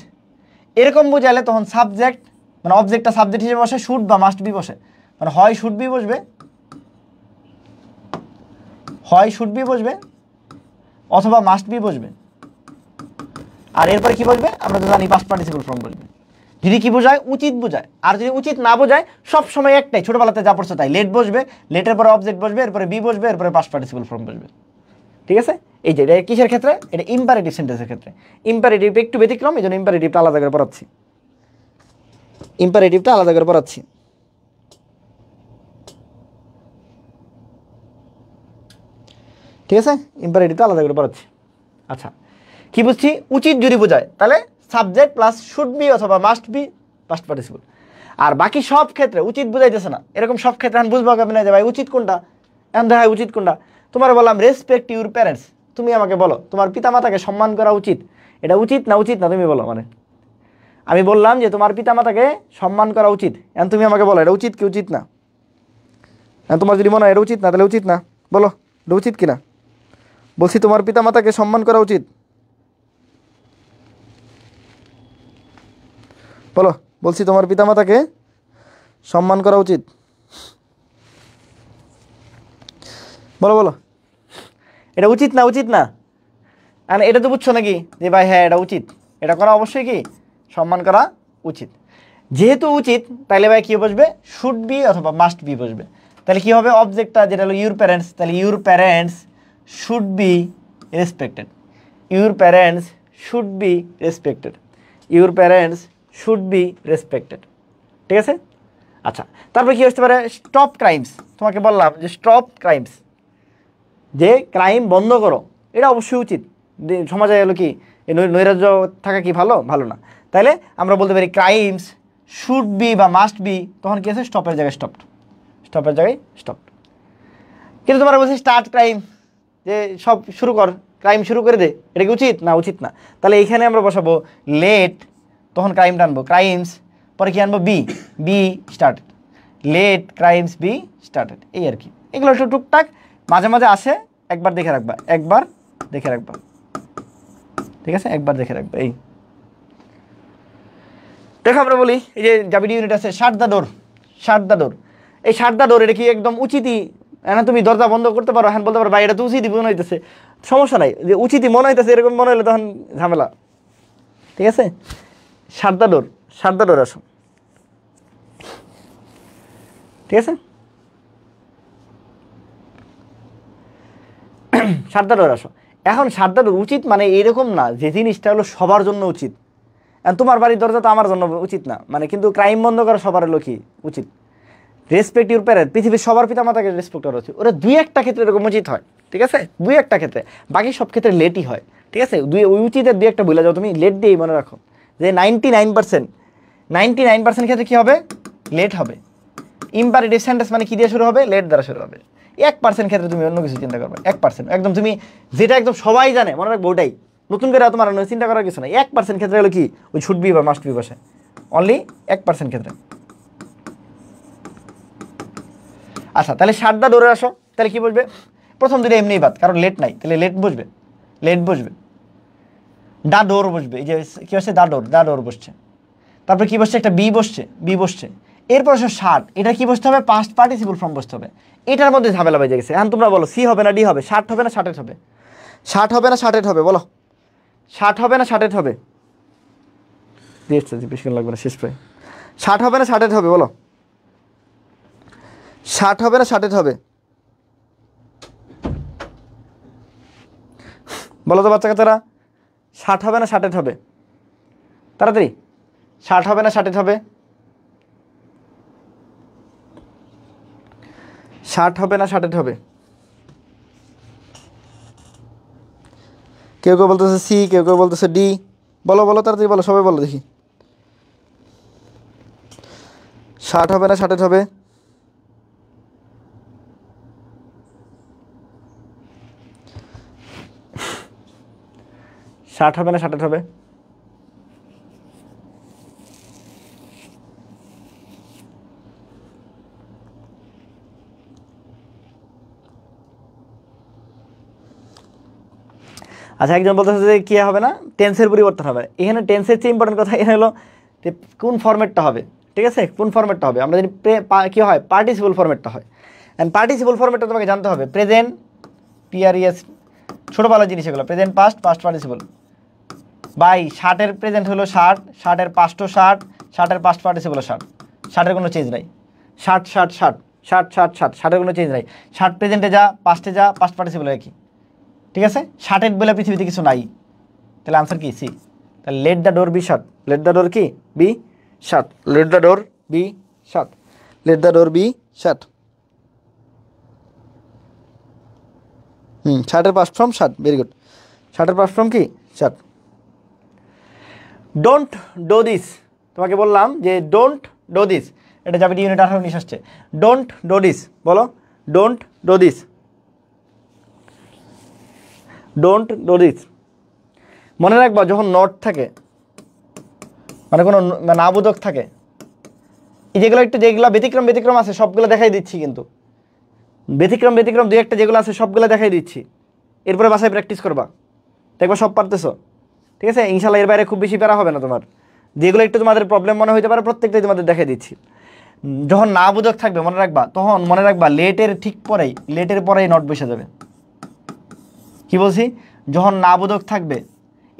Speaker 1: এরকম বোঝালে তখন সাবজেক্ট মানে অবজেক্টটা সাবজেক্ট হিসেবে বসে, শুড বা মাস্ট বি বসে, মানে হয় শুড বি বসবে, হয় শুড বি বসবে অথবা মাস্ট বি বসবে। আর এরপরে কি বসবে, আমরা তো জানি পাস্ট পার্টিসিপল ফর্ম বসবে। যদি কি বোঝায়, উচিত বোঝায়। আর যদি উচিত না বোঝায়, সব সময় একটাই, ছোটবেলাতে যা পড়ছে তাই, লেট বসবে, লেটের পরে অবজেক্ট বসবে, এরপরে বি বসবে, এরপরে পাস্ট পার্টিসিপল ফর্ম বসবে। ঠিক আছে, এই যে এটা কিসের ক্ষেত্রে, এটা ইম্পারেটিভ সেন্টেন্সের ক্ষেত্রে। ইম্পারেটিভ একটু ব্যতিক্রম, এই জন্য ইম্পারেটিভটা আলাদা করে পড়াচ্ছি, ইম্পারেটিভটা আলাদা করে পড়াচ্ছি। ঠিক আছে, ইম্পারেটিভটা আলাদা করে পড়াচ্ছি। আচ্ছা, কি বুঝছি, উচিত যদি বোঝায় তাহলে সাবজেক্ট প্লাস শুড বি অথবা মাস্ট বি পাস্ট পার্টিসিপল। আর বাকি সব ক্ষেত্রে উচিত বুঝাইতেছে না, এরকম সব ক্ষেত্রে আমি বুঝবো কেমন যে ভাই উচিত কোনটা, এখন দেখা উচিত কোনটা। তোমার বললাম রেসপেক্ট ইউর প্যারেন্টস, তুমি আমাকে বলো তোমার পিতামাতাকে সম্মান করা উচিত, এটা উচিত না উচিত না, তুমি বলো। মানে আমি বললাম যে তোমার পিতামাতাকে সম্মান করা উচিত, এখন তুমি আমাকে বলো এটা উচিত কি উচিত না। এখন তোমার যদি মনে হয় এটা উচিত না, তাহলে উচিত না, বলো এটা উচিত কিনা। বলছি তোমার পিতামাতাকে সম্মান করা উচিত, বলো, বলছি তোমার পিতামাতাকে সম্মান করা উচিত, বলো বলো এটা উচিত না উচিত না। আর এটা তো বুঝছো নাকি যে ভাই হ্যাঁ এটা উচিত, এটা করা অবশ্যই কি সম্মান করা উচিত। যেহেতু উচিত তাহলে ভাই কী বসবে, শুড বি অথবা মাস্ট বি বসবে। তাহলে কী হবে, অবজেক্টটা যেটা হলো ইউর প্যারেন্টস, তাহলে your parents should be respected, your parents should be respected, your parents should be respected. ঠিক আছে, আচ্ছা তারপরে কী আসতে পারে, স্টপ ক্রাইমস। তোমাকে বললাম যে স্টপ ক্রাইমস, যে ক্রাইম বন্ধ করো, এটা অবশ্যই উচিত। সমাজে হলো কি নৈরাজ্য থাকা কি ভালো, ভালো না। তাইলে আমরা বলতে পারি ক্রাইমস শুড বি বা মাস্ট বি, তখন কি আছে, স্টপের জায়গায় স্টপ, স্টপের জায়গায় স্টপ। কিন্তু তোমরা বলছি স্টার্ট ক্রাইম, যে সব শুরু কর, ক্রাইম শুরু করে দে, এটা কি উচিত না উচিত না। তাহলে এইখানে আমরা বসাবো লেট, তখন ক্রাইমটা আনবো ক্রাইমস, পরে কি আনবো be, be started, let crimes be started. এই আর কি, এগুলো একটু টুকটাক মাঝে মাঝে আসে, একবার দেখে রাখবা, একবার দেখে রাখবা। ঠিক আছে, একবার দেখে রাখবা। এই দেখো আমরা বলি এই যে জাবিডি ইউনিট আছে, শাট the door, shut the door. এই শাট দ্য ডোর এটা কি একদম উচিতই, হ্যাঁ তুমি দরজা বন্ধ করতে পারো, হ্যাঁ বলতে পারো ভাই এটা তো উচিতই মনে হইতেছে, সমস্যা নাই, যে উচিতই মনে হইতেছে এরকম মনে হলে তখন ঝামেলা। ঠিক আছে, শাট the door, shut the door আসো। ঠিক আছে, শাট দ্য ডোর আসো। এখন শাট দ্য ডোর উচিত মানে এরকম না যে জিনিসটা হলো সবার জন্য উচিত, তোমার বাড়ির দরজা তো আমার জন্য উচিত না, মানে কিন্তু ক্রাইম বন্ধ করা সবার হলো কি উচিত। রেসপেক্ট ইউর প্যারেন্ট, পৃথিবীর সবার পিতামাতাকে রেসপেক্ট করা উচিত, ওরা দুই একটা ক্ষেত্রে এরকম উচিত হয়। ঠিক আছে, দুই একটা ক্ষেত্রে, বাকি সব ক্ষেত্রে লেটই হয়। ঠিক আছে, ওই উচিতের দুই একটা ভুলে যাও, তুমি লেট দিয়েই মনে রাখো যে 99% ক্ষেত্রে কী হবে, লেট হবে। ইম্পারেটিভ সেন্টেন্স মানে কী দিয়ে শুরু হবে, লেট দ্বারা শুরু হবে। 1% ক্ষেত্রে তুমি অন্য কিছু চিন্তা করবে, 1% একদম তুমি যেটা একদম সবাই জানে মনে রাখবো ওটাই, নতুন করে তোমার চিন্তা করার কিছু না। 1% ক্ষেত্রে হলো কি ওই শুড বি বা মাস্ট বি বসে, অনলি 1% ক্ষেত্রে। আচ্ছা তাহলে ষাটটা ডোরে আসো, তাহলে কি বসবে? প্রথম দুটো এমনিই বাদ, কারণ লেট নাই, তাহলে লেট বসবে, লেট বসবে। ডা ডোর বসবে, এই যে কি হচ্ছে দা ডোর বসছে। তারপরে কি বসছে? একটা বি বসছে, বি বসছে। এরপর আসো ষাট, এটা কি বসতে হবে? পাস্ট পার্টিসিপল ফর্ম বসতে হবে। এটার মধ্যে ঝামেলা বেজে গেছে। এখন তোমরা বলো সি হবে না ডি হবে? ষাট হবে না ষাটের হবে? ষাট হবে না ষাটের হবে? বলো ষাট হবে না ষাটের হবে? বেশি লাগবে না, শেষ প্রায়। ষাট হবে না ষাটের হবে? বলো ষাট হবে না ষাটের হবে? বলো তো বাচ্চা কাচ্চারা, ষাট হবে না ষাটের হবে? তাড়াতাড়ি, ষাট হবে না ষাটের হবে? ষাট হবে না ষাটের হবে? কেউ কেউ বলতেছে সি, কেউ কেউ বলতেছে ডি। বলো বলো তাড়াতাড়ি বলো, সবাই বলো দেখি। ষাট হবে না ষাটের হবে? ষাট হবে না ষাটের হবে? আচ্ছা একজন বলতেছে যে কি হবে না, টেন্সের পরিবর্তন হবে। এখানে টেন্সের চেয়ে ইম্পর্টেন্ট কথা এখানে হলো যে কোন ফরম্যাটটা হবে, ঠিক আছে? কোন ফরম্যাটটা হবে? আমরা যদি কি হয় পার্টিসিপল ফরম্যাটটা হয়। অ্যান্ড পার্টিসিপল ফরম্যাটটা তোমাকে জানতে হবে। প্রেজেন্ট, পিআরইএস, ছোটোবেলার জিনিস এগুলো। Present past, past participle. By ষাটের প্রেজেন্ট হলো ষাট, ষাটের পাস্টও ষাট, ষাটের পাস্ট পার্টিসিপল ষাট, ষাটের কোনো চেঞ্জ নাই। ষাট ষাট ষাট ষাট ষাট ষাট, ষাটের কোনো চেঞ্জ নাই। ষাট প্রেজেন্টে যা, পাস্টে যা, পাস্ট পার্টিসিপল একই, ঠিক আছে? ষাটের বেলা পৃথিবীতে কিছু নাই, তাহলে আনসার কি? সি। তাহলে let the door be shut, let the door কি be shut, let the door be shut, let the door be shut. শার্টের past form shut, very good. শার্টের পাস্ট ফর্ম কি? শাট। ডোন্ট ডো দিস, তোমাকে বললাম যে don't do this, এটা যাবে unit 18 19 আসছে। ডোন্ট ডো দিস, বলো don't do this, don't do this. মনে রাখবা যখন নট থাকে, মানে কোনো নাবোধক থাকে, এই যেগুলো একটু যেগুলো ব্যতিক্রম ব্যতিক্রম আছে সবগুলো দেখাই দিচ্ছি, কিন্তু ব্যতিক্রম ব্যতিক্রম দুই একটা যেগুলো আছে সবগুলো দেখাই দিচ্ছি। এরপরে বাসায় প্র্যাকটিস করবা, দেখবা সব পারতেছো, ঠিক আছে? ইনশাল্লাহ এর বাইরে খুব বেশি প্যারা হবে না তোমার। যেগুলো একটু তোমাদের প্রবলেম মনে হইতে পারে প্রত্যেকটাই তোমাদের দেখাই দিচ্ছি। যখন নাবোধক থাকবে মনে রাখবা, তখন মনে রাখবা লেটের ঠিক পরেই, লেটের পরেই নট বসে যাবে। কি বলছি? যখন নাবোধক থাকবে,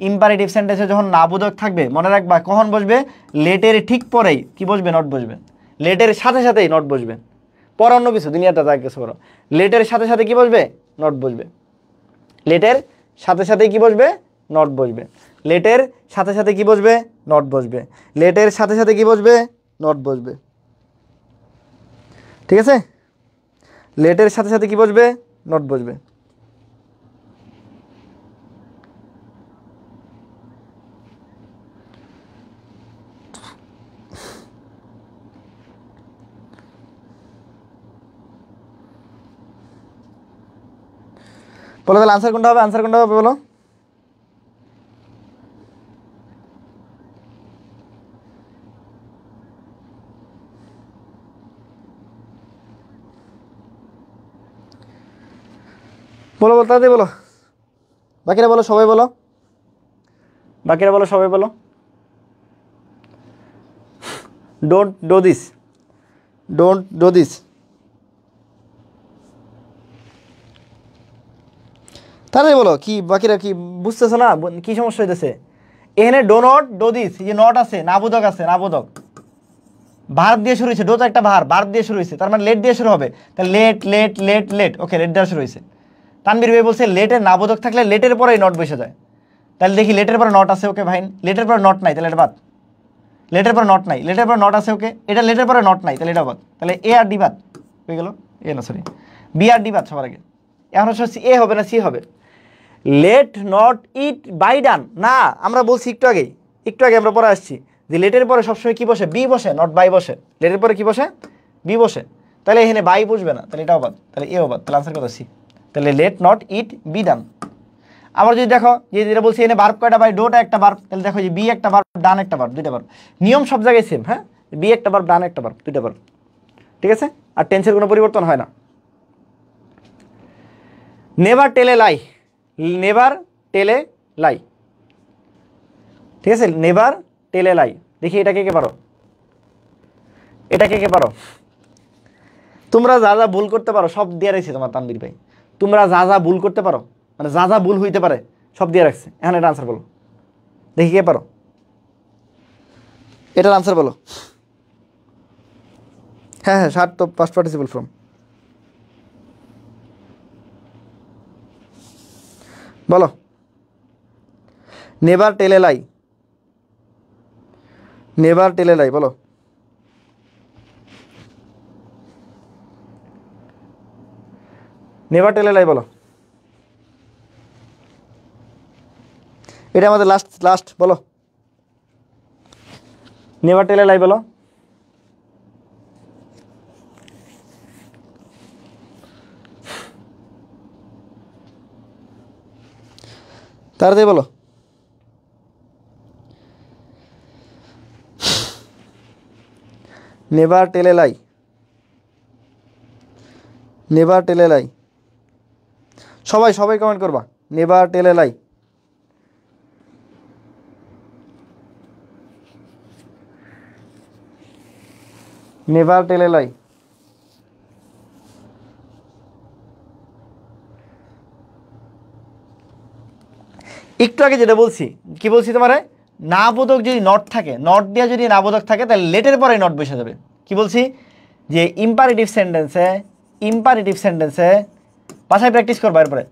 Speaker 1: ইম্পারেটিভ সেন্টেন্সে যখন নাবোধক থাকবে মনে রাখবা কখন বসবে? লেটের ঠিক পরেই কি বসবে? নট বসবে। লেটের সাথে সাথেই নট বসবে। পর অন্য কিছু দুনিয়াটা যা কিছু করো, লেটের সাথে সাথে কি বসবে? নট বসবে। লেটের সাথে সাথে কি বসবে? নট বসবে। লেটের সাথে সাথে কি বসবে? নট বসবে। লেটের সাথে সাথে কি বসবে? নট বসবে, ঠিক আছে? লেটের সাথে সাথে কি বসবে? নট বসবে। বলো তাহলে আনসার কোনটা হবে? আনসার কোনটা হবে বলো? বলো বলো তাড়াতাড়ি বলো, বাকিরা বলো, সবাই বলো, বাকিরা বলো, সবাই বলো। Don't do this, don't do this. তাড়াতাড়ি বলো, কি বাকিরা কি বুঝতেছো না? কি সমস্যা হইতেছে? এখানে ডো নট ডো দিস, এই যে নট আছে, নাবোধক আছে, নাবোধক ভার্ব দিয়ে শুরু হয়েছে। ডো তো একটা ভার্ব দিয়ে শুরু হয়েছে, তার মানে লেট দিয়ে শুরু হবে। তাহলে let let let let, okay let দেওয়া শুরু হয়েছে। তানবীর ভাই বলছে লেটের নাবোধক থাকলে লেটের পরেই নট বসে যায়। তাহলে দেখি লেটের পরে নট আছে, ওকে ভাই। লেটের পরে নট নাই, তাহলে এটা বাদ। লেটের পরে নট নাই, লেটের পরে নট আছে, ওকে। এটা লেটের পরে নট নাই, তাহলে এটা বাদ। তাহলে এ আর ডি বাদ হয়ে গেল। এ না সরি, বি আর ডি বাদ সবার আগে। এখন হচ্ছে এ হবে না সি হবে? লেট নট ইট বাই ডান না, আমরা বলছি একটু আগে আমরা পরে আসছি যে লেটের পরে সবসময় কি বসে? বি বসে, নট বাই বসে। লেটের পরে কি বসে? বি বসে। তাহলে এখানে বাই বসবে না, তাহলে এটাও বাদ, তাহলে এও বাদ। তাহলে আনসার কত? সি। তাহলে let not it be done. আবার যদি দেখো যে যেটা বলছি এখানে বার্ব কয়টা? বাই ডোটা একটা বার্ব, তাহলে দেখো যে বি একটা বার্ব, ডান একটা বার্ব, দুইটা বার্ব। নিয়ম সব জায়গায় সেম, হ্যাঁ? বি একটা বার্ব, ডান একটা বার্ব, দুইটা বার্ব। ঠিক আছে, আর টেন্সের কোনো পরিবর্তন হয় না। নেভার টেল এ লাই, নেভার টেল এ লাই, ঠিক আছে, নেভার টেল এ লাই। দেখি এটা কে কে পারো, এটা কে কে পারো? তোমরা যা যা ভুল করতে পারো সব দিয়ে রাখছি তোমার তানবীর ভাই, তোমরা যা যা ভুল করতে পারো, মানে যা যা ভুল হইতে পারে সব দিয়ে রাখছে। এখন এটা আনসার বলো, দেখি কে পারো, এটার আনসার বলো। হ্যাঁ হ্যাঁ, শার্ট তো পাস্ট পার্টিসিপল ফর্ম। বলো, নেভার টেল এ লাই, নেভার টেল এ লাই বলো। নেভার টেল এ লাই বলো, এটা আমাদের লাস্ট লাস্ট বলো, নেভার টেল এ লাই বলো। তাড়াতাড়ি বলো। নেভার টেল এ লাই, নেভার টেল এ লাই, সবাই সবাই কমেন্ট করবা, নেভার টেল এ লাই। নেভার টেল এ লাই। একটু আগে যেটা বলছি, কি বলছি তোমারে, না বোধক যদি নট থাকে, নট দিয়ে যদি না বোধক থাকে তাহলে লেটের পরে নট বসে যাবে। কি বলছি, যে ইম্পারেটিভ সেন্টেন্সে, ইম্পারেটিভ সেন্টেন্সে বাসায় প্র্যাকটিস করবো। এরপরে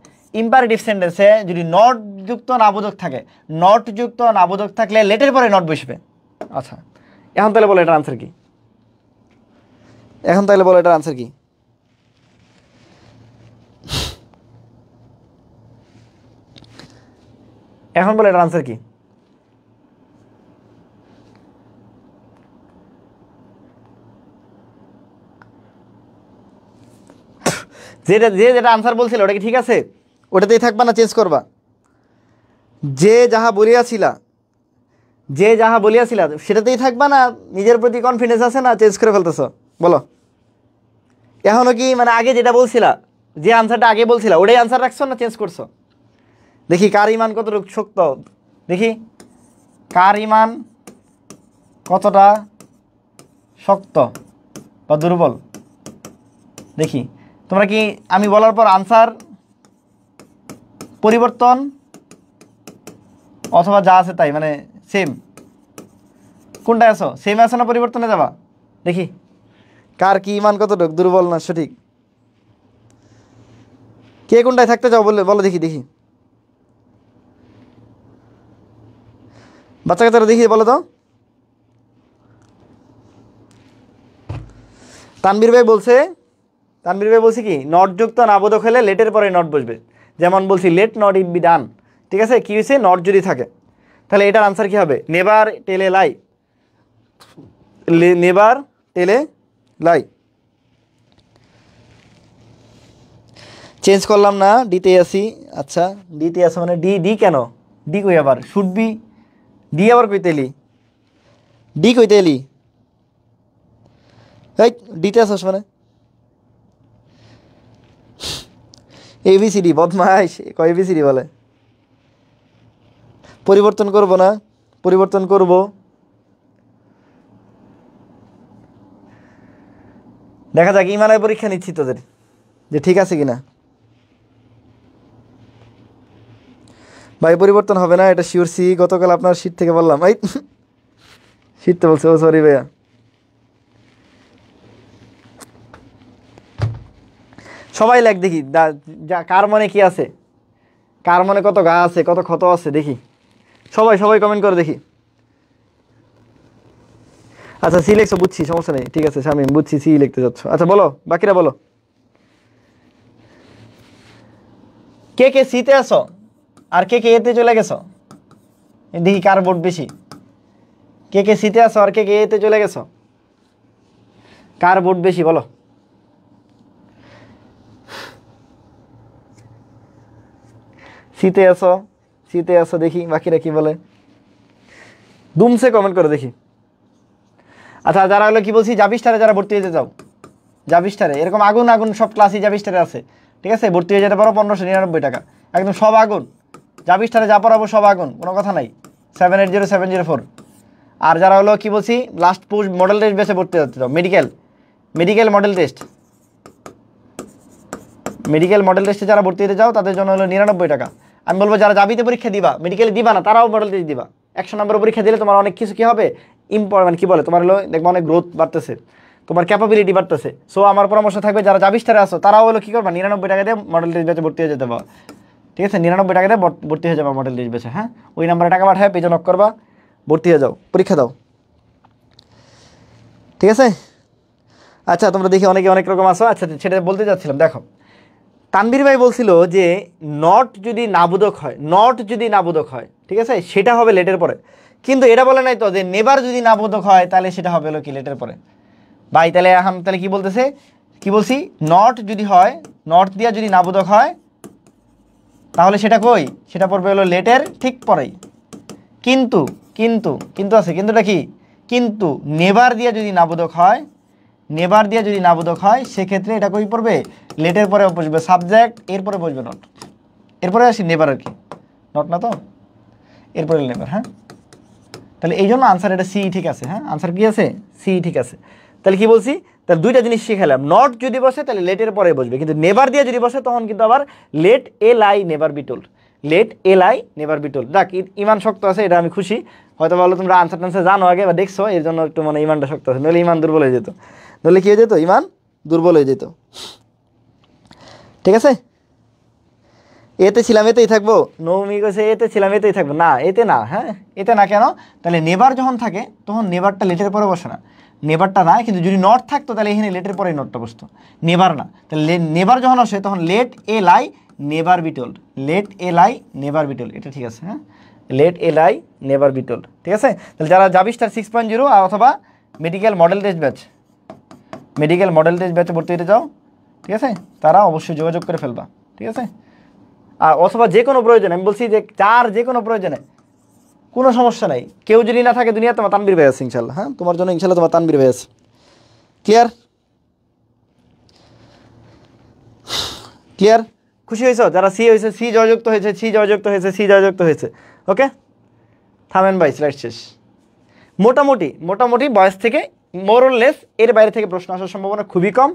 Speaker 1: ইম্পারেটিভ সেন্টেন্সে যদি নট যুক্ত না বোধক থাকে, নট যুক্ত না বোধক থাকলে লেটের পরে নট বসবে। আচ্ছা, এখন তাহলে বলো এটার আনসার কি, এখন তাহলে বলো এটার আনসার কি? এখন বলো এটার আনসার কি? যেটা যেটা আনসার বলছিল ওটা কি ঠিক আছে? ওটাতেই থাকবা না চেঞ্জ করবা? যে যাহা বলিয়াছিলা, যে যাহা বলিয়াছিলা সেটাতেই থাকবা না নিজের প্রতি কনফিডেন্স আছে না চেঞ্জ করে ফেলতেছ? বলো। এখনও কি মানে আগে যেটা বলছিলা, যে আনসারটা আগে বলছিলা ওটাই আনসার রাখছো না চেঞ্জ করছো? দেখি কার ইমান কতটুকু শক্ত, দেখি কার ইমান কতটা শক্ত বা দুর্বল। দেখি তোমরা কি আমি বলার পর আনসার পরিবর্তন অথবা যা আছে তাই, মানে সেম, কোনটায় আছো? সেমে আছো না পরিবর্তনে যাবা? দেখি কার কি ইমান কতটুকু দুর্বল না সঠিক, কে কোনটায় থাকতে চাও বললে বলো, দেখি দেখি বাচ্চা কাচ্চারা দেখি বলো তো। তানবীর ভাই বলছে, তানবীর ভাই বলছে কি নট যুক্ত না বোধক হলে লেটের পরে নট বসবে। যেমন বলছি let not it be done, ঠিক আছে, কি হয়েছে নট যদি থাকে, তাহলে এটার আনসার কি হবে? নেভার টেল এ লাই, নেভার টেল এ লাই। চেঞ্জ করলাম না, ডিতে আসি। আচ্ছা ডিতে আসো মানে ডি, ডি কেন? ডি কই আবার? শুড বি, ডি আবার কইতে এলি? ডি কইতে এলি? এই ডিতে আসোস মানে এবিসিডি, বদমাইশ, এবিসিডি বলে। পরিবর্তন করব না, পরিবর্তন করব। দেখা যাক, ইমানের পরীক্ষা নিচ্ছি তোদের যে ঠিক আছে কিনা। ভাই পরিবর্তন হবে না এটা শিওর সি, গতকাল আপনার শীত থেকে বললাম। এই শীত তো বলছে, ও সরি ভাইয়া। সবাই লেখ দেখি কার মনে কি আছে, কার মনে কত গা আছে, কত ক্ষত আছে দেখি। সবাই সবাই কমেন্ট করে দেখি। আচ্ছা সি লিখছো, বুঝছি, সমস্যা নেই, ঠিক আছে শামিম বুঝছি সি লিখতে যাচ্ছ। আচ্ছা বলো বাকিরা বলো, কে কে সিতে আসো আর কে কে এতে চলে গেছো? দেখি কার ভোট বেশি। কে কে সিতে আসো আর কে কে এতে চলে গেছো? কার ভোট বেশি বলো। সিতে আসো, সিতে আসো, দেখি বাকিরা কি বলে। দুমসে কমেন্ট করে দেখি। আচ্ছা যারা হলো কি বলছি জাবিস্টারে যারা ভর্তি হতে চাও, জাবিস্টারে এরকম আগুন আগুন সব ক্লাসই জাবিস্টারে আছে, ঠিক আছে? ভর্তি হয়ে যেতে পারো 1599 টাকা, একদম সব আগুন। জাবিস্টারে যা পড়াবো সব আগুন, কোনো কথা নাই। 780704। আর যারা হলো কি বলছি লাস্ট পোস্ট মডেল টেস্ট বেসে ভর্তি হতে চাও, মেডিকেল মডেল টেস্টে যারা ভর্তি হতে চাও তাদের জন্য হলো 99 টাকা। আমি বলবো যারা জাবিতে পরীক্ষা দিবা, মেডিকেলে দিবা না, তারাও মডেল টেস্ট দিবা। 100 নম্বরের পরীক্ষা দিলে তোমার অনেক কিছু কি হবে, ইম্পর্টেন্ট কি বলে তোমার হলো দেখবো অনেক গ্রোথ বাড়তেছে, তোমার ক্যাপাবিলিটি বাড়তেছে। সো আমার পরামর্শ থাকবে যারা জাবিস্টারে আসো তারাও হলো কী করবা, 99 টাকা দিয়ে মডেল টেস্ট বেচে ভর্তি হয়ে যেতে পারো, ঠিক আছে? 99 টাকা দিয়ে ভর্তি হয়ে যাবা মডেল টেস্ট বেচে। হ্যাঁ, ওই নাম্বারে টাকা পাঠায় পেজে নক করবা, ভর্তি হয়ে যাও, পরীক্ষা দাও, ঠিক আছে? আচ্ছা, তোমরা দেখি অনেকে অনেক রকম আসো। আচ্ছা, সেটা বলতে যাচ্ছিলাম। দেখো, তানভীর ভাই বলছিল যে নট যদি নাবোধক হয়, ঠিক আছে, সেটা হবে লেটের পরে। কিন্তু এটা বলে নাই তো যে নেবার যদি নাবোধক হয় তাহলে সেটা হবে হলো কি লেটের পরে। ভাই তাহলে এখন তাহলে কি বলতেছে, কি বলছি, নট যদি হয়, নট দিয়া যদি নাবোধক হয় তাহলে সেটা কই, সেটা পড়বে হলো লেটের ঠিক পরেই। কিন্তু কিন্তু কি, কিন্তু নেবার দিয়া যদি নাবোধক হয় সেক্ষেত্রে এটা কই পড়বে, লেটের পরে বসবে সাবজেক্ট, এরপরে বসবে নট, এরপরে আসি নেবার আর কি, নট না তো, এরপরে নেবার। হ্যাঁ, তাহলে এই জন্য আনসার এটা সি ঠিক আছে। হ্যাঁ, আনসার কি আছে, সি ঠিক আছে। তাহলে কি বলছি, তাহলে দুইটা জিনিস শিখালাম, নট যদি বসে তাহলে লেটের পরে বসবে, কিন্তু নেবার দিয়ে যদি বসে তখন কিন্তু আবার লেট এল-আই নেভার বি টোল্ড, যাক ইমান শক্ত আছে, এটা আমি খুশি। হয়তো বলো তোমরা আনসার টানসার জানো আগে বা দেখছো, এর জন্য একটু মানে ইমানটা শক্ত আছে, নইলে ইমান দুর্বল হয়ে যেত, নইলে কি হয়ে যেত, ইমান দুর্বল হয়ে যেত, ঠিক আছে? এতে ছিলাম এতেই থাকবো, নৌমি কইছে এতে ছিলাম এতেই থাকবো, না এতে না। হ্যাঁ, এতে না কেন, তাহলে নেবার যখন থাকে তখন নেবারটা লেটের পরে বসে না, নেবারটা না, কিন্তু যদি নট থাকতো তাহলে এখানে লেটের পরেই নটটা বসতো, নেবার না। তাহলে নেবার যখন আসে তখন লেট এল-আই নেভার বি টোল্ড, এটা ঠিক আছে। হ্যাঁ, লেট এল-আই নেভার বি টোল্ড, ঠিক আছে? তাহলে যারা জাবিস্টার 6.0 অথবা মেডিকেল মডেল টেস্ট ব্যাচে ভর্তি হতে চাও, ঠিক আছে, তারা অবশ্যই যোগাযোগ করে ফেলবা, ঠিক আছে? আর অথবা যে কোনো প্রয়োজনে, আমি বলছি যে যার যে কোনো প্রয়োজনে কোনো সমস্যা নাই, কেউ যদি না থাকে দুনিয়া, তোমার তানভীর ভাই আছে ইনশাল্লাহ। হ্যাঁ, তোমার জন্য ইনশাল্লাহ তোমার তানভীর ভাই আছে। ক্লিয়ার? খুশি হয়েছ? যারা সি হয়েছে, সি জয়যুক্ত হয়েছে। ওকে, থামেন ভাই, স্লাইড শেষ। মোটামুটি বয়স থেকে মোরলেস এর বাইরে থেকে প্রশ্ন আসার সম্ভাবনা খুবই কম,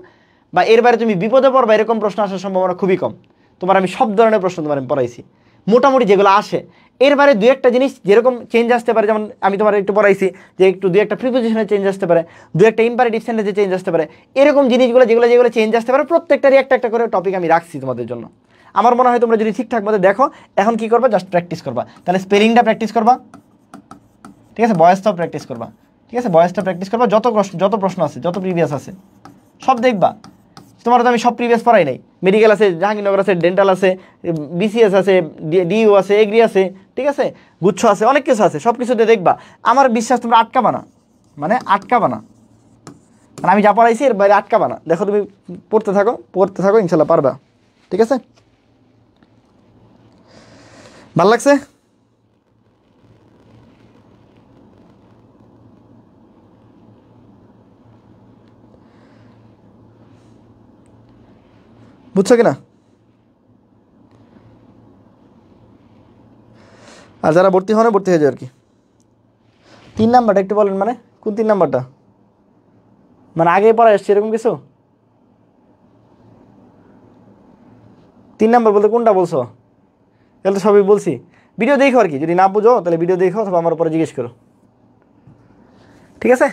Speaker 1: বা এর বাইরে তুমি বিপদে পড়বা এরকম প্রশ্ন আসার সম্ভাবনা খুবই কম। তোমার আমি সব ধরনের প্রশ্ন তোমার আমি পড়াইছি, মোটামুটি যেগুলো আসে। এর বাইরে দু একটা জিনিস যেরকম চেঞ্জ আসতে পারে, যেমন আমি তোমার একটু পড়াইছি যে একটু দু একটা প্রিপোজিশনে চেঞ্জ আসতে পারে, দু একটা ইম্পারেটিভ সেন্টেন্সে চেঞ্জ আসতে পারে, এরকম জিনিসগুলো যেগুলো চেঞ্জ আসতে পারে প্রত্যেকটারই একটা করে টপিক আমি রাখছি তোমাদের জন্য। আমার মনে হয় তোমরা যদি ঠিকঠাক মতো দেখো, এখন কি করবা, জাস্ট প্র্যাকটিস করবা। তাহলে স্পেলিংটা প্র্যাকটিস করবা, ঠিক আছে? ভয়েসটাও প্র্যাকটিস করবা, ঠিক আছে? যত প্রশ্ন আছে, যত প্রিভিয়াস আছে সব দেখবা। তোমার তো আমি সব প্রিভিয়াস পড়াই নাই, মেডিকেল আছে, জাহাঙ্গীরনগর আছে, ডেন্টাল আছে, বিসিএস আছে, ডিইউ আছে, এগ্রি আছে, ঠিক আছে, গুচ্ছ আছে, অনেক কিছু আছে, সব কিছুতে দেখবা। আমার বিশ্বাস তোমরা আটকাবা না, মানে আমি যা পড়াইছি এর বাইরে আটকাবা না। দেখো তুমি পড়তে থাকো, ইনশাল্লাহ পারবা, ঠিক আছে? ভালো লাগছে? বুঝছো কিনা? আর যারা ভর্তি হয়ে যায় আর কি। 3 নাম্বারটা একটু বলেন, মানে কোন 3 নাম্বারটা, মানে আগে পড়া এসছে এরকম কিছু? 3 নাম্বার বলতে কোনটা বলছো? তাহলে তো সবই বলছি। ভিডিও দেখো আর কি, যদি না বুঝো তাহলে ভিডিও দেখো অথবা আমার উপরে জিজ্ঞেস করো, ঠিক আছে?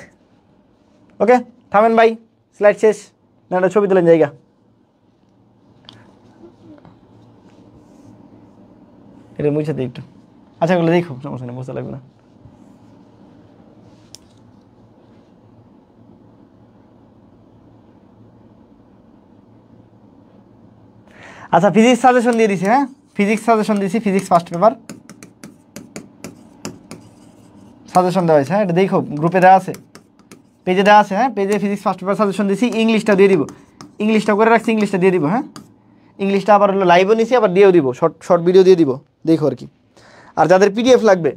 Speaker 1: ওকে, থামেন ভাই, স্লাইড শেষ। না, ছবি তোলেন জায়গা। এটা মুছে দিই একটু। আচ্ছা, এগুলো দেখো, সমস্যা নেই, বুঝতে লাগবে না। আচ্ছা, ফিজিক্স সাজেশন দিয়ে দিছি। হ্যাঁ, ফিজিক্স ফার্স্ট পেপার সাজেশন দেওয়া হয়েছে। হ্যাঁ, এটা দেখো, গ্রুপে দেওয়া আছে, পেজে দেওয়া আছে। হ্যাঁ, পেজে ফিজিক্স ফার্স্ট পেপার সাজেশন দিয়েছি, ইংলিশটা দিয়ে দিব, ইংলিশটা করে রাখছি, ইংলিশটা দিয়ে দিব। হ্যাঁ, ইংলিশটা আবার হলো লাইভও নিছি, আবার দিয়েও দিব, শর্ট ভিডিও দিয়ে দিব, দেখো আর কি। আর যাদের পিডিএফ লাগবে,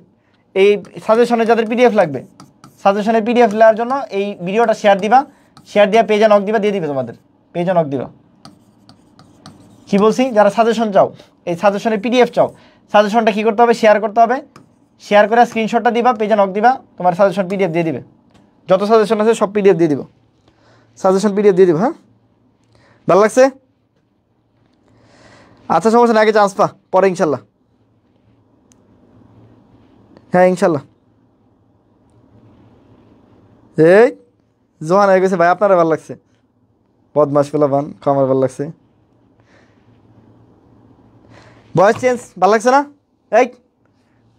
Speaker 1: এই সাজেশনের যাদের পিডিএফ লাগবে, সাজেশনের পিডিএফ নেওয়ার জন্য এই ভিডিওটা শেয়ার দিবা, শেয়ার দিয়ে পেজে নক দিবা, দিয়ে দিবে তোমাদের, পেজে নক দিবা। কী বলছি, যারা সাজেশন চাও, এই সাজেশনের পিডিএফ চাও, সাজেশনটা কী করতে হবে, শেয়ার করতে হবে, শেয়ার করে স্ক্রিনশটটা দিবা, পেজে নক দিবা, তোমার সাজেশন পিডিএফ দিয়ে দিবে। যত সাজেশন আছে সব পিডিএফ দিয়ে দিব, সাজেশন পিডিএফ দিয়ে দিব। হ্যাঁ, ভালো লাগছে? আচ্ছা, সমস্যা না, আগে চান্স পা, পরে ইনশাল্লাহ। হ্যাঁ ইনশাল্লাহ। এই জোয়ান হয়ে গেছে ভাই, আপনারা ভালো লাগছে, বদমাস পোলাপান, আমার ভালো লাগছে। বয়স চেঞ্জ ভালো লাগছে না? এই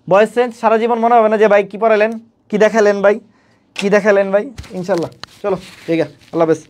Speaker 1: বয়স চেঞ্জ সারা জীবন মনে হবে না যে ভাই কী পড়ালেন, কী দেখালেন ভাই, কী দেখালেন ভাই। ইনশাল্লাহ, চলো ঠিক আছে, আল্লাহ হাফেজ।